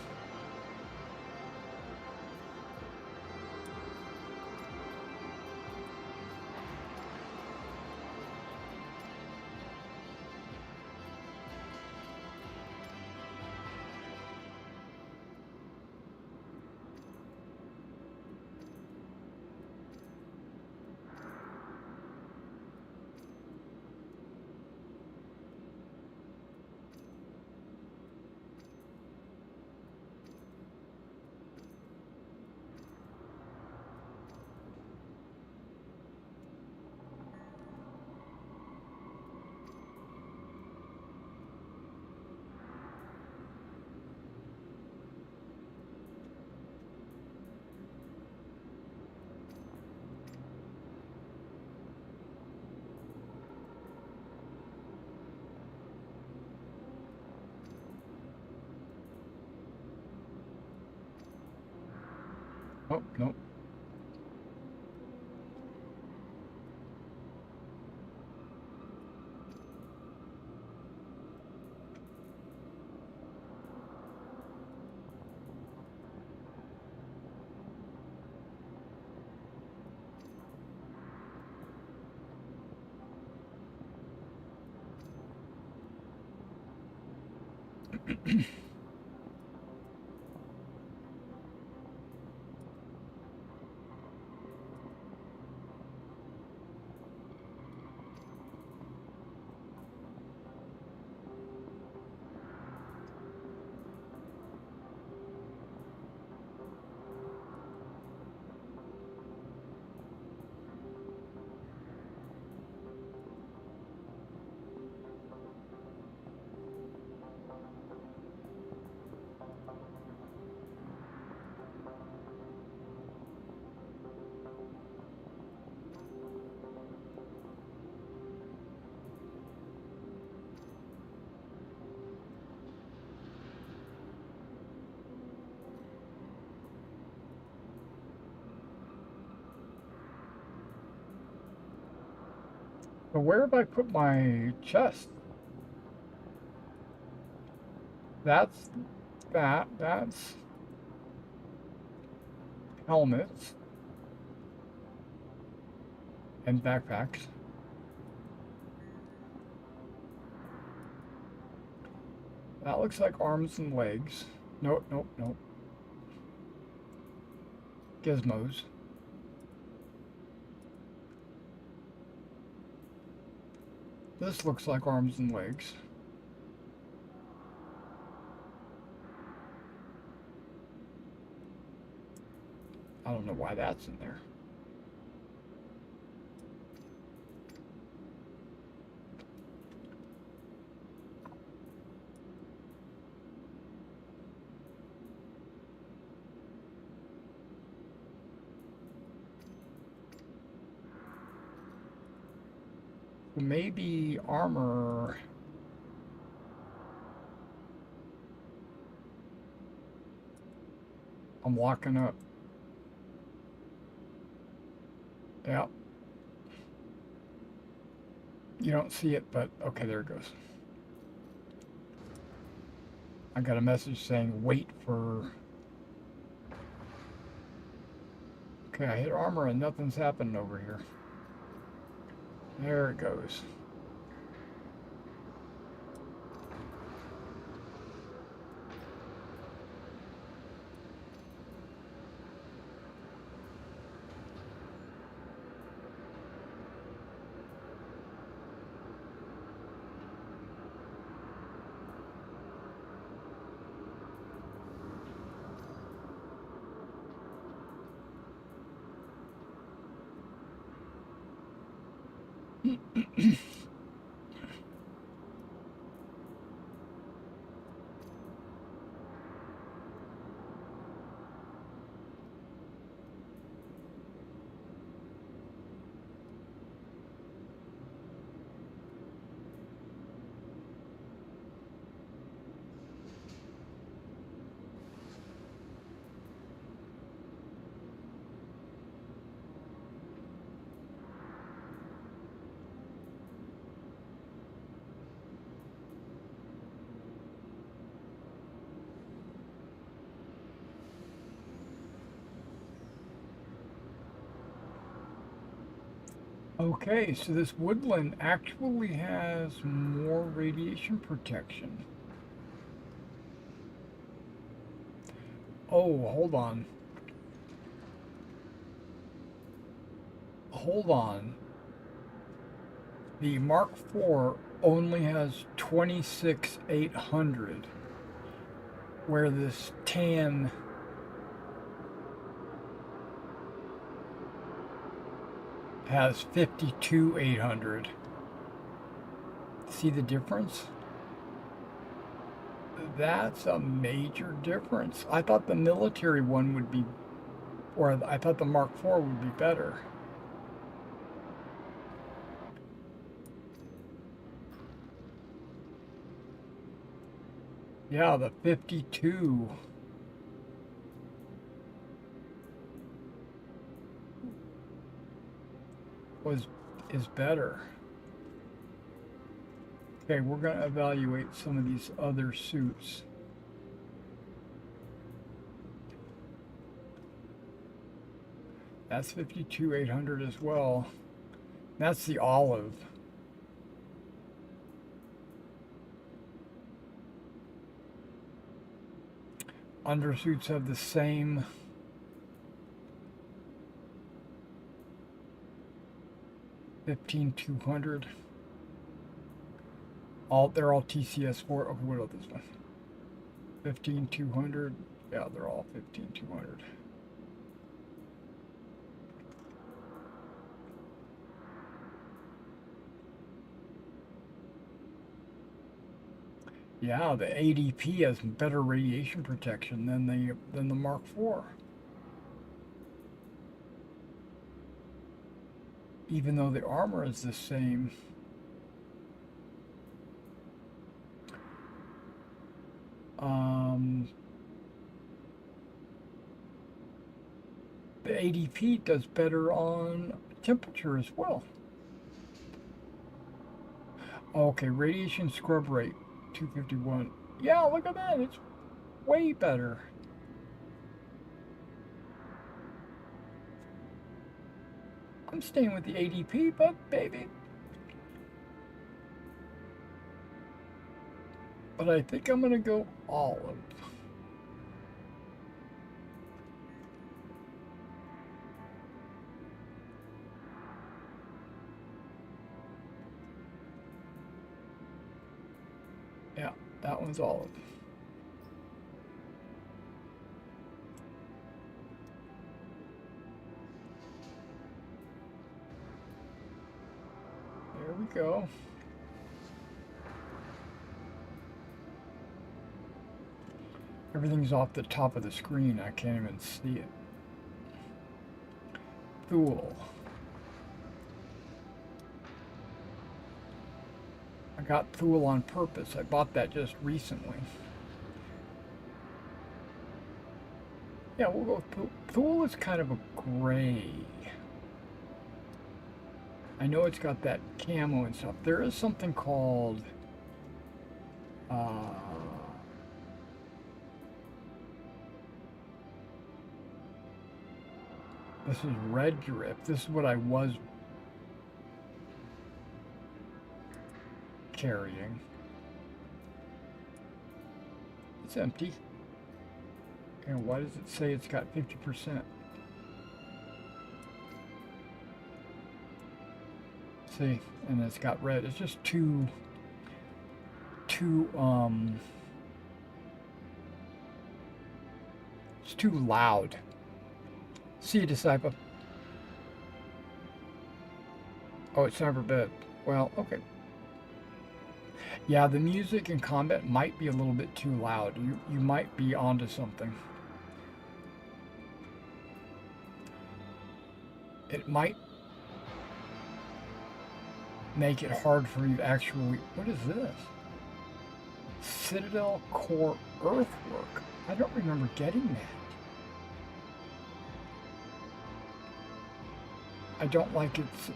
Oh, no. So where have I put my chest? That's that's helmets and backpacks. That looks like arms and legs. Nope, nope, nope. Gizmos. This looks like arms and legs. I don't know why that's in there. Maybe armor. I'm walking up. Yep. You don't see it, but okay, there it goes. I got a message saying wait for... Okay, I hit armor and nothing's happening over here. There it goes. Okay, so this woodland actually has more radiation protection. Oh, hold on. Hold on. The Mark IV only has 26,800, where this tan has 52,800. See the difference? That's a major difference. I thought the military one would be, or I thought the Mark IV would be better. Yeah, the 52 is better. Okay, we're going to evaluate some of these other suits. That's 52,800 as well. That's the olive. Undersuits have the same. $15,200. They're all TCS4. Okay, what about this one? 15,200. Yeah, they're all 15,200. Yeah, the ADP has better radiation protection than the Mark IV. Even though the armor is the same. The ADP does better on temperature as well. Okay, radiation scrub rate, 251. Yeah, look at that, it's way better. I'm staying with the ADP, but baby. But I think I'm gonna go olive. Yeah, that one's olive. There we go. Everything's off the top of the screen. I can't even see it. Cool. I got Thule on purpose. I bought that just recently. Yeah, we'll go with Thule. Thule is kind of a gray. I know it's got that camo and stuff. There is something called this is red drip. This is what I was carrying. It's empty. And why does it say it's got 50%? See, and it's got red. It's just too it's too loud. See you, Disciple. Oh, it's time for bed. Well, okay. Yeah, the music in combat might be a little bit too loud. You might be onto something. It might make it hard for you to actually... What is this? Citadel Core Earthwork. I don't remember getting that. I don't like its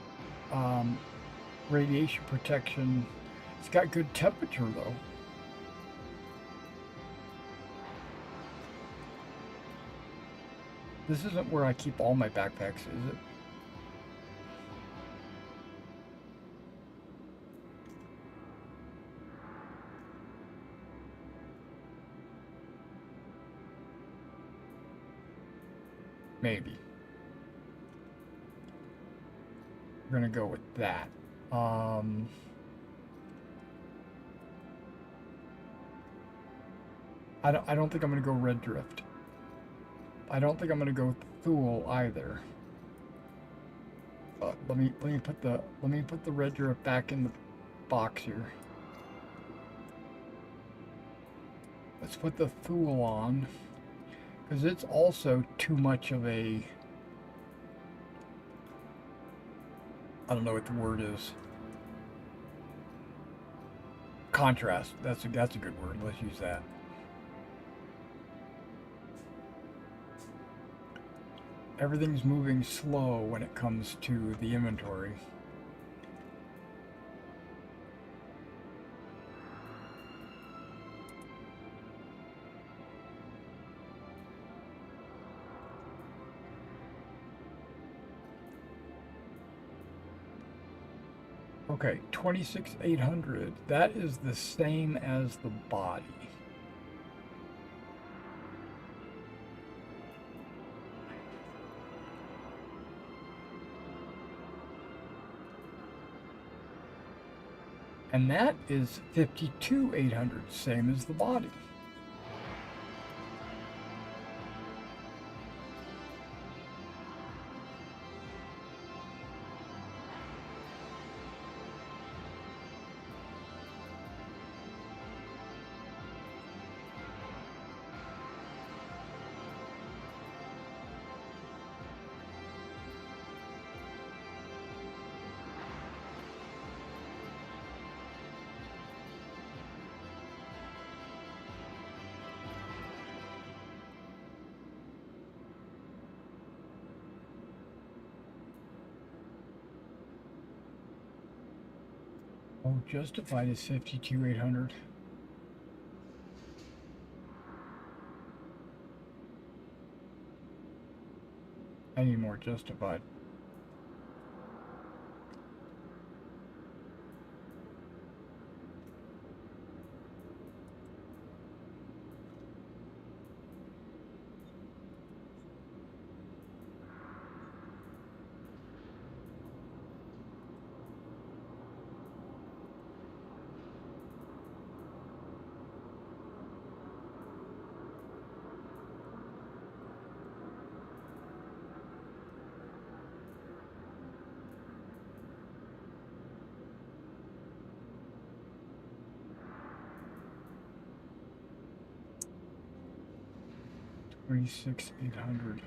radiation protection. It's got good temperature though. This isn't where I keep all my backpacks, is it? Maybe. We're gonna go with that. I don't think I'm gonna go red drift. I don't think I'm gonna go Thule either. Let me put the red drift back in the box here. Let's put the Thule on, because it's also too much of a, I don't know what the word is. Contrast. That's a good word. Let's use that. Everything's moving slow when it comes to the inventory. Okay, 26,800. That is the same as the body. And that is 52,800, same as the body. Oh, justified is 52,800. I need more justified. $26,800.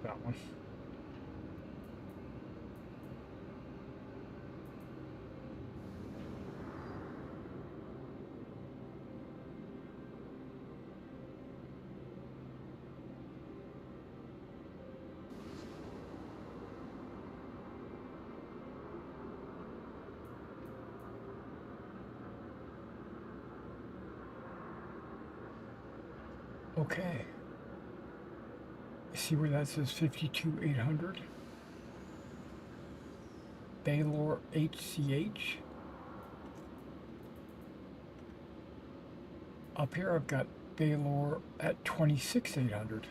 That one. Okay. See where that says 52,800? Baylor HCH. Up here I've got Baylor at 26,800.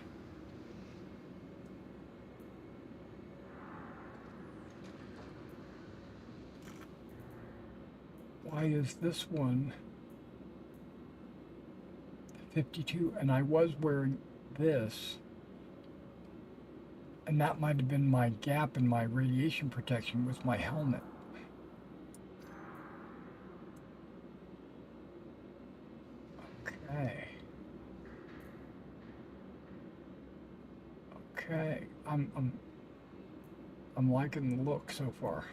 Why is this one 52? And I was wearing this. And that might have been my gap in my radiation protection with my helmet. Okay. Okay, I'm liking the look so far.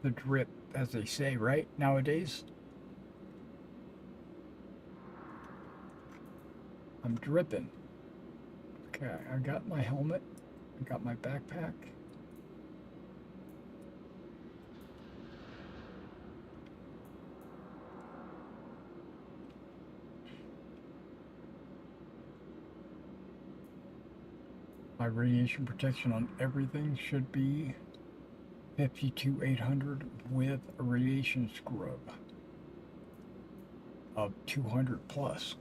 The drip, as they say, right? Nowadays. I'm dripping. Okay, I got my helmet. I got my backpack. My radiation protection on everything should be 52,800 with a radiation scrub of 200 plus.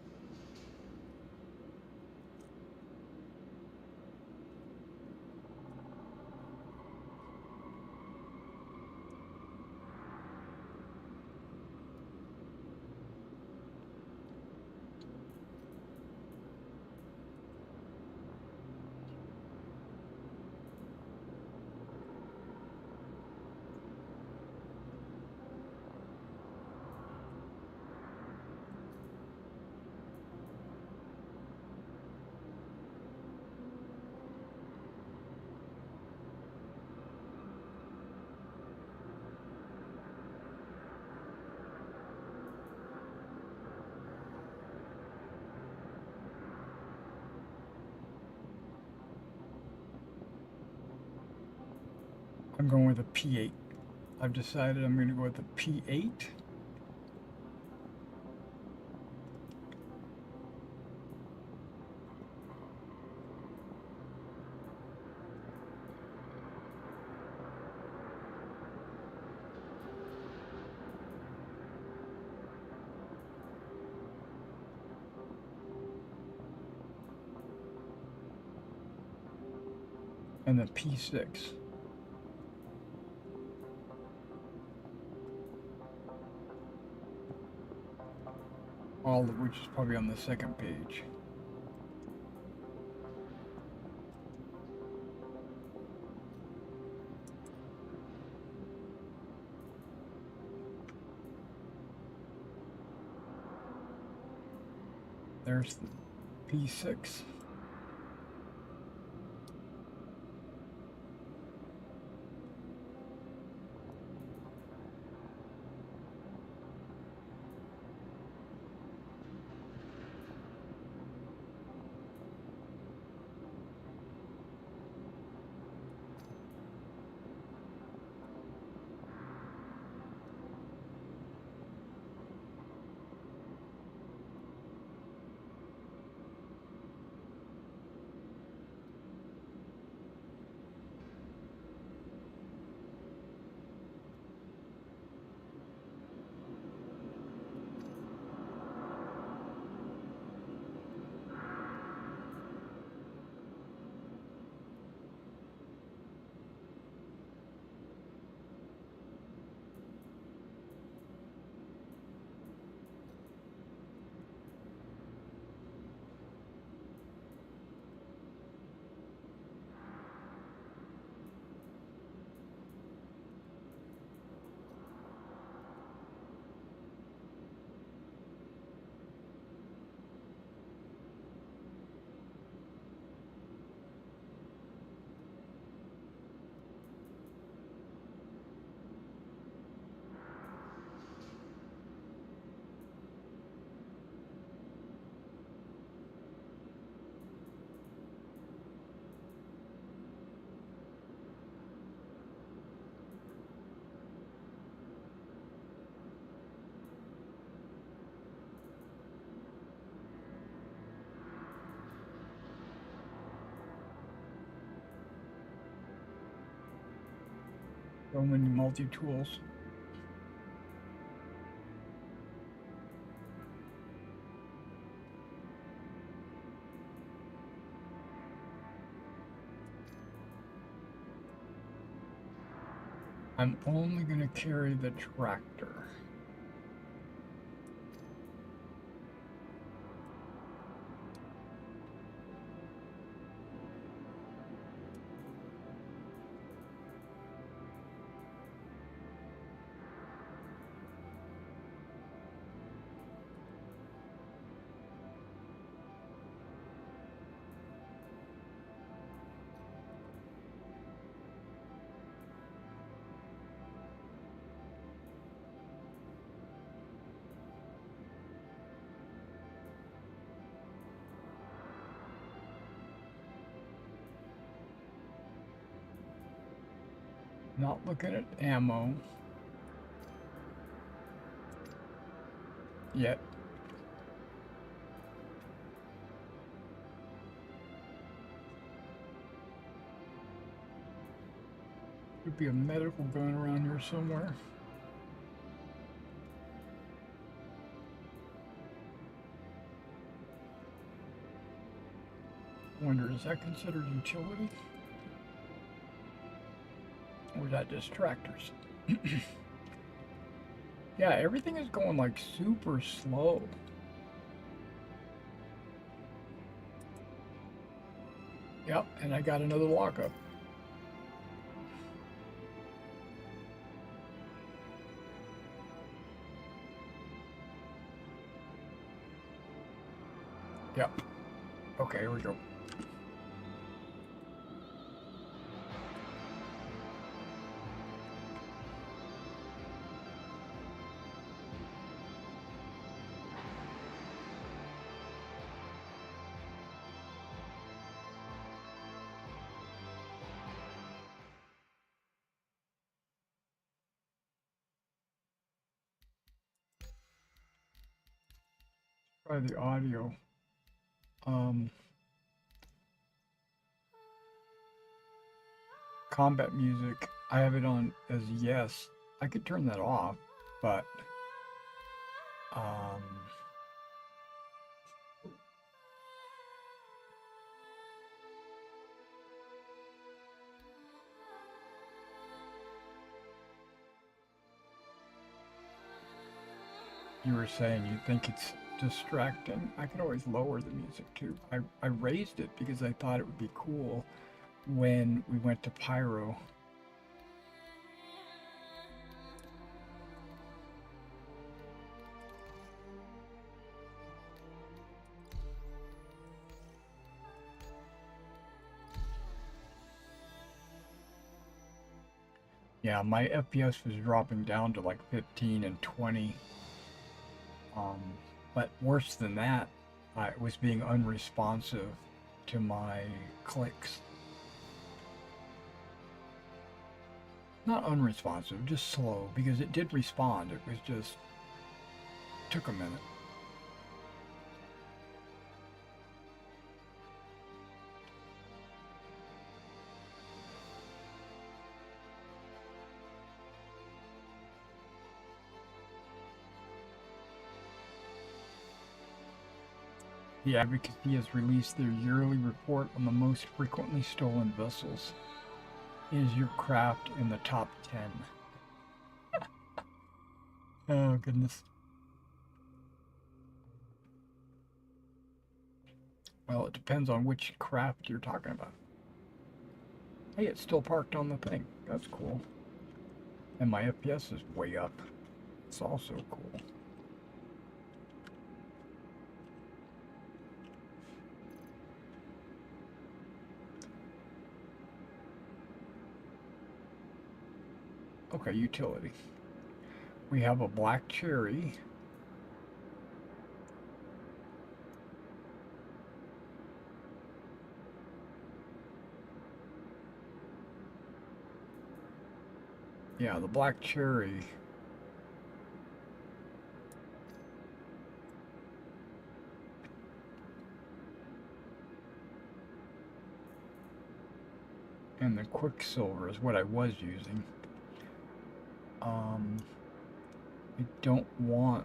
I'm going with a P8. I've decided I'm going to go with a P8. And the P6. All of which is probably on the second page. There's the P6. So many multi-tools. I'm only going to carry the tractor. Not looking at ammo yet. Could be a medical gun around here somewhere. Wonder, is that considered utility? Or is that distractors? Yeah, everything is going like super slow. Yep, and I got another lockup. Yep. Okay, here we go. Try the audio. Combat music, I have it on as yes. I could turn that off, but you were saying you think it's distracting. I can always lower the music too. I raised it because I thought it would be cool when we went to Pyro. Yeah, my FPS was dropping down to like 15 and 20. But worse than that, I was being unresponsive to my clicks. Not unresponsive, just slow, because it did respond. It was just, took a minute. The Advocacy has released their yearly report on the most frequently stolen vessels. Is your craft in the top 10? Oh, goodness. Well, it depends on which craft you're talking about. Hey, it's still parked on the thing. That's cool. And my FPS is way up. It's also cool. Okay, utility. We have a black cherry. Yeah, the black cherry. And the Quicksilver is what I was using. I don't want...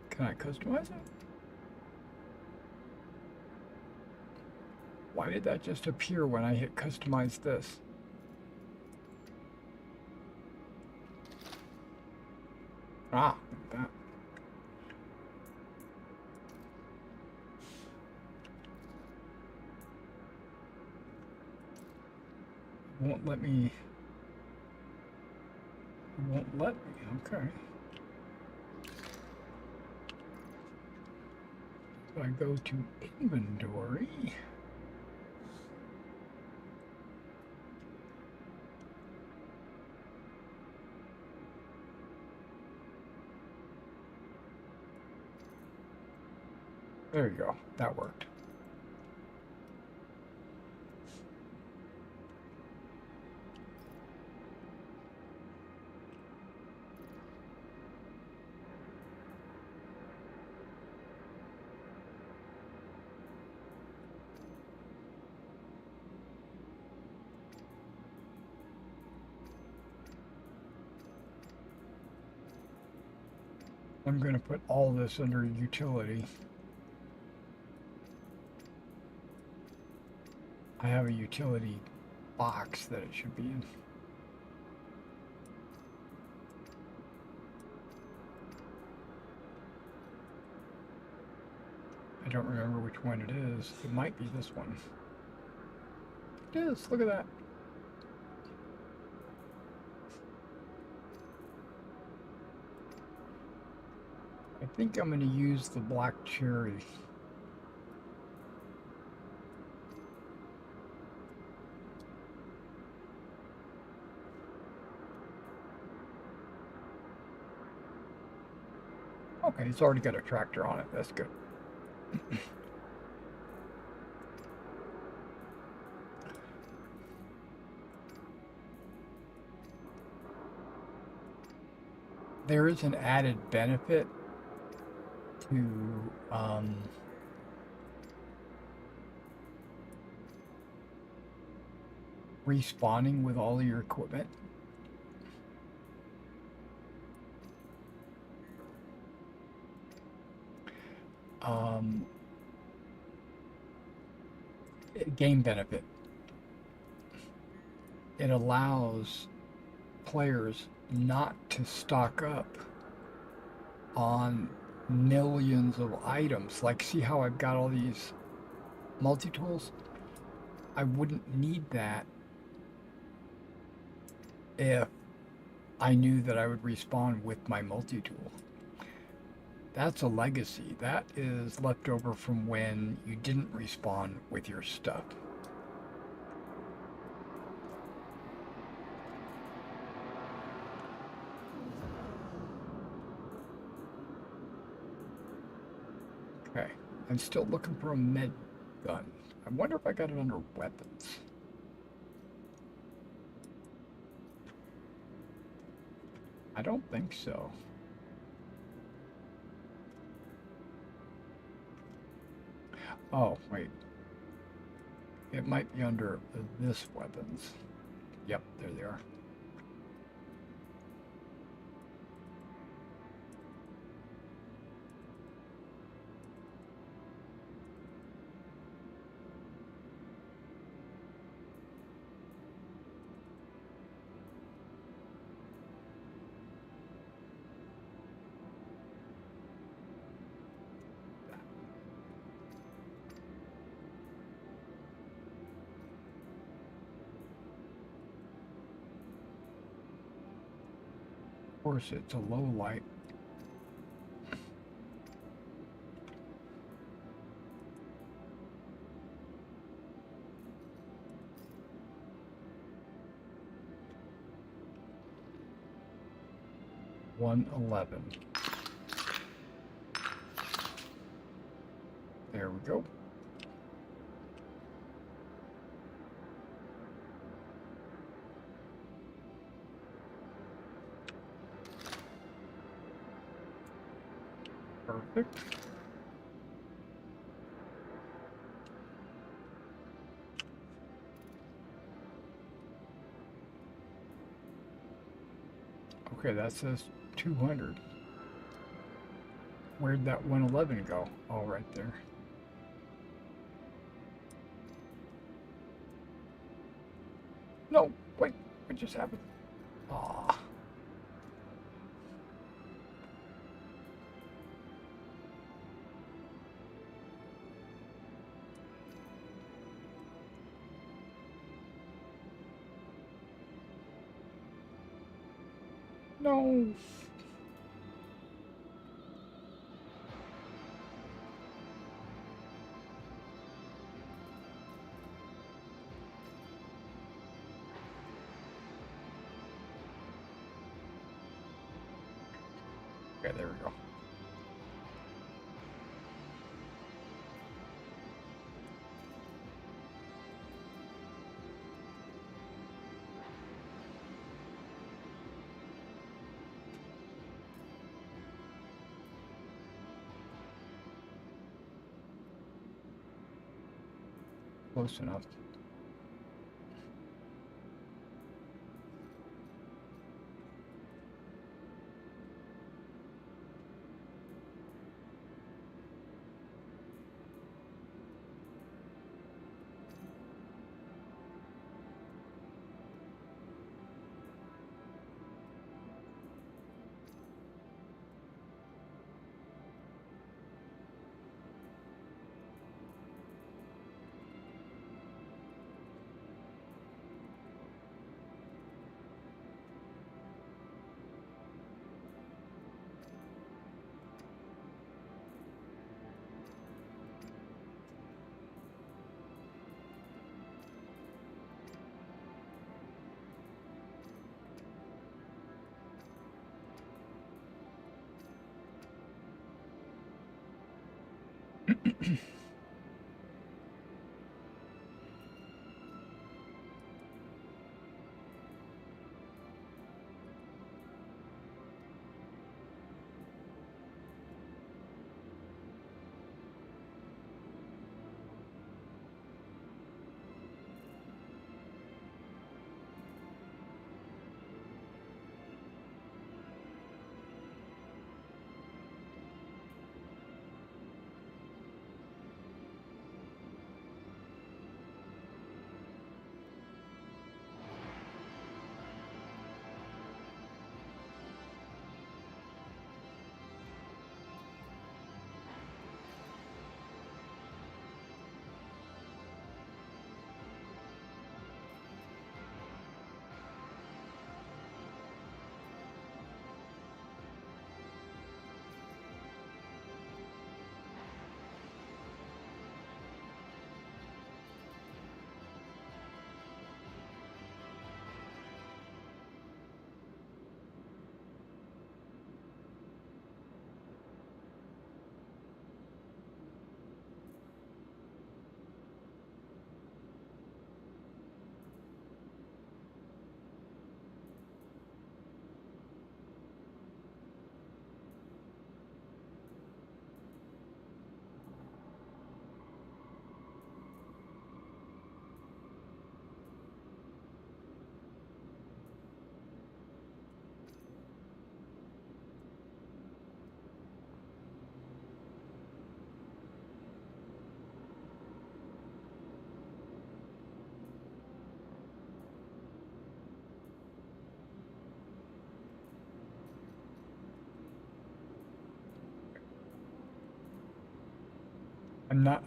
Can I customize it? Why did that just appear when I hit customize this? Ah, that. Won't let me. Won't let me. Okay. So I go to inventory. There you go. That worked. I'm going to put all this under utility. I have a utility box that it should be in. I don't remember which one it is. It might be this one. It is. Look at that. I think I'm going to use the black cherry. Okay, it's already got a tractor on it. That's good. There is an added benefit to respawning with all of your equipment. Game benefit. It allows players not to stock up on millions of items. Like, see how I've got all these multi-tools? I wouldn't need that if I knew that I would respawn with my multi-tool. That's a legacy. That is left over from when you didn't respawn with your stuff. Okay, I'm still looking for a med gun. I wonder if I got it under weapons. I don't think so. Oh, wait. It might be under this weapons. Yep, there they are. Of course, it's a low light. $111. There we go. Perfect. Okay, that says 200. Where'd that 111 go? Oh, right there. No, wait, what just happened? Aw. No. Okay, there we go. Close enough.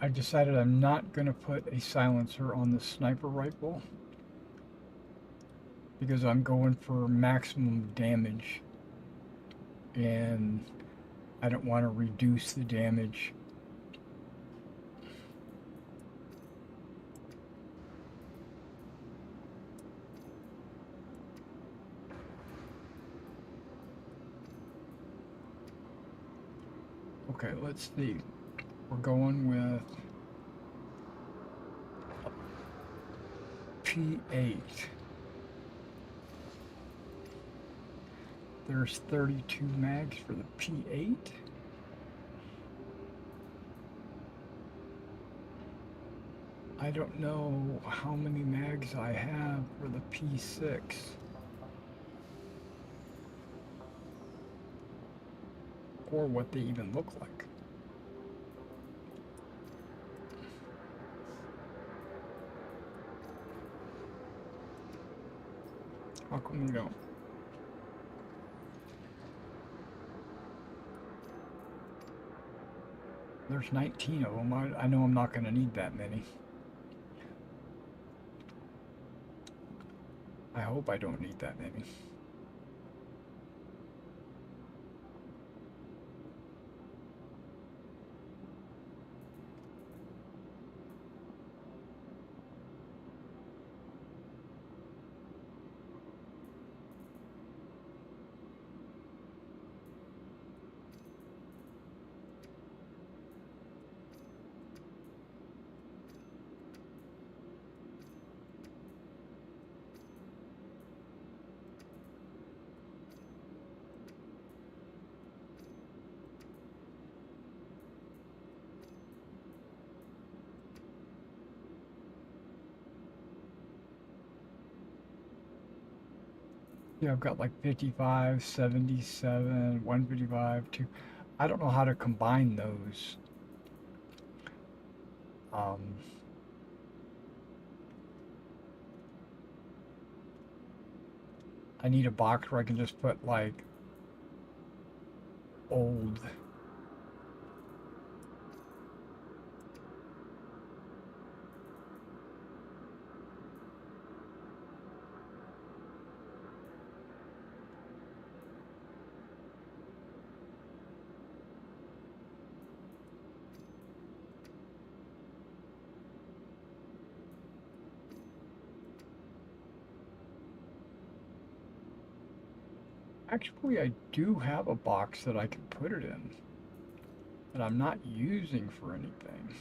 I decided I'm not going to put a silencer on the sniper rifle because I'm going for maximum damage and I don't want to reduce the damage. Okay, let's see. We're going with P8. There's 32 mags for the P8. I don't know how many mags I have for the P6. Or what they even look like. How come we don't? There's 19 of them. I know I'm not going to need that many. I hope I don't need that many. Yeah, I've got like 55, 77, 155, 2. I don't know how to combine those. Um, I need a box where I can just put like old. Actually, I do have a box that I can put it in that I'm not using for anything.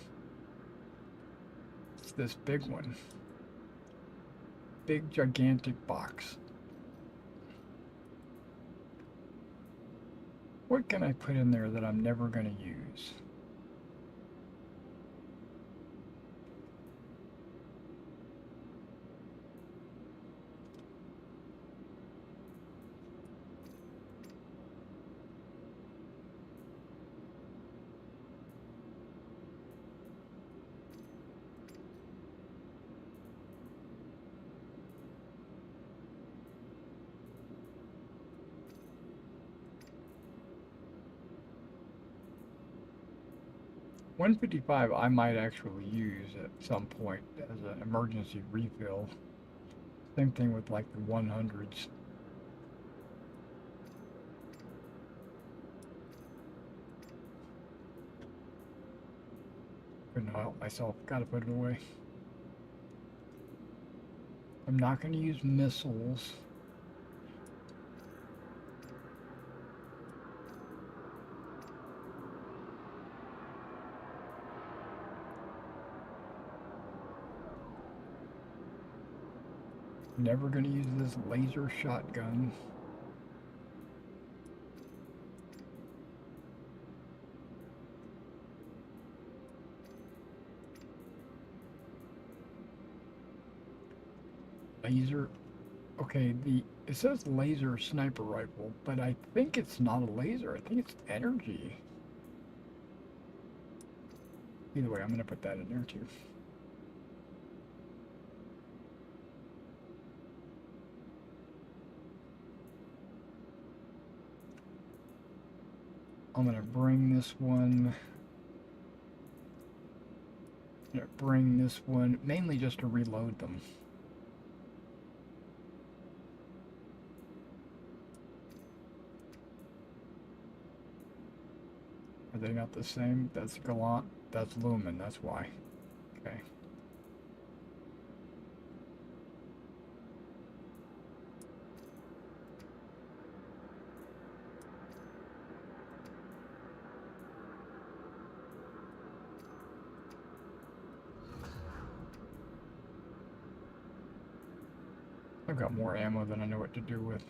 It's this big one. Big, gigantic box. What can I put in there that I'm never going to use? $155 I might actually use at some point as an emergency refill. Same thing with like the 100s. Couldn't help myself. Gotta put it away. I'm not going to use missiles. Never going to use this laser shotgun. Laser. Okay, it says laser sniper rifle, but I think it's not a laser. I think it's energy. Either way, I'm going to put that in there too. I'm going to bring this one. I'm going to bring this one mainly just to reload them. Are they not the same? That's Gallant. That's Lumen. That's why. Okay. I've got more ammo than I know what to do with.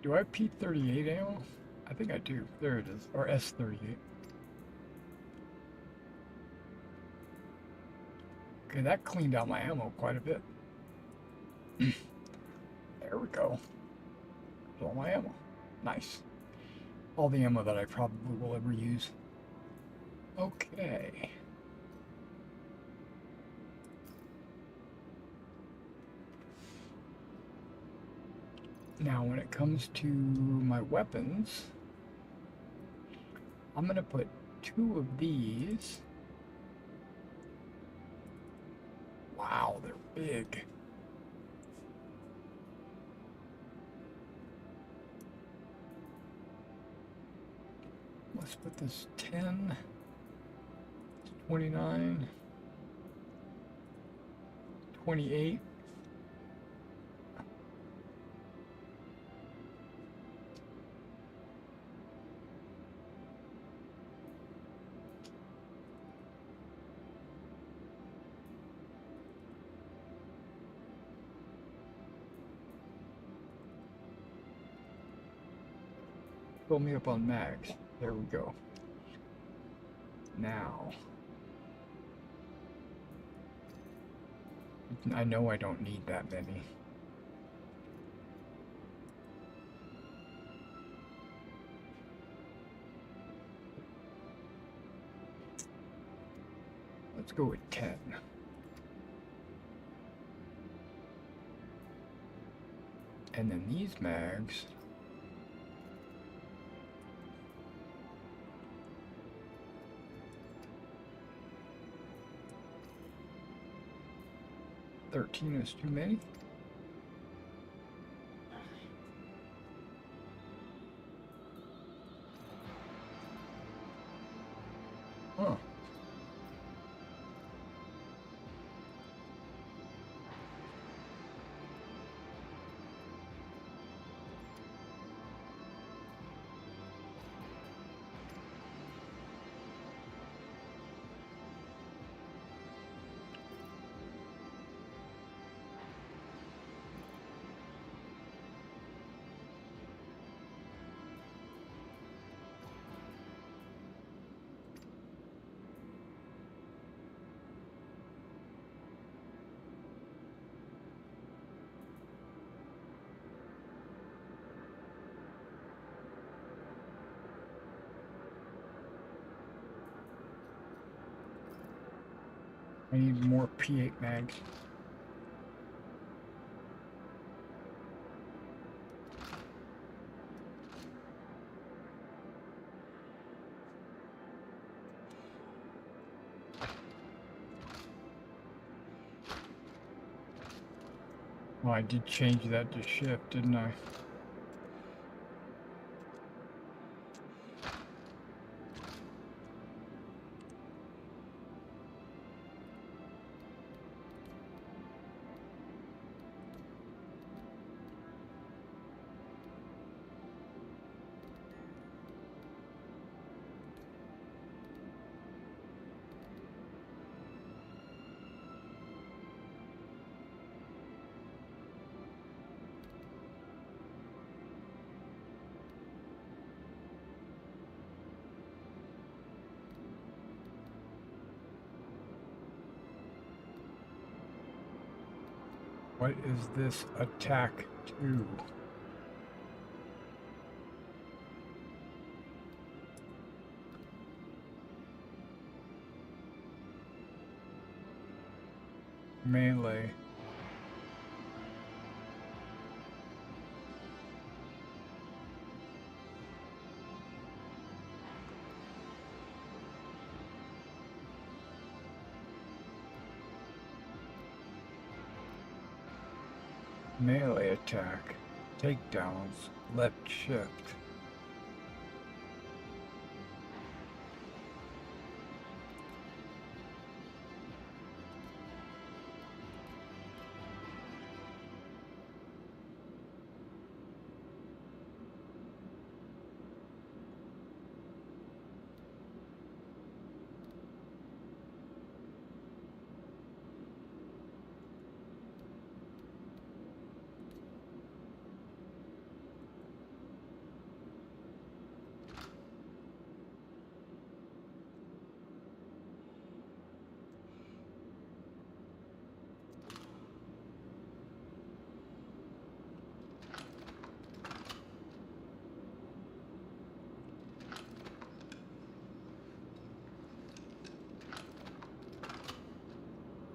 Do I have P38 ammo? I think I do. There it is. Or S38. Okay, that cleaned out my ammo quite a bit. There we go. There's all my ammo. Nice. All the ammo that I probably will ever use. Okay. Now, when it comes to my weapons, I'm going to put 2 of these. Wow, they're big. let's put this 10, 29, 28. Fill me up on mags. There we go. Now, I know I don't need that many. Let's go with 10. And then these mags. $13 is too many. Huh. I need more P8 mags. Well, I did change that to shift, didn't I? What is this attack to? Melee. Melee attack, takedowns, left shift.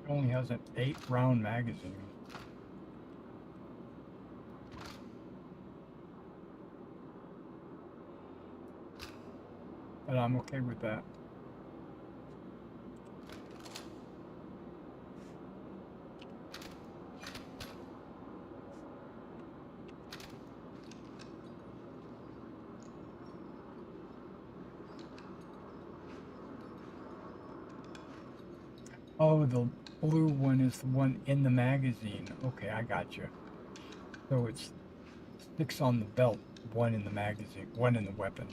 Only has an 8-round magazine. But I'm okay with that. Oh, the blue one is the one in the magazine. Okay, I got you. So it's 6 on the belt, 1 in the magazine, 1 in the weapon.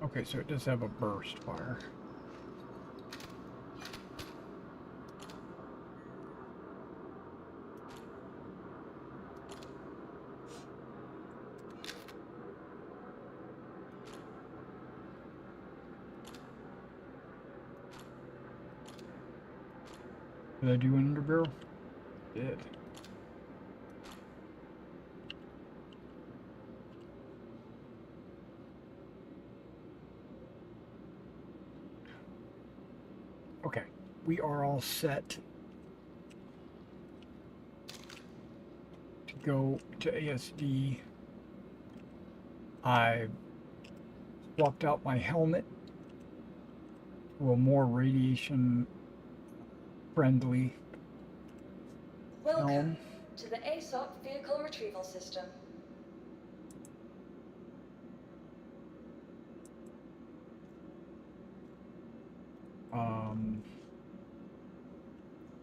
Okay, so it does have a burst fire. Did I do an underbarrel? Did. Okay, we are all set to go to ASD. I swapped out my helmet to a more radiation friendly Welcome helm. to the ASOP Vehicle Retrieval System.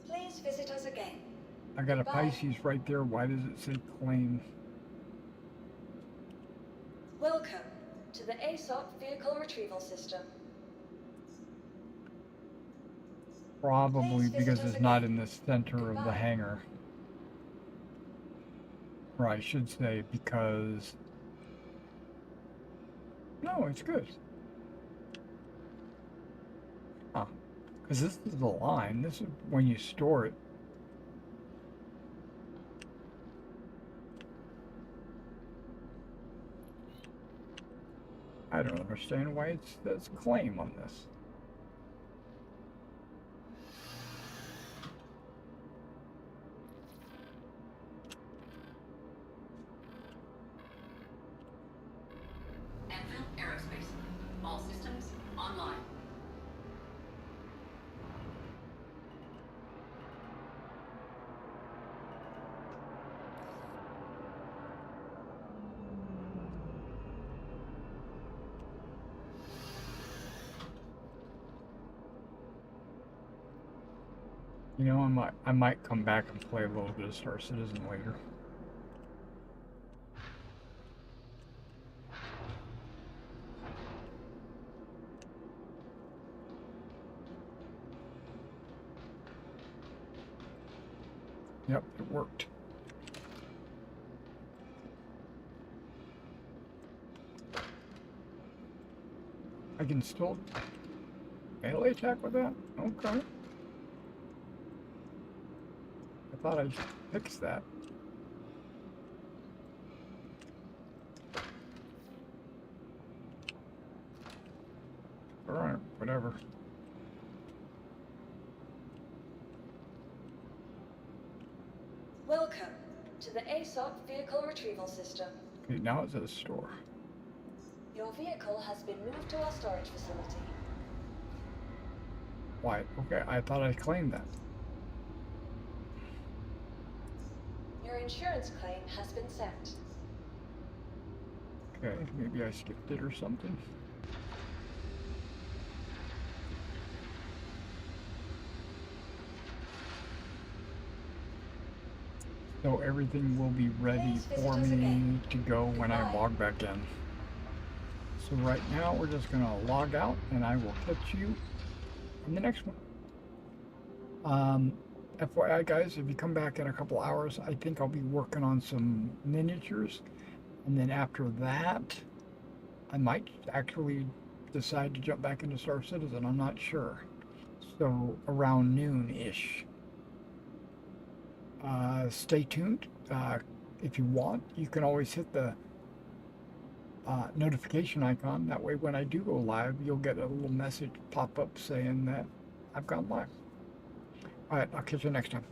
Please visit us again. I got a Goodbye. Pisces right there. Why does it say claim? Welcome to the ASOP Vehicle Retrieval System. Probably Please visit because us it's not again. in the center of the Goodbye. hangar. Or I should say because... No, it's good. Huh. Because this is the line. This is when you store it. I don't understand why it says claim on this. Anvil Aerospace. All systems online. You know, I might come back and play a little bit of Star Citizen later. Yep, it worked. I can still melee attack with that? Okay. I thought I fixed that. Alright, whatever. Welcome to the ASOP Vehicle Retrieval System. Okay, now it's at a store. Your vehicle has been moved to our storage facility. Why? Okay, I thought I claimed that. Your insurance claim has been sent. Okay, maybe I skipped it or something. So everything will be ready Please visit for us me again. to go when I Goodbye. log back in. So right now we're just gonna log out and I will catch you in the next one. FYI guys, if you come back in a couple hours, I think I'll be working on some miniatures. And then after that, I might actually decide to jump back into Star Citizen. I'm not sure. So around noon-ish. Stay tuned. If you want, you can always hit the notification icon. That way when I do go live, you'll get a little message pop up saying that I've gone live. Alright, I'll catch you next time.